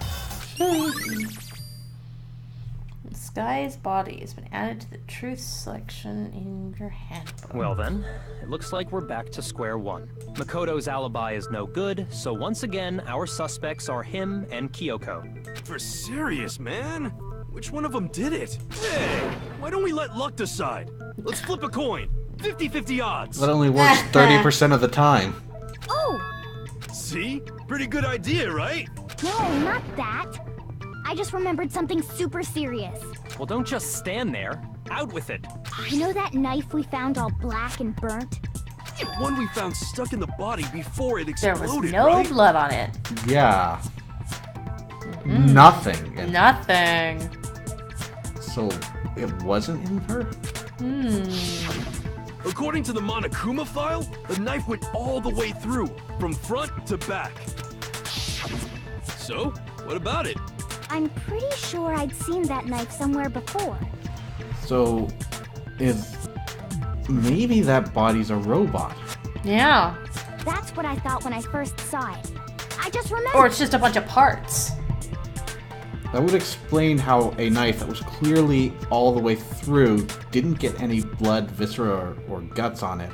Sky's body has been added to the truth section in your handbook. Well then, it looks like we're back to square one. Makoto's alibi is no good, so once again, our suspects are him and Kyoko. For serious, man? Which one of them did it? Hey, why don't we let luck decide? Let's flip a coin. 50-50 odds. That only works 30% of the time. Oh! See? Pretty good idea, right? No, not that. I just remembered something super serious. Well, don't just stand there. Out with it. You know that knife we found all black and burnt? The one we found stuck in the body before it There exploded, was no right? blood on it. Yeah. Nothing. And Nothing. so it wasn't in her? According to the Monokuma file, the knife went all the way through, from front to back. So, what about it? I'm pretty sure I'd seen that knife somewhere before. So, maybe that body's a robot. Yeah. That's what I thought when I first saw it. I just remembered. Or it's just a bunch of parts. That would explain how a knife that was clearly all the way through didn't get any blood, viscera, or guts on it.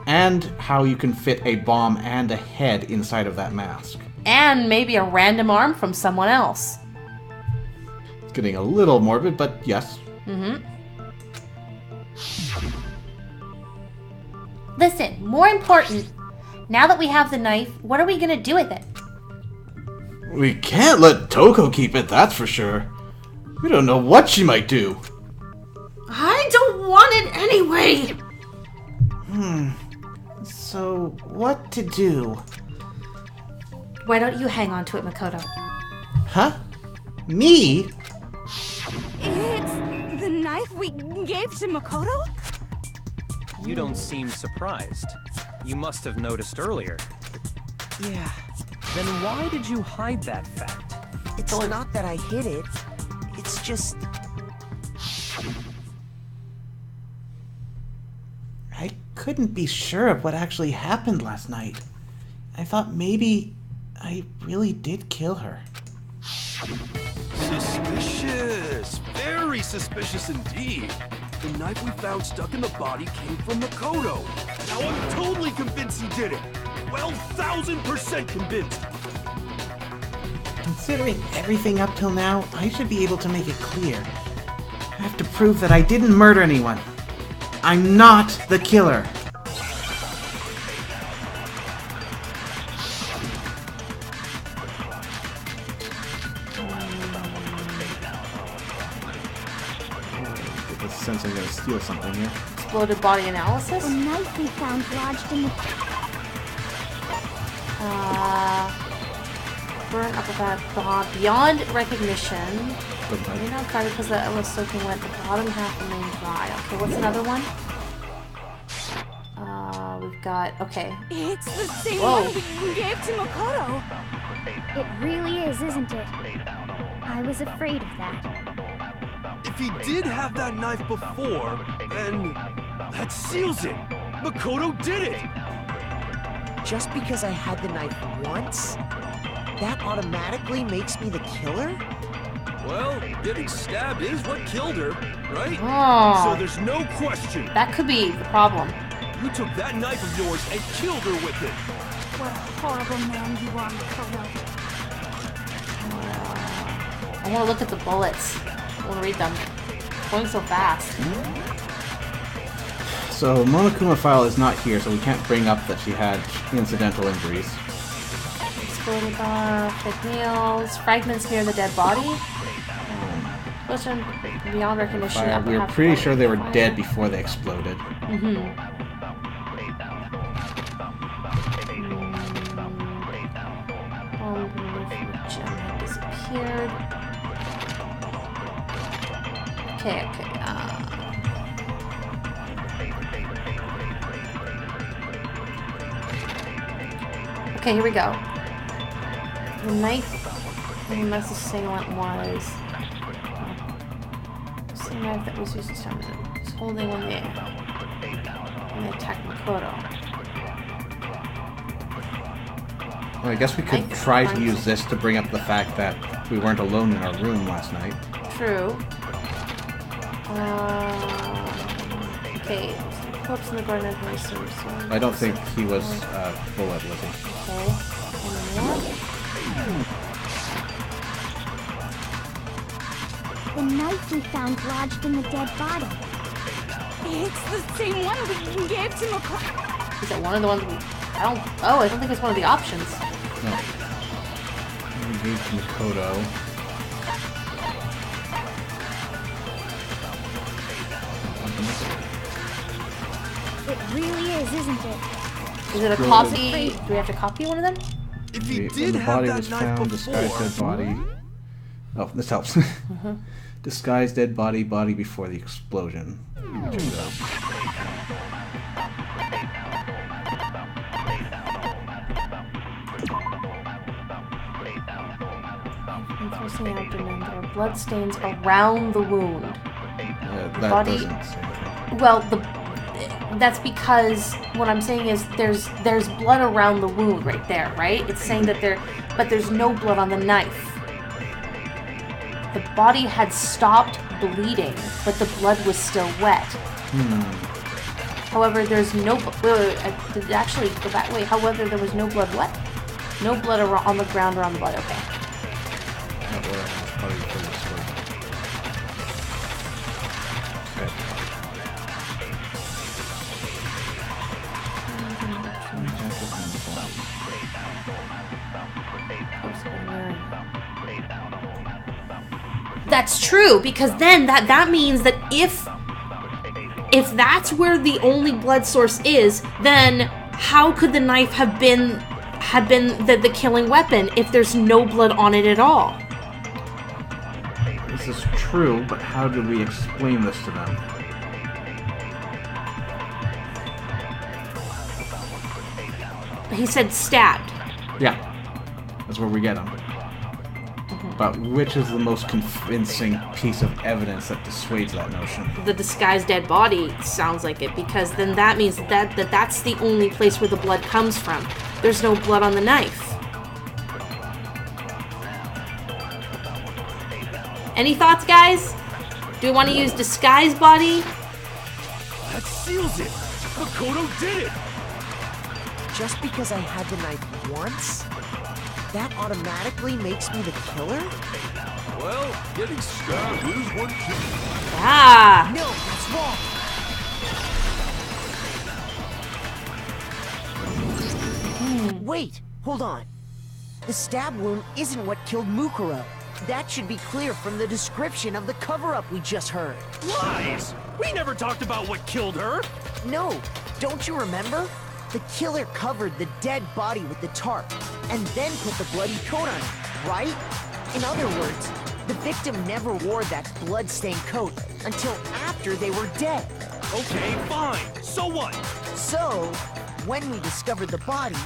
And how you can fit a bomb and a head inside of that mask. And maybe a random arm from someone else. It's getting a little morbid, but yes. Listen, more important, now that we have the knife, what are we gonna do with it? We can't let Toko keep it, that's for sure. We don't know what she might do. I don't want it anyway! So, what to do? Why don't you hang on to it, Makoto? Huh? Me? It's the knife we gave to Makoto? You don't seem surprised. You must have noticed earlier. Yeah. Then why did you hide that fact? It's not that I hid it. It's just... I couldn't be sure of what actually happened last night. I thought maybe I really did kill her. Suspicious. Very suspicious indeed. The knife we found stuck in the body came from Makoto. Now I'm totally convinced he did it. 12,000% convinced. Considering everything up till now, I should be able to make it clear. I have to prove that I didn't murder anyone. I'm not the killer. I get the sense I'm gonna steal something here. Exploded body analysis? The knife we found lodged in the... Burn up about beyond recognition. Okay. Maybe not fire because that was soaking wet. The bottom half remained dry. Okay, what's another one? We've got, okay. It's the same Whoa. one we gave to Makoto. It really is, isn't it? I was afraid of that. If he did have that knife before, then that seals it. Makoto did it. Just because I had the knife once, that automatically makes me the killer? Well, getting stabbed is what killed her, right? Oh. So there's no question. That could be the problem. You took that knife of yours and killed her with it. What a horrible man you are, Makoto. I want to look at the bullets. I want to read them. Going so fast. So Monokuma file is not here, so we can't bring up that she had incidental injuries. Exploded bar, fake nails, fragments near the dead body. Question beyond recognition. Fire. We were pretty sure they were dead before they exploded. Disappeared. Okay. Okay, here we go. The knife the message saying was the same knife that was used this time. It was holding when they attacked Makoto. Well, I guess we could try to use this to bring up the fact that we weren't alone in our room last night. True. Okay. Corpse in the garden of mercy. I don't think he was bullet, was he? Okay. And The knife we found lodged in the dead body. It's the same one we gave to Makoto. is it one of the ones we... I don't think it's one of the options. No. We gave to Makoto. It really is, isn't it? Is it a copy? Do we have to copy one of them? If he When did the have body that was knife found, before, disguised dead body. Oh, this helps. Disguised dead body before the explosion. Check it out. Enforcing abdomen. There are blood stains around the wound. That body- doesn't say anything. Well, that's because what I'm saying is there's blood around the wound right there, right? It's saying that but there's no blood on the knife. The body had stopped bleeding, but the blood was still wet. However, there's no... Wait, I did actually go back. Wait, however, there was no blood what? No blood on the ground or on the body. Okay. Not where I was probably before the explosion. That's true, because then that means that if that's where the only blood source is, then how could the knife have been the killing weapon if there's no blood on it at all? This is true, but how do we explain this to them? He said stabbed. Yeah, that's where we get them. But which is the most convincing piece of evidence that dissuades that notion? The disguised dead body sounds like it, because then that means that's the only place where the blood comes from. There's no blood on the knife. Any thoughts, guys? Do we want to use disguised body? that seals it. Makoto did it! Just because I had the knife once, that automatically makes me the killer? Well, getting stabbed is one thing. Ah! No, that's wrong. Wait, hold on. The stab wound isn't what killed Mukuro. That should be clear from the description of the cover-up we just heard. Lies! We never talked about what killed her! No, don't you remember? The killer covered the dead body with the tarp, and then put the bloody coat on it, right? In other words, the victim never wore that blood-stained coat until after they were dead. Okay, fine. So what? So, when we discovered the body,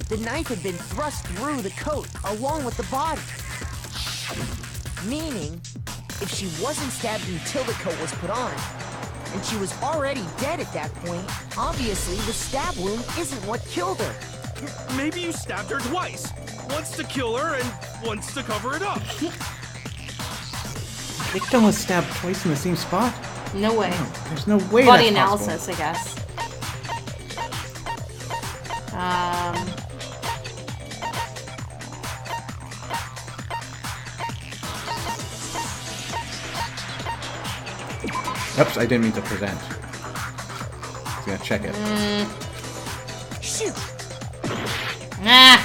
the knife had been thrust through the coat along with the body. Meaning, if she wasn't stabbed until the coat was put on, and she was already dead at that point, obviously the stab wound isn't what killed her. Maybe you stabbed her twice. Once to kill her and once to cover it up. Victim was stabbed twice in the same spot? No way. No, there's no way Body that's analysis, possible. I guess. Oops, I didn't mean to present. I was gonna check it. Shoot! Nah.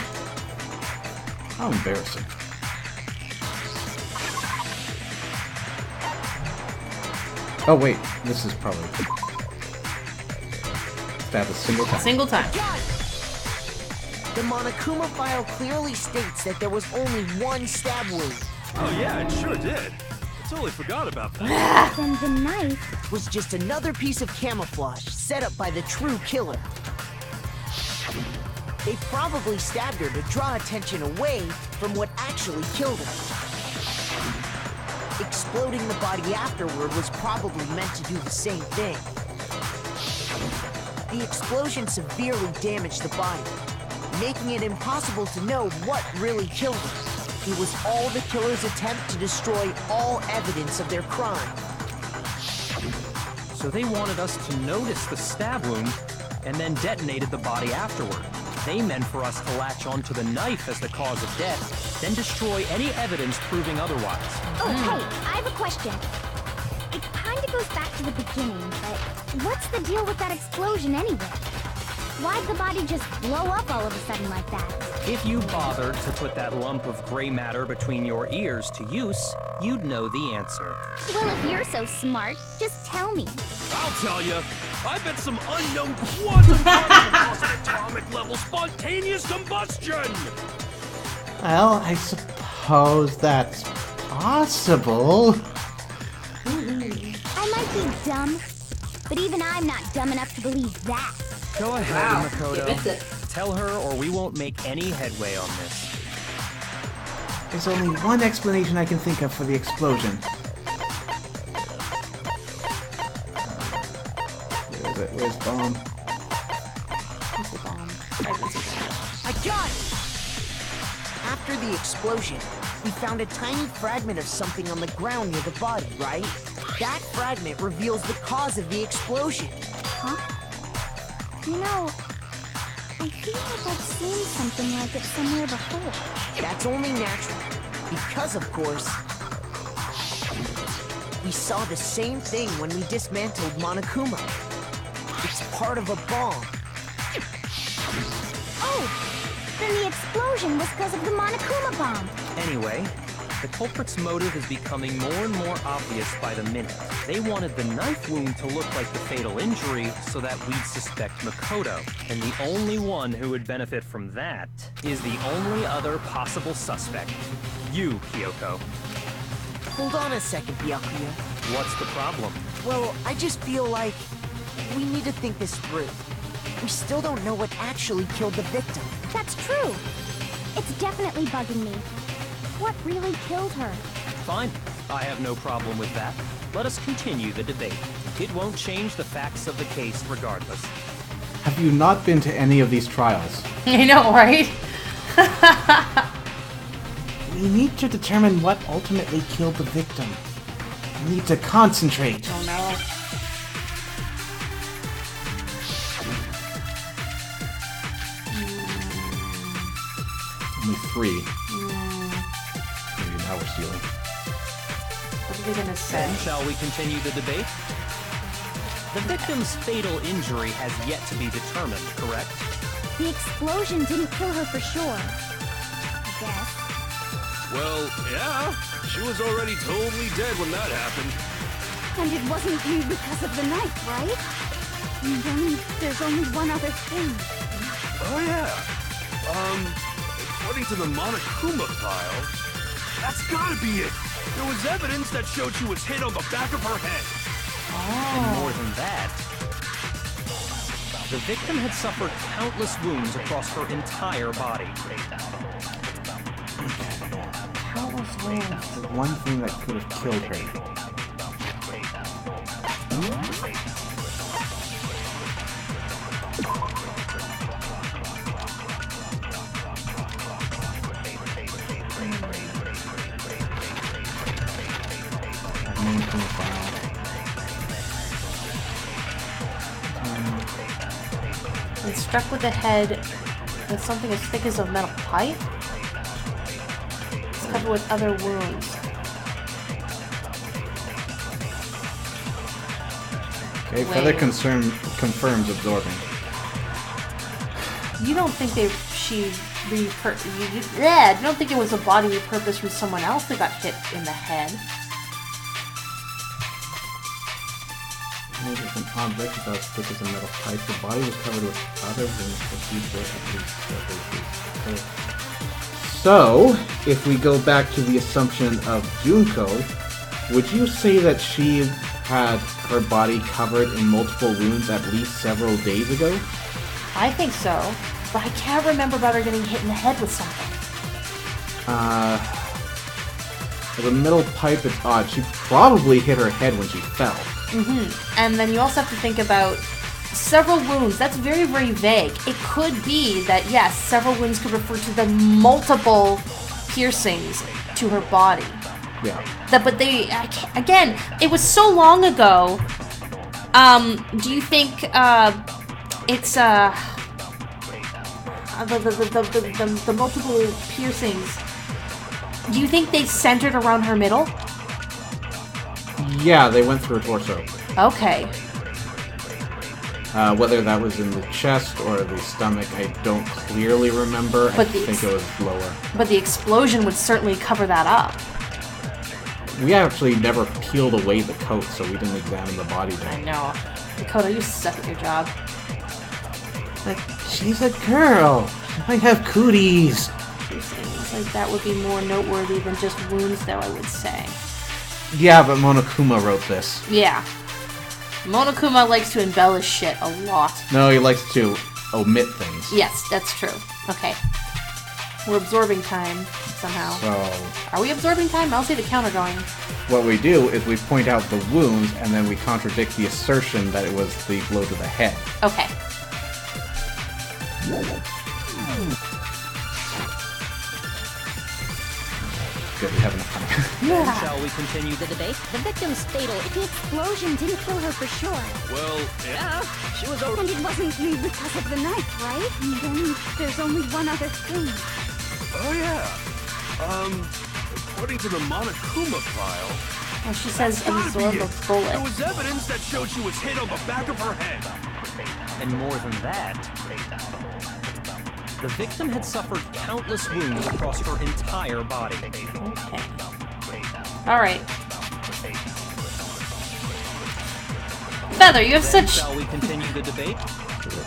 How embarrassing. Oh wait, this is probably... Stab a single time. Single time. The Monokuma file clearly states that there was only one stab wound. Oh yeah, it sure did. I totally forgot about that. Then the knife was just another piece of camouflage set up by the true killer. They probably stabbed her to draw attention away from what actually killed her. Exploding the body afterward was probably meant to do the same thing. The explosion severely damaged the body, making it impossible to know what really killed her. It was all the killer's attempt to destroy all evidence of their crime. So they wanted us to notice the stab wound and then detonated the body afterward. They meant for us to latch onto the knife as the cause of death, then destroy any evidence proving otherwise. Oh, hey, I have a question. It kinda goes back to the beginning, but what's the deal with that explosion anyway? Why'd the body just blow up all of a sudden like that? If you bothered to put that lump of gray matter between your ears to use, you'd know the answer. Well, if you're so smart, just tell me. I'll tell you. I bet some unknown quantum particles cause atomic level spontaneous combustion. Well, I suppose that's possible. I might be dumb, but even I'm not dumb enough to believe that. Go ahead, Wow, Makoto. you missed it. Tell her or we won't make any headway on this. There's only one explanation I can think of for the explosion. Where is it? Where's bomb? Where's the bomb? I got it! After the explosion, we found a tiny fragment of something on the ground near the body, right? That fragment reveals the cause of the explosion. Huh? You know, I feel like I've seen something like it somewhere before. That's only natural, because of course, we saw the same thing when we dismantled Monokuma. It's part of a bomb. Oh, then the explosion was because of the Monokuma bomb. Anyway, the culprit's motive is becoming more and more obvious by the minute. They wanted the knife wound to look like the fatal injury so that we'd suspect Makoto. And the only one who would benefit from that is the only other possible suspect. You, Kyoko. Hold on a second, Byakuya. What's the problem? Well, I just feel like we need to think this through. We still don't know what actually killed the victim. That's true. It's definitely bugging me. What really killed her? Fine. I have no problem with that. Let us continue the debate. It won't change the facts of the case regardless. Have you not been to any of these trials? I know, right? We need to determine what ultimately killed the victim. We need to concentrate. Oh no. Only 3. Maybe now we're stealing. What are they gonna say? Then shall we continue the debate? The victim's fatal injury has yet to be determined, correct? The explosion didn't kill her for sure. I guess. Well, yeah. She was already totally dead when that happened. And it wasn't you because of the knife, right? And then there's only one other thing. Oh, yeah. According to the Monokuma file, that's gotta be it. There was evidence that showed she was hit on the back of her head. And more than that, the victim had suffered countless wounds across her entire body. Countless wounds. The one thing that could have killed her. And struck with the head with something as thick as a metal pipe? It's covered with other wounds. Okay, Feather confirms absorbing. You don't think you don't think it was a body repurposed from someone else that got hit in the head? There's an object about as thick as a metal pipe. The body was covered with other wounds at least several. So, if we go back to the assumption of Junko, would you say that she had her body covered in multiple wounds at least several days ago? I think so, but I can't remember about her getting hit in the head with something. The metal pipe, it's odd. She probably hit her head when she fell. And then you also have to think about several wounds. That's very, very vague. It could be that, yes, several wounds could refer to the multiple piercings to her body. Yeah. But again, it was so long ago. Do you think it's the multiple piercings? Do you think they centered around her middle? Yeah, they went through her torso. Okay. Whether that was in the chest or the stomach, I don't clearly remember. But I think it was lower. But the explosion would certainly cover that up. We actually never peeled away the coat, so we didn't examine the body I then. know. Dakota, you suck at your job. Like, she's a girl. She might have cooties. Things like that would be more noteworthy than just wounds, though, I would say. Yeah, but Monokuma wrote this. Yeah. Monokuma likes to embellish shit a lot. No, he likes to omit things. Yes, that's true. Okay. We're absorbing time, somehow. So, Are we absorbing time? I'll see the counter going. what we do is we point out the wounds, and then we contradict the assertion that it was the blow to the head. Okay. Good, we have enough time. Then shall we continue the debate? The victim's fatal. The explosion didn't kill her for sure. Well, yeah. She was And it wasn't you because of the knife, right? And then there's only one other thing. Oh, yeah. According to the Monokuma file, Well, she says gotta absorb be a it. There bullet. was evidence that showed she was hit on the back of her head. And more than that, the victim had suffered countless wounds across her entire body. Okay. Alright. Feather, you have Then such... shall we continue the debate?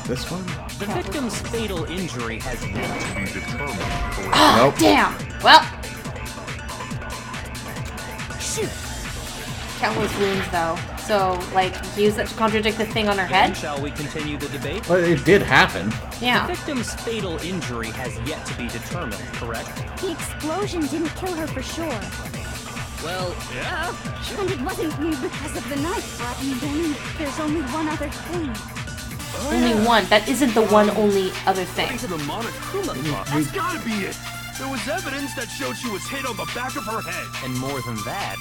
This one? The victim's fatal injury has yet to be determined, correct? Oh, Nope. damn! Well... Shoot! Countless wounds, though. So, like, use that to contradict the thing on her Then head? shall we continue the debate? Well, it did happen. Yeah. The victim's fatal injury has yet to be determined, correct? The explosion didn't kill her for sure. Well, yeah. And it wasn't you because of the knife, right? And then there's only one other thing. Oh, Only yeah. one. That isn't the one only other thing. According to the Monokuma file, that's gotta be it. There was evidence that showed she was hit on the back of her head. And more than that,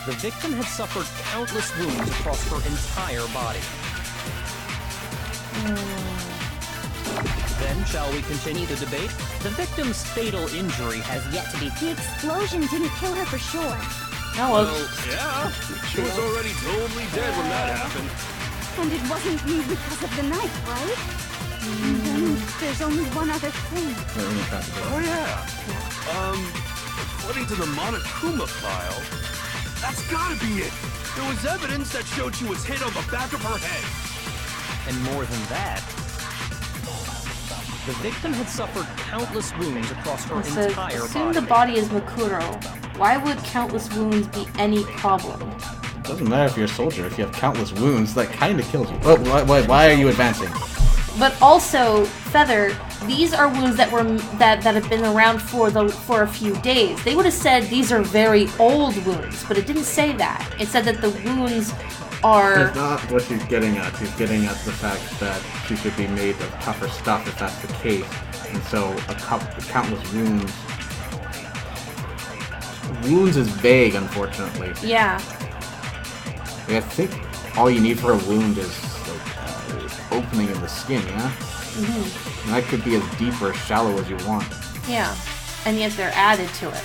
the victim had suffered countless wounds across her entire body. Then Then, shall we continue the debate? The victim's fatal injury has yet to be... The explosion didn't kill her for sure. No, Well, yeah. She was already totally dead when that happened. And it wasn't because of the knife, right? Then there's only one other thing. Oh, yeah. According to the Monokuma file, that's gotta be it. There was evidence that showed she was hit on the back of her head. And more than that, the victim had suffered countless wounds across her entire assume body. the body is Makuro. Why would countless wounds be any problem? It doesn't matter if you're a soldier. If you have countless wounds, that kind of kills you. Oh, why are you advancing? But also, Feather, these are wounds that were that have been around for a few days. They would have said these are very old wounds, but it didn't say that. It said that the wounds are... That's not what she's getting at. She's getting at the fact that she should be made of tougher stuff if that's the case. And so, countless wounds... Wounds is vague, unfortunately. Yeah. I think all you need for a wound is opening in the skin, yeah? Mm-hmm. And that could be as deep or as shallow as you want. Yeah. And yet they're added to it.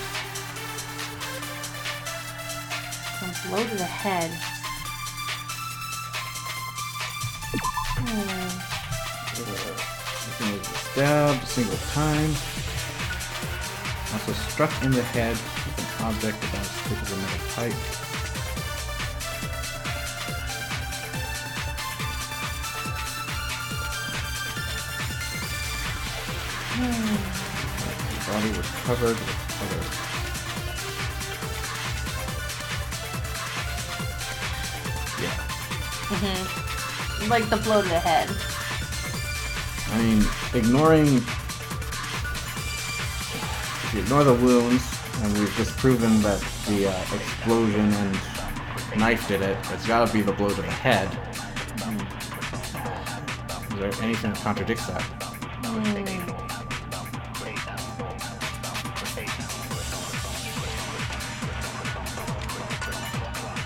A blow to the head. Stabbed a single time. Also struck in the head with an object about as thick as a metal pipe. The body was covered with other... Yeah. Mm-hmm. Like the blow to the head. I mean, if you ignore the wounds, and we've just proven that the explosion and knife did it, it's gotta be the blow to the head. Is there anything that contradicts that?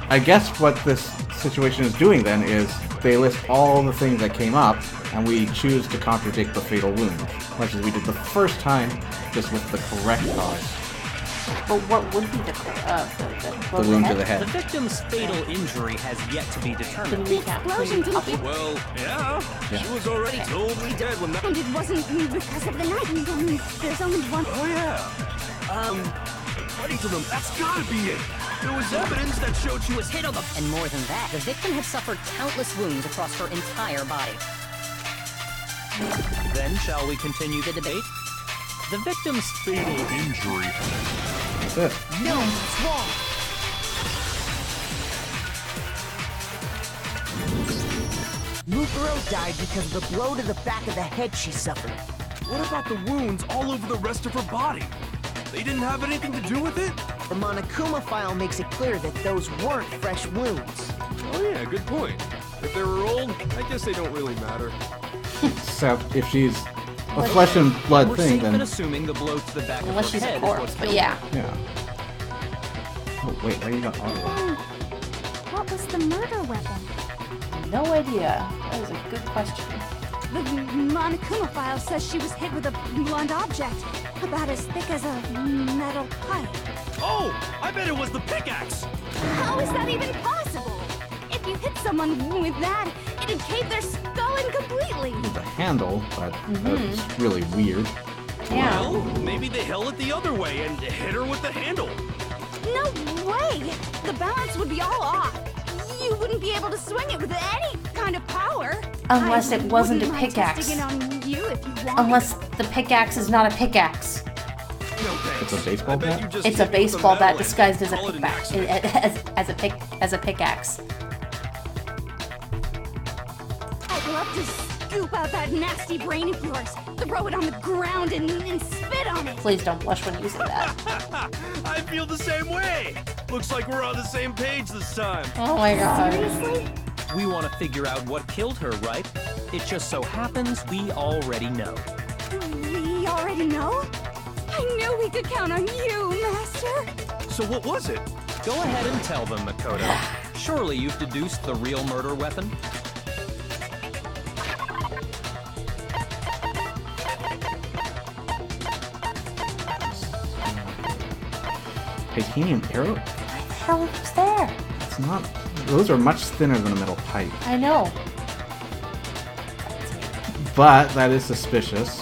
I guess what this situation is doing then is they list all the things that came up, and we choose to contradict the fatal wound, much as we did the first time, just with the correct cause. But what would be the wound to the head? The victim's fatal injury has yet to be determined. Well, yeah. She was already totally dead when that... And it wasn't because of the knife. There's only one... Oh, yeah. According to them, that's gotta be it. There was evidence that showed she was hit on the... And more than that, the victim had suffered countless wounds across her entire body. Then, shall we continue the debate? The victim's fatal injury... That's it. No, it's wrong. Mukuro died because of the blow to the back of the head she suffered. What about the wounds all over the rest of her body? They didn't have anything to do with it? The Monokuma file makes it clear that those weren't fresh wounds. Oh yeah, good point. If they were old, I guess they don't really matter. Except if she's a flesh and blood We're thing, safe in then... assuming the blow to the back Unless of she's her a head corpse, is what but killed yeah. her. Yeah. Oh, wait, why you got audio? What was the murder weapon? No idea. That is a good question. The Monokuma file says she was hit with a blunt object, about as thick as a metal pipe. Oh, I bet it was the pickaxe! How is that even possible? If you hit someone with that, it'd cave their skull in completely. The handle, but that's really weird. Yeah. Well, maybe they held it the other way and hit her with the handle. No way! The balance would be all off. You wouldn't be able to swing it with any kind of power. Unless it wasn't a wouldn't mind pickaxe. testing it on you if you want. Unless the pickaxe is not a pickaxe. No thanks. It's a baseball I bet bat? you just It's hit a it with baseball metal bat and disguised as a call it an pickaxe. accident. As a pickaxe. I'd love to scoop out that nasty brain of yours, throw it on the ground and spit on it. Please don't blush when using that. I feel the same way. Looks like we're on the same page this time. Oh my god. Seriously? We want to figure out what killed her, right? It just so happens we already know. We already know? I knew we could count on you, Master. So what was it? Go ahead and tell them, Makoto. Surely you've deduced the real murder weapon? Titanium arrow? What the hell was there? It's not. Those are much thinner than a metal pipe. I know. But that is suspicious.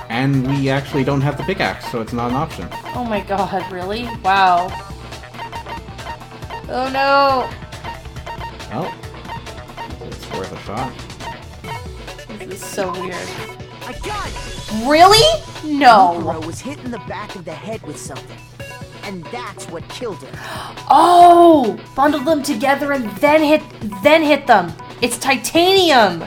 And we actually don't have the pickaxe, so it's not an option. Oh my god, really? Wow. Oh no! Well, it's worth a shot. This is so weird. I got it! Really? No. Mukuro was hit in the back of the head with something. And that's what killed him. Oh! Bundled them together and then hit them. It's titanium.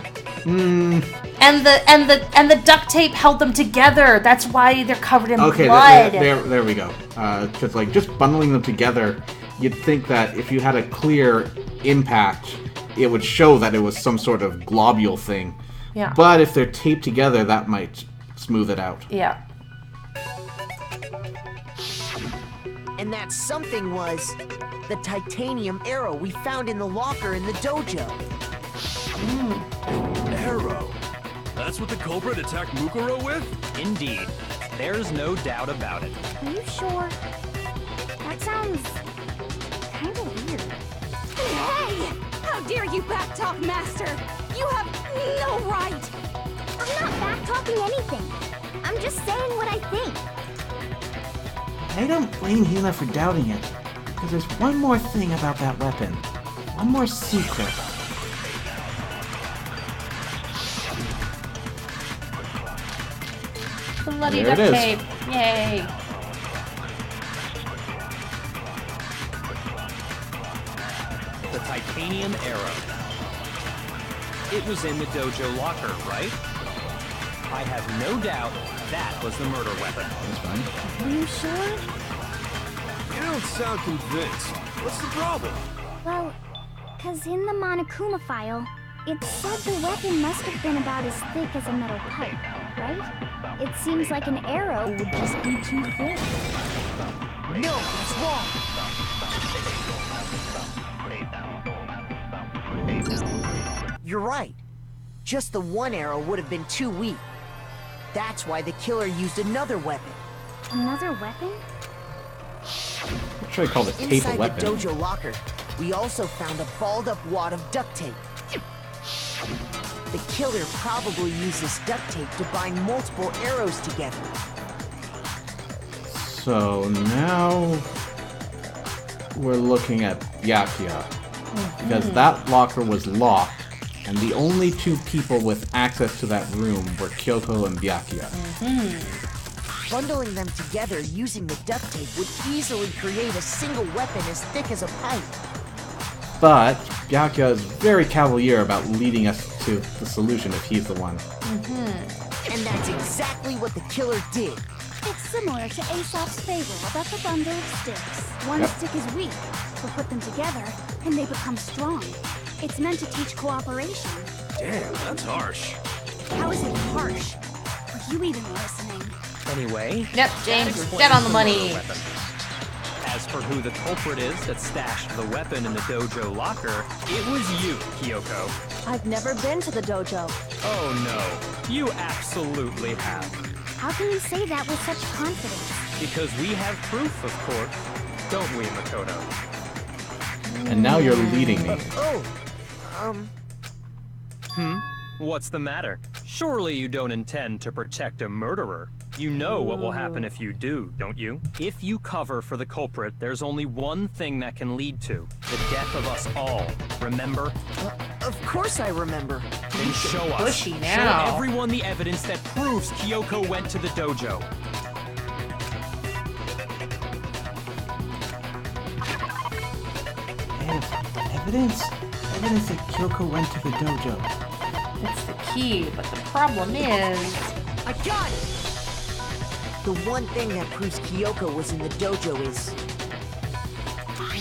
Hmm. And the duct tape held them together. That's why they're covered in Okay, blood. there we go. Because like just bundling them together, you'd think that if you had a clear impact, it would show that it was some sort of globule thing. Yeah. But if they're taped together, that might smooth it out. Yeah. And that something was the titanium arrow we found in the locker in the dojo. Arrow? That's what the culprit attacked Mukuro with? Indeed. There's no doubt about it. Are you sure? That sounds kind of weird. Hey! How dare you backtalk, Master? You have no right! I'm not back-talking anything. I'm just saying what I think. I don't blame Hina for doubting it, because there's one more thing about that weapon. One more secret. Bloody There it duct is. tape. Yay. The titanium arrow. It was in the dojo locker, right? I have no doubt that was the murder weapon. That's fine. Are you sure? You don't sound convinced. What's the problem? Well, cause in the Monokuma file, it said the weapon must have been about as thick as a metal pipe, right? It seems like an arrow would just be too thick. No, it's wrong. You're right. Just the one arrow would have been too weak. That's why the killer used another weapon. Another weapon? What should I call it? Tape a Inside weapon. the dojo locker, we also found a balled-up wad of duct tape. The killer probably used this duct tape to bind multiple arrows together. So now we're looking at Byakuya. Because that locker was locked, and the only two people with access to that room were Kyoko and Byakuya. Bundling them together using the duct tape would easily create a single weapon as thick as a pipe. But Byakuya is very cavalier about leading us to the solution if he's the one. And that's exactly what the killer did. It's similar to Aesop's fable about the bundle of sticks. One stick is weak, but put them together, and they become strong. It's meant to teach cooperation. Damn, that's harsh. How is it harsh? Are you even listening? Anyway, Yep, that James, explains dead on the murder money. weapon. As for who the culprit is that stashed the weapon in the dojo locker, it was you, Kyoko. I've never been to the dojo. Oh no, you absolutely have. How can you say that with such confidence? Because we have proof, of course. Don't we, Makoto? And now you're leading me. What's the matter? Surely you don't intend to protect a murderer. You know what will happen if you do, don't you? If you cover for the culprit, there's only one thing that can lead to the death of us all. Remember? Of course I remember. Then show us. Bushy now. Show everyone the evidence that proves Kyoko went to the dojo. Evidence? Evidence that Kyoko went to the dojo. It's the key, but the problem is... I got it! The one thing that proves Kyoko was in the dojo is...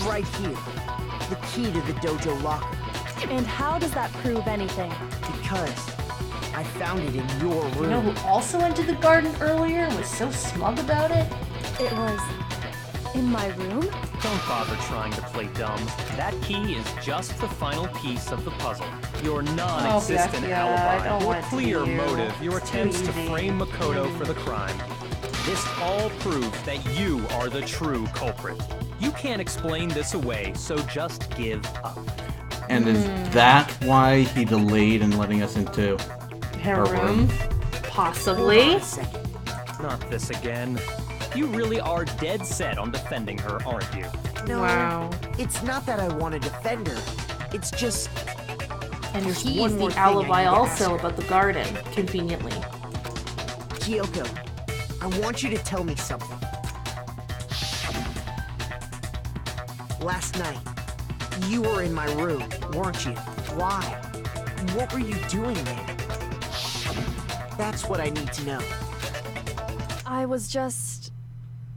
right here. The key to the dojo locker. And how does that prove anything? Because I found it in your room. You know who also went to the garden earlier and was so smug about it? It was in my room? Don't bother trying to play dumb. That key is just the final piece of the puzzle. Your non-existent Byakuya, I alibi, don't your want it to be clear you. motive, your It's too attempts to easy. frame Makoto for the crime. This all proves that you are the true culprit. You can't explain this away, so just give up. And is that why he delayed in letting us into Her room? Possibly. Not this again. You really are dead set on defending her, aren't you? No, Wow. it's not that I want to defend her. It's just... And there's he's one more the thing I alibi need to ask also her. about the garden, conveniently. Kyoko, I want you to tell me something. Last night, you were in my room, weren't you? Why? What were you doing there? That's what I need to know. I was just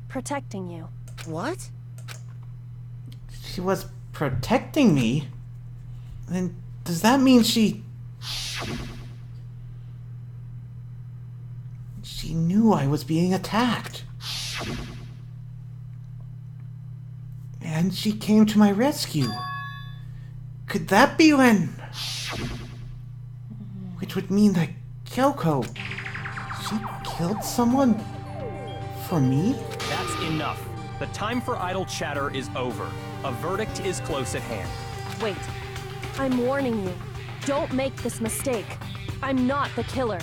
protecting you. What? She was protecting me? Then does that mean she knew I was being attacked? And she came to my rescue. Could that be when... Which would mean that Kyoko... She killed someone... for me? That's enough. The time for idle chatter is over. A verdict is close at hand. Wait. I'm warning you. Don't make this mistake. I'm not the killer.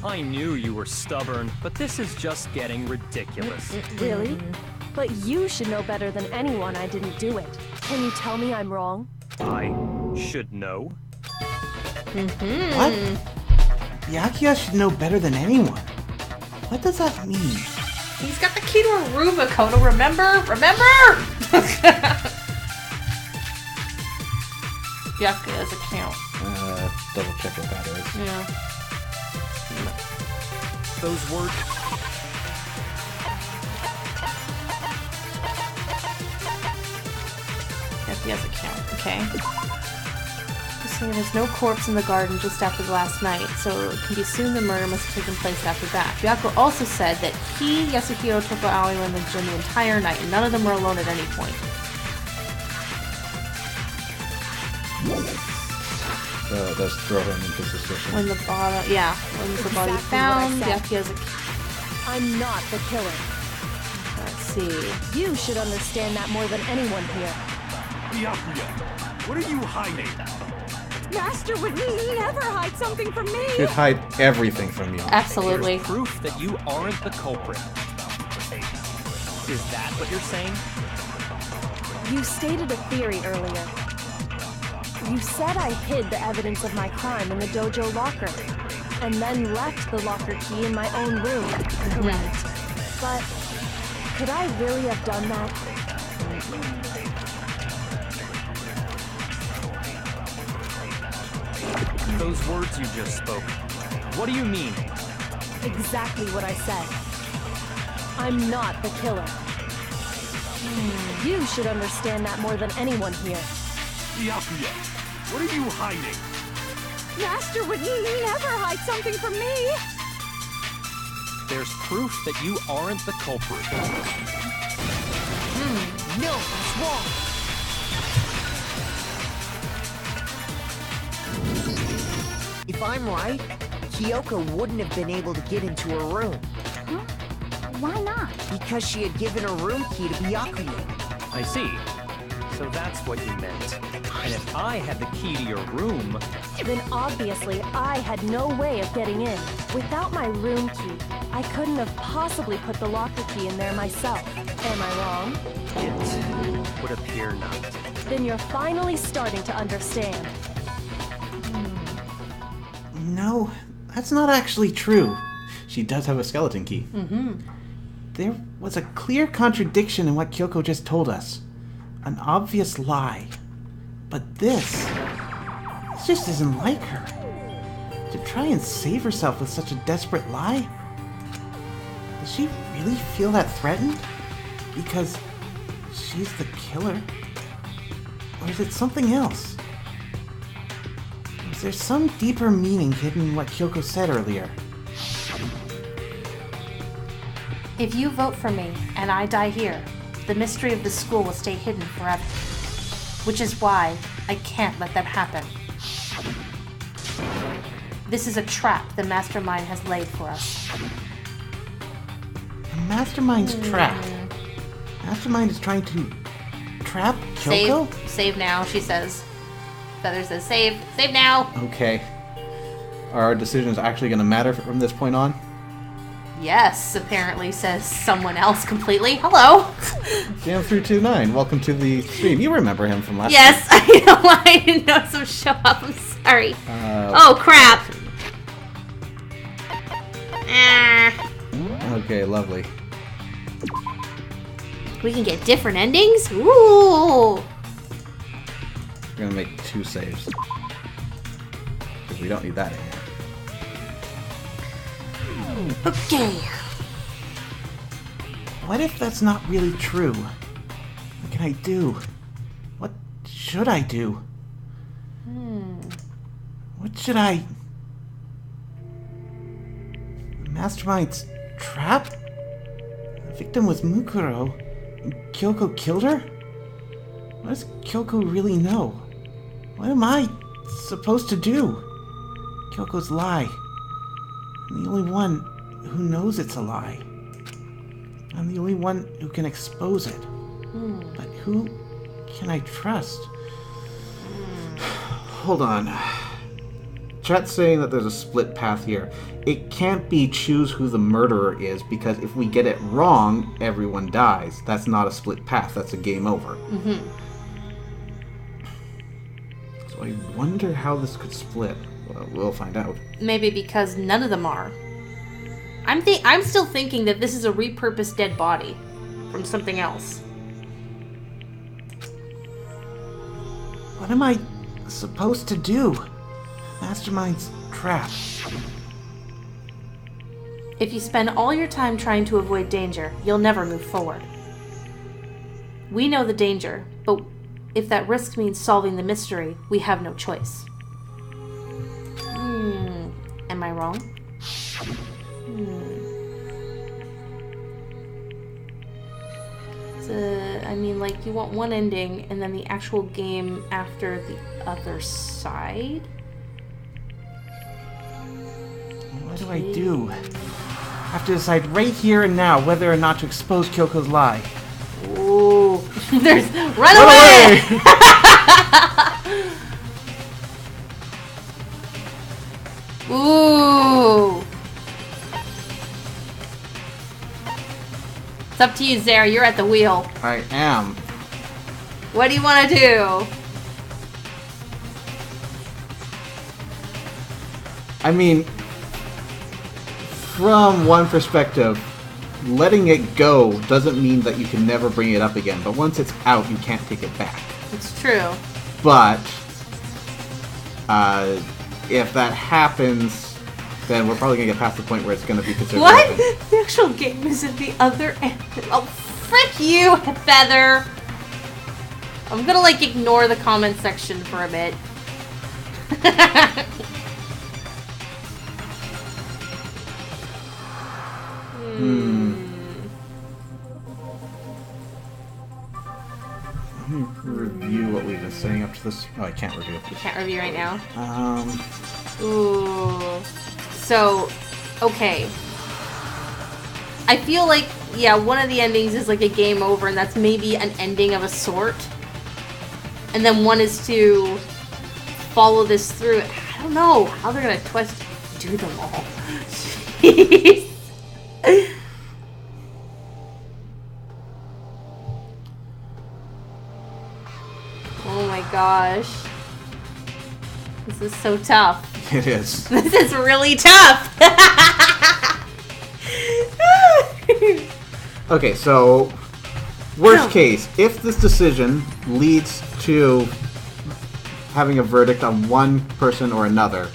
I knew you were stubborn, but this is just getting ridiculous. Really? But you should know better than anyone I didn't do it. Can you tell me I'm wrong? I should know. What? Byakuya should know better than anyone. What does that mean? He's got the key to a Rubicon, remember? Remember? Byakuya's account. Double check what that is. Yeah. Those words... Byakuya's account, okay. So there's no corpse in the garden just after the last night, so it can be assumed the murder must have taken place after that. Byakuya also said that he, Yasuhiro, Toko, Aoi were in the gym the entire night, and none of them were alone at any point. Does throw him into suspicion. When the body, yeah, when the body Exactly found, what I said. Byakuya's account. I'm not the killer. Let's see. You should understand that more than anyone here. Byakuya, what are you hiding? Master would never hide something from me. Should hide everything from you. Absolutely. There's proof that you aren't the culprit. Is that what you're saying? You stated a theory earlier. You said I hid the evidence of my crime in the dojo locker, and then left the locker key in my own room. Correct. But could I really have done that? Those words you just spoke, what do you mean? Exactly what I said. I'm not the killer. You should understand that more than anyone here. Byakuya, what are you hiding? Master would never hide something from me. There's proof that you aren't the culprit. No, that's wrong. If I'm right, Kyoko wouldn't have been able to get into her room. Huh? Why not? Because she had given her room key to Byakuya. I see. So that's what you meant. And if I had the key to your room... Then obviously I had no way of getting in. Without my room key, I couldn't have possibly put the locker key in there myself. Am I wrong? It would appear not. Then you're finally starting to understand. No, that's not actually true. She does have a skeleton key. There was a clear contradiction in what Kyoko just told us. An obvious lie. But this just isn't like her. To try and save herself with such a desperate lie? Does she really feel that threatened? Because she's the killer? Or is it something else? Is there some deeper meaning hidden in what Kyoko said earlier? If you vote for me and I die here, the mystery of the school will stay hidden forever. Which is why I can't let that happen. This is a trap the mastermind has laid for us. The Mastermind's trap. Mastermind is trying to trap Kyoko? Save now, she says. Feather says save. Save now! Okay. Are our decisions actually going to matter from this point on? Yes, apparently, says someone else completely. Hello! Jam329, welcome to the stream. You remember him from last Yes, I know. I didn't know some show up. I'm sorry. Oh, crap! Okay, lovely. We can get different endings? Ooh! We're gonna make 2 saves. Because we don't need that in here. Okay. What if that's not really true? What can I do? What should I do? What should I... Mastermind's trap? The victim was Mukuro, and Kyoko killed her? What does Kyoko really know? What am I supposed to do? Kyoko's lie. I'm the only one who knows it's a lie. I'm the only one who can expose it. But who can I trust? Hold on. Chat's saying that there's a split path here. It can't be choose who the murderer is, because if we get it wrong, everyone dies. That's not a split path. That's a game over. So I wonder how this could split. Well, we'll find out. Maybe because none of them are. I'm still thinking that this is a repurposed dead body from something else. What am I supposed to do? Mastermind's trap. If you spend all your time trying to avoid danger, you'll never move forward. We know the danger, but if that risk means solving the mystery, we have no choice. Am I wrong? I mean, like, you want one ending and then the actual game after the other side? What do I do? I have to decide right here and now whether or not to expose Kyoko's lie. Ooh. There's... Run away! Ooh. It's up to you, Zara. You're at the wheel. I am. What do you want to do? I mean, from one perspective, letting it go doesn't mean that you can never bring it up again. But once it's out, you can't take it back. It's true. But if that happens, then we're probably going to get past the point where it's going to be considered What? relevant. The actual game is at the other end. Oh, frick you, Feather. I'm gonna, like, ignore the comment section for a bit. Let me review what we've been saying up to this. Oh, I can't review. You can't review right now? Ooh. So, okay. I feel like, yeah, one of the endings is like a game over, and that's maybe an ending of a sort. And then one is to follow this through. I don't know how they're gonna do them all. Jeez. Oh my gosh. This is so tough. It is. This is really tough. Okay, so worst case, if this decision leads to having a verdict on one person or another,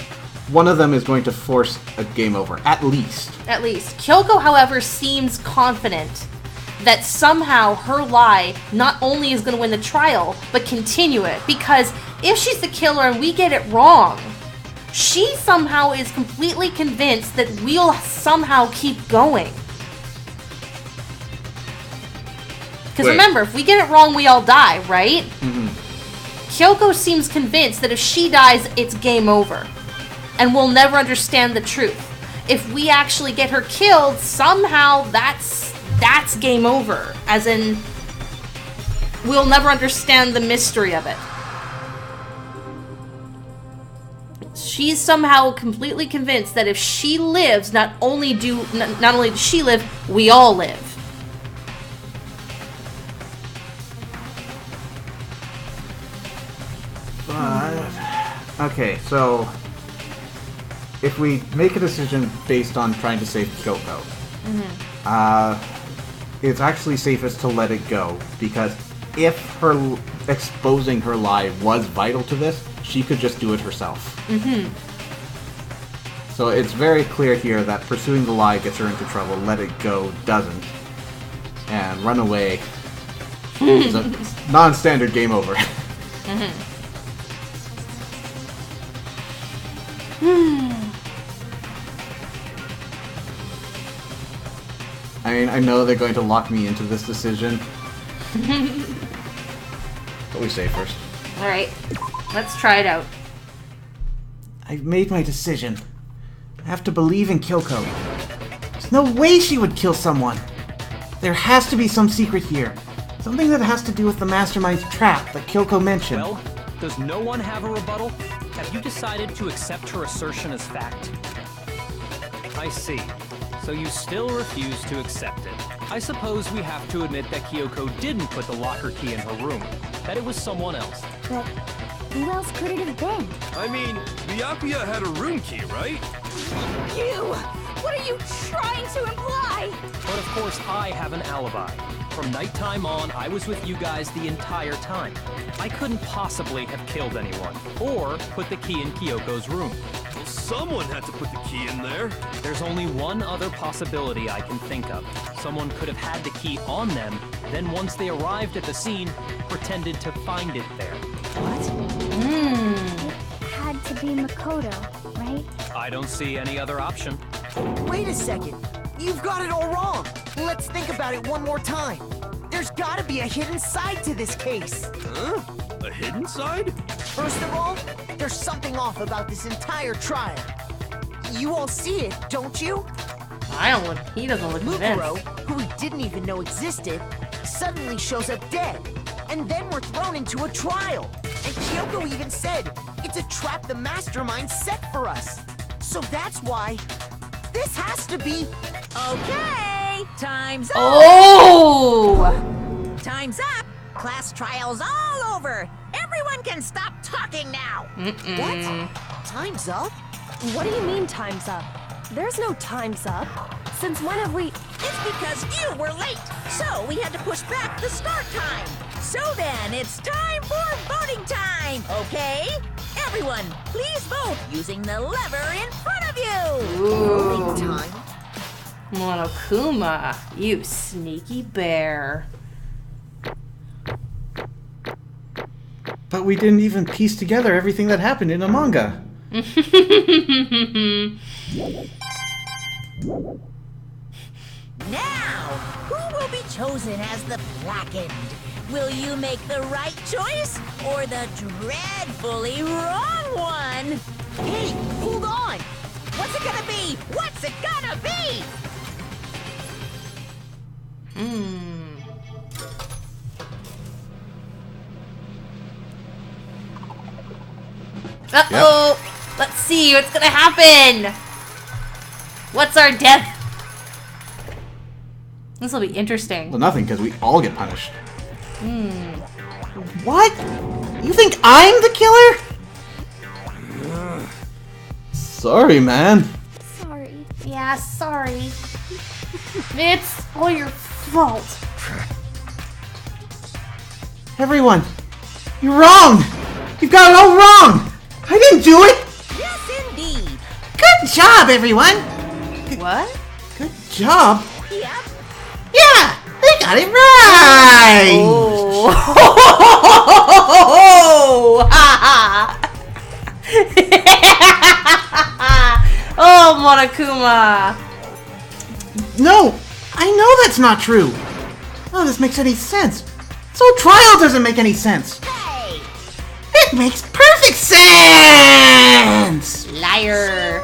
one of them is going to force a game over, at least. At least. Kyoko, however, seems confident that somehow her lie not only is going to win the trial, but continue it. Because if she's the killer and we get it wrong, she somehow is completely convinced that we'll somehow keep going. Because remember, if we get it wrong, we all die, right? Kyoko seems convinced that if she dies, it's game over. And we'll never understand the truth. If we actually get her killed, somehow that's that's game over. As in, we'll never understand the mystery of it. She's somehow completely convinced that if she lives, not only does she live, we all live. Okay, so if we make a decision based on trying to save Kyoko, it's actually safest to let it go, because if her exposing her lie was vital to this, she could just do it herself. So it's very clear here that pursuing the lie gets her into trouble, let it go doesn't. And run away is a non-standard game over. I mean, I know they're going to lock me into this decision. What we say first. Alright, let's try it out. I've made my decision. I have to believe in Kyoko. There's no way she would kill someone. There has to be some secret here. Something that has to do with the Mastermind's trap that Kyoko mentioned. Well, does no one have a rebuttal? Have you decided to accept her assertion as fact? I see. So you still refuse to accept it. I suppose we have to admit that Kyoko didn't put the locker key in her room. That it was someone else. But who else could it have been? I mean, Byakuya had a room key, right? You! What are you trying to imply? But of course, I have an alibi. From nighttime on, I was with you guys the entire time. I couldn't possibly have killed anyone, or put the key in Kyoko's room. Well, someone had to put the key in there. There's only one other possibility I can think of. Someone could have had the key on them, then once they arrived at the scene, pretended to find it there. It had to be Makoto, right? I don't see any other option. Wait a second. You've got it all wrong. Let's think about it one more time. There's gotta be a hidden side to this case. Huh? A hidden side? First of all, there's something off about this entire trial. You all see it, don't you? He doesn't look Mukuro, convinced. who we didn't even know existed, suddenly shows up dead. And then we're thrown into a trial. And Kyoko even said, it's a trap the Mastermind set for us. So that's why this has to be... Okay, time's up. Oh! Time's up. Class trial's all over. Everyone can stop talking now. What? Time's up? What do you mean time's up? There's no time's up. Since when have we... It's because you were late, so we had to push back the start time. So then, it's time for voting time, okay? Everyone, please vote using the lever in front of you. Voting time? Monokuma, you sneaky bear. But we didn't even piece together everything that happened in the manga. Now, who will be chosen as the blackened? Will you make the right choice or the dreadfully wrong one? Hey, hold on! What's it gonna be? What's it gonna be? Uh-oh! Let's see what's gonna happen! What's our death? This will be interesting. Well, nothing, because we all get punished. What? You think I'm the killer? Sorry, man. Sorry. Yeah, sorry. It's all your fault. Everyone, you're wrong! You've got it all wrong! I didn't do it! Yes, indeed. Good job, everyone! What? Good job? Yep. Yeah! They got it right! Oh! Oh, Monokuma! No! I know that's not true! None of this makes any sense. So trial doesn't make any sense. Hey! It makes perfect sense! Liar!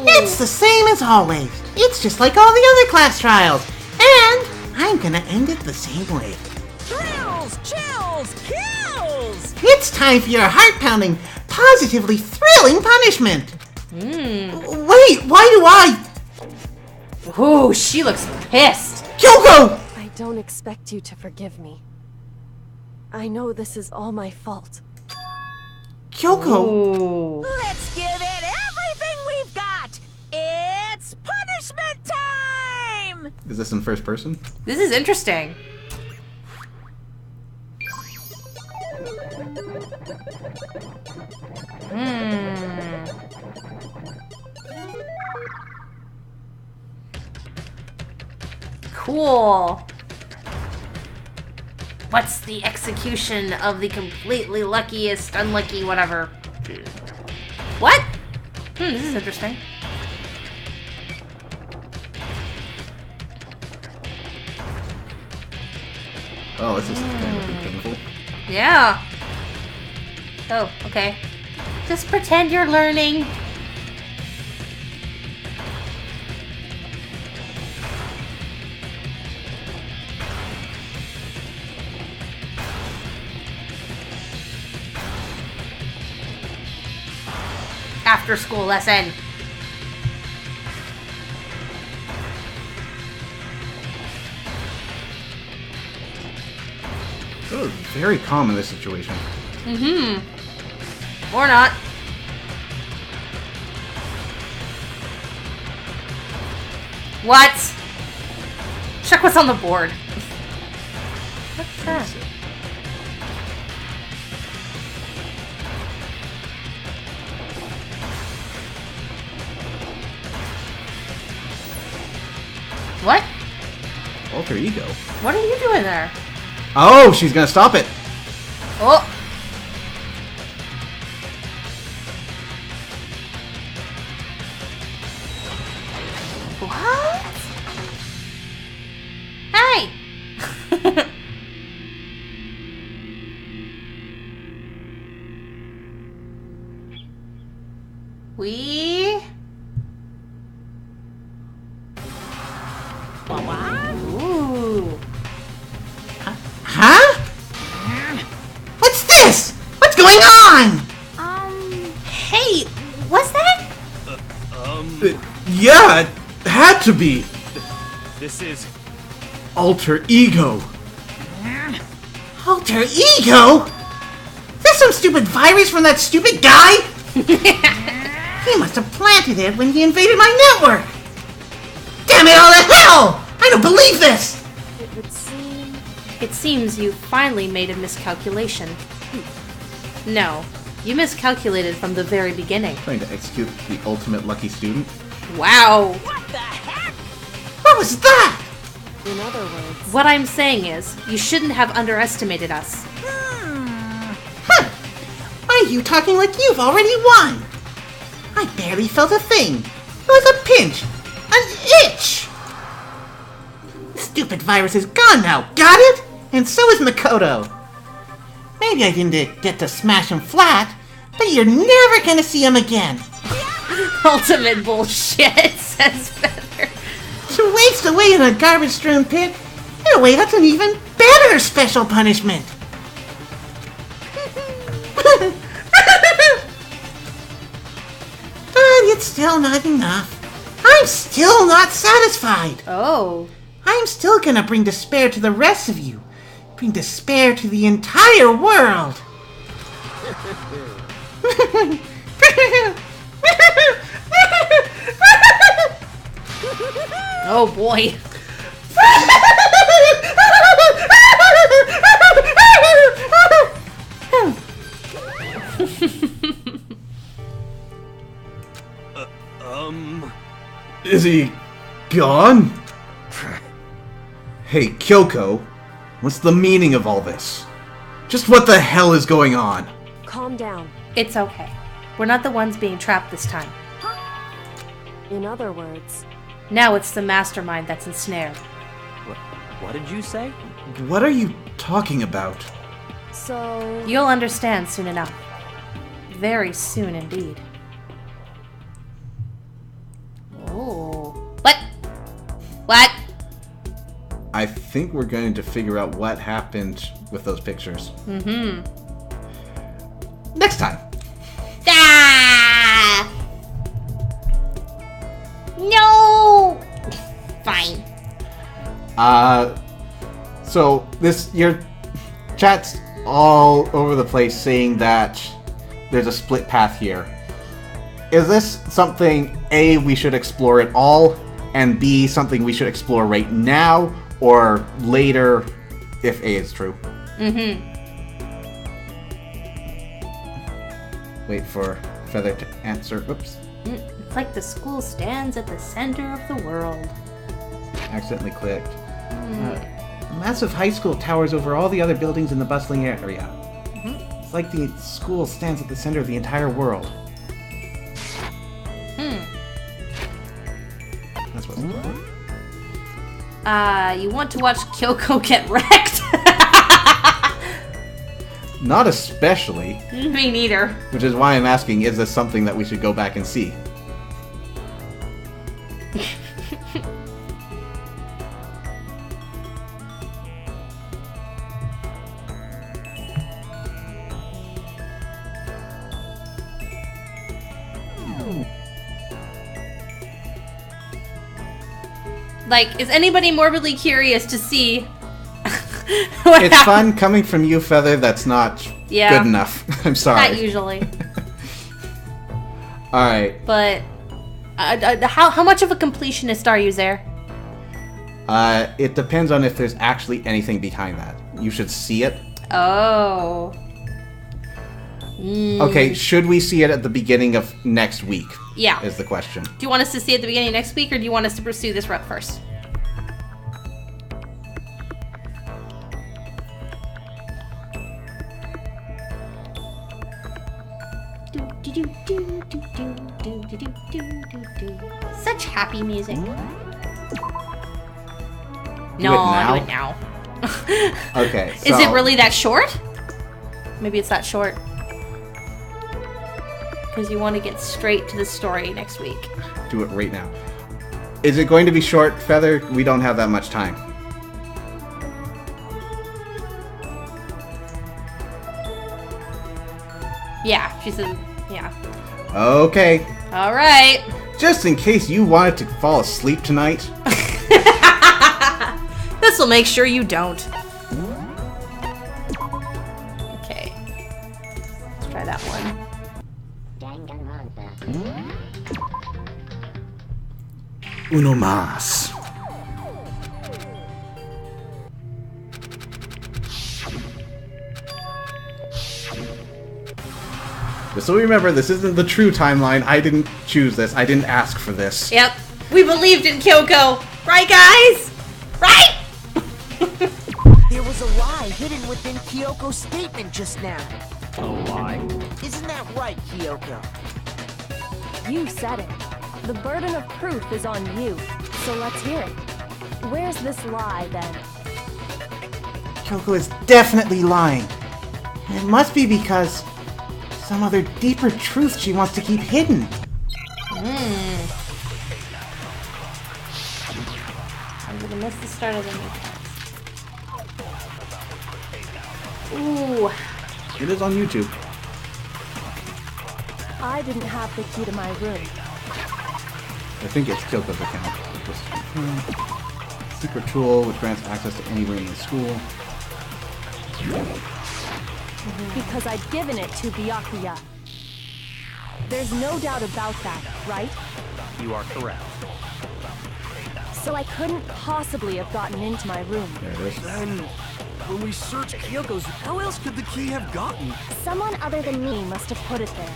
It's the same as always. It's just like all the other class trials. And I'm gonna end it the same way. Thrills, chills, kills! It's time for your heart-pounding, positively thrilling punishment. Wait, why do I? Ooh, she looks pissed. Kyoko! I don't expect you to forgive me. I know this is all my fault. Kyoko! Ooh. Let's give it everything we've got! It's punishment time! Is this in first person? This is interesting. Cool. What's the execution of the completely luckiest, unlucky, whatever? What? This is interesting. Oh, this is kind of painful. Yeah. Oh, okay. Just pretend you're learning. After school lesson. Oh, very calm in this situation. Or not. What? Check what's on the board. What's that? What? Alter ego. What are you doing there? Oh, she's gonna stop it. Oh. What? Hey! We... Ooh. Huh? What's this? What's going on? Hey, what's that? Yeah, it had to be. This is... Alter ego. Alter ego? Is this some stupid virus from that stupid guy? He must have planted it when he invaded my network. Damn it all to hell! I don't believe this! It would seem... It seems you finally made a miscalculation. No, you miscalculated from the very beginning. Trying to execute the ultimate lucky student. Wow. What the heck? What was that? In other words... What I'm saying is, you shouldn't have underestimated us. Huh. Why are you talking like you've already won? I barely felt a thing. It was a pinch. An itch. The stupid virus is gone now, got it? And so is Makoto. Maybe I didn't get to smash him flat, but you're never gonna see him again. Ultimate bullshit, says Feather. To waste away in a garbage-strewn pit, in a way that's an even better special punishment. But it's still not enough. I'm still not satisfied. Oh. I'm still gonna bring despair to the rest of you. Bring despair to the entire world. Oh boy. Is he gone? Hey, Kyoko, what's the meaning of all this? Just what the hell is going on? Calm down. It's okay. We're not the ones being trapped this time. In other words... Now it's the mastermind that's ensnared. What did you say? What are you talking about? So... You'll understand soon enough. Very soon indeed. Oh. What? What? think we're going to figure out what happened with those pictures. Mm-hmm. Next time. Ah! No! Fine. So your chat's all over the place saying that there's a split path here. Is this something, A, we should explore at all, and B, something we should explore right now, or later, if A is true? Mm-hmm. Wait for Feather to answer. Oops. It's like the school stands at the center of the world. Accidentally clicked. A massive high school towers over all the other buildings in the bustling area. Mm-hmm. It's like the school stands at the center of the entire world. That's what's important. You want to watch Kyoko get wrecked? Not especially. Me neither. Which is why I'm asking, is this something that we should go back and see? Like, is anybody morbidly curious to see it's fun coming from you, Feather. That's not good enough. I'm sorry. Not usually. Alright. But, how much of a completionist are you, Zare? It depends on if there's actually anything behind that. You should see it. Oh. Okay, should we see it at the beginning of next week? Yeah. Is the question. Do you want us to see it at the beginning of next week, or do you want us to pursue this route first? Such happy music. No, do it now. Okay. Is it really that short? Maybe it's that short. Because you want to get straight to the story next week. Do it right now. Is it going to be short, Feather? We don't have that much time. Yeah, she said, yeah. Okay. Alright. Just in case you wanted to fall asleep tonight. This will make sure you don't. Okay. Let's try that one. Uno más. Just so we remember, this isn't the true timeline. I didn't choose this. I didn't ask for this. Yep. We believed in Kyoko. Right, guys? Right? There was a lie hidden within Kyoko's statement just now. A lie? Isn't that right, Kyoko? You said it. The burden of proof is on you, so let's hear it. Where's this lie, then? Kyoko is definitely lying. And it must be because some other deeper truth she wants to keep hidden. I'm gonna miss the start of the new text. Ooh. It is on YouTube. I didn't have the key to my room. I think it's Kyoko's account. Secret tool which grants access to any room in the school. Because I'd given it to Byakuya. There's no doubt about that, right? You are correct. So I couldn't possibly have gotten into my room. There it is. Then, when we searched Kyoko's, how else could the key have gotten? Someone other than me must have put it there.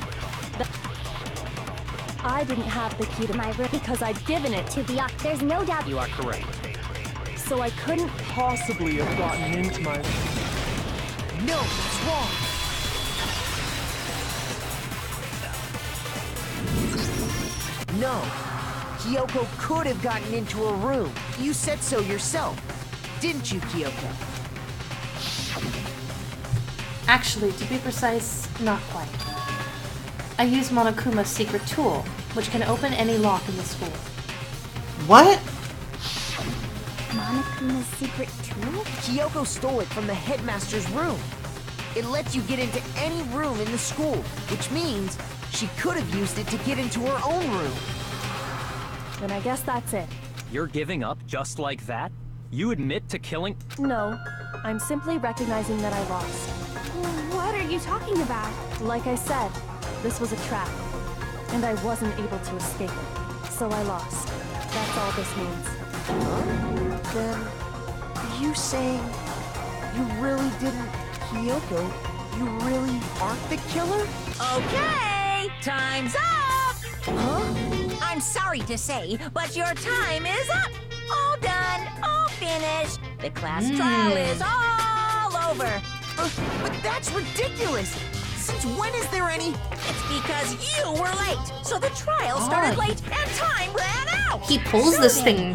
I didn't have the key to my room because I'd given it to Byakuya. There's no doubt. You are correct. So I couldn't possibly have gotten into my room. No, it's wrong. No. Kyoko could have gotten into a room. You said so yourself. Didn't you, Kyoko? Actually, to be precise, not quite. I used Monokuma's secret tool, which can open any lock in the school. What? Monokuma's secret tool? Kyoko stole it from the headmaster's room. It lets you get into any room in the school, which means she could have used it to get into her own room. Then I guess that's it. You're giving up just like that? You admit to killing? No, I'm simply recognizing that I lost. What are you talking about? Like I said, this was a trap, and I wasn't able to escape it, so I lost. That's all this means. Then, are you saying you really didn't, Kyoko? You really aren't the killer? Okay, time's up! Huh? I'm sorry to say, but your time is up! All done, all finished. The class trial is all over. But that's ridiculous! Since when is there any... It's because you were late, so the trial started late and time ran out! He pulls this thing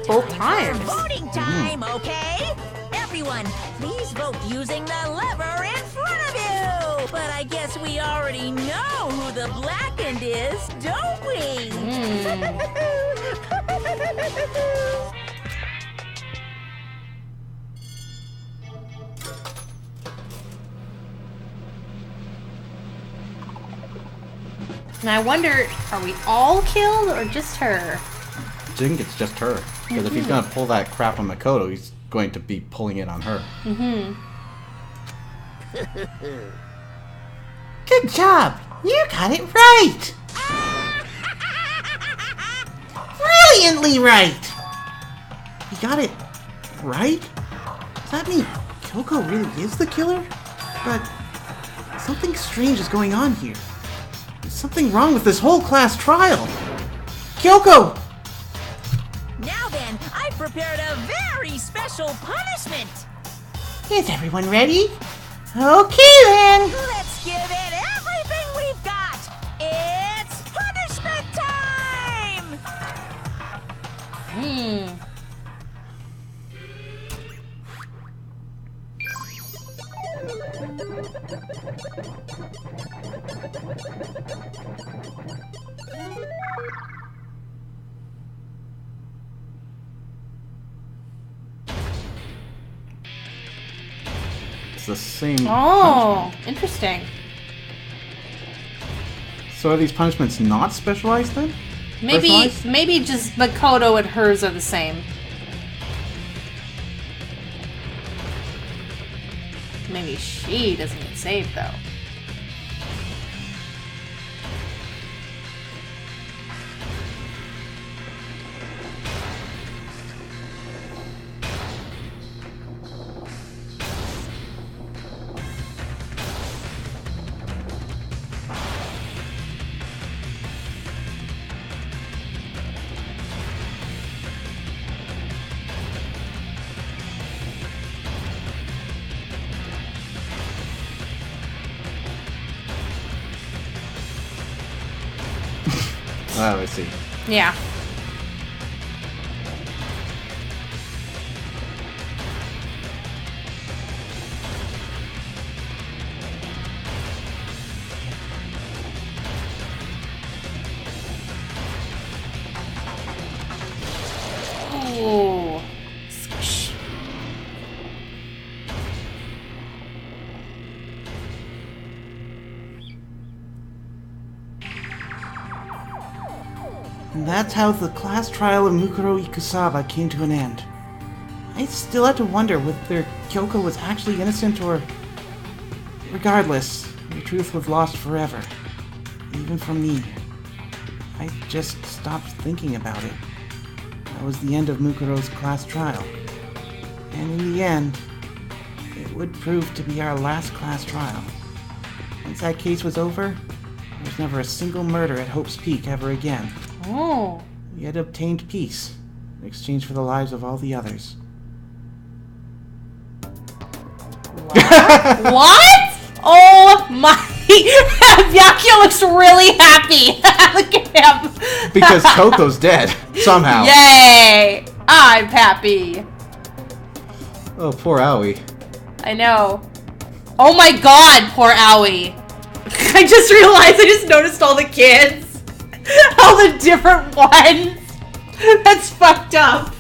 both times. Voting time, okay? Everyone, please vote using the lever in front of you! But I guess we already know who the blackened is, don't we? And I wonder, are we all killed or just her? I think it's just her. Because if he's gonna pull that crap on Makoto, he's going to be pulling it on her. Good job! You got it right! Brilliantly right! He got it right? Does that mean Kyoko really is the killer? But something strange is going on here. There's something wrong with this whole class trial. Kyoko! Now then, I've prepared a very special punishment! Is everyone ready? Okay then! Let's give it everything we've got! It's punishment time! It's the same. Oh, interesting. So are these punishments not specialized then? Maybe just Makoto and hers are the same. Maybe she doesn't get saved though. Oh, I see. Yeah. Oh. Squish. And that's how the class trial of Mukuro Ikusaba came to an end. I still have to wonder whether Kyoko was actually innocent or... Regardless, the truth was lost forever. Even from me. I just stopped thinking about it. That was the end of Mukuro's class trial. And in the end, it would prove to be our last class trial. Once that case was over, there was never a single murder at Hope's Peak ever again. Oh. We had obtained peace in exchange for the lives of all the others. What? Oh my! Byakuya looks really happy. Look at him. Because Coco's dead somehow. Yay! I'm happy. Oh, poor Aoi. I know. Oh my god, poor Aoi. I just noticed all the kids. All the different ones. That's fucked up.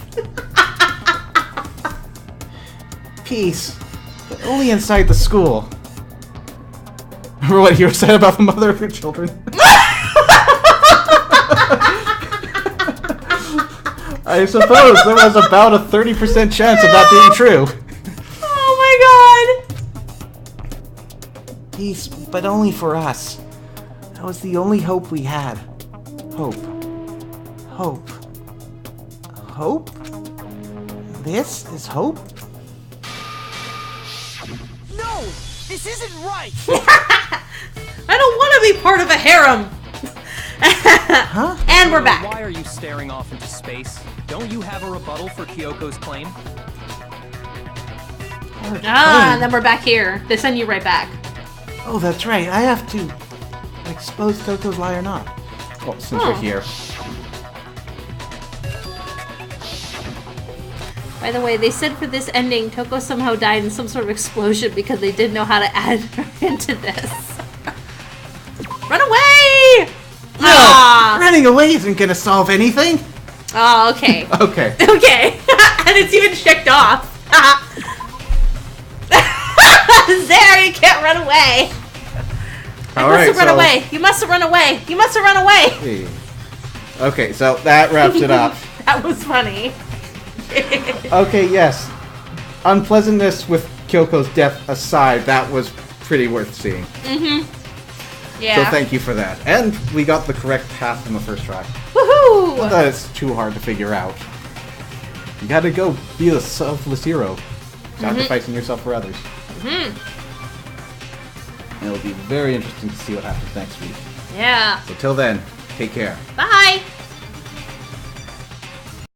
peace, but only inside the school. Remember what you said about the mother of your children? I suppose there was about a 30% chance of that being true. Oh my god! Peace, but only for us. That was the only hope we had. Hope. Hope. Hope? This is hope? No! This isn't right! I don't want to be part of a harem! Huh? And we're back. Why are you staring off into space? Don't you have a rebuttal for Kyoko's claim? And then we're back here. They send you right back. Oh, that's right. I have to expose Koko's lie or not. Well, since we're here. By the way, they said for this ending, Toko somehow died in some sort of explosion because they didn't know how to add her into this. Run away! No! Aww. Running away isn't gonna solve anything! Oh, okay. Okay. Okay. And it's even checked off. There, you can't run away. You must have run away. You must have run away. You must have run away. Okay, so that wraps it up. That was funny. Okay, yes. Unpleasantness with Kyoko's death aside, that was pretty worth seeing. Mm-hmm. Yeah. So thank you for that. And we got the correct path in the first try. Woohoo! Not that it's too hard to figure out. You gotta go be the selfless hero. Sacrificing yourself for others. Mm-hmm. And it'll be very interesting to see what happens next week. Yeah. So till then, take care. Bye!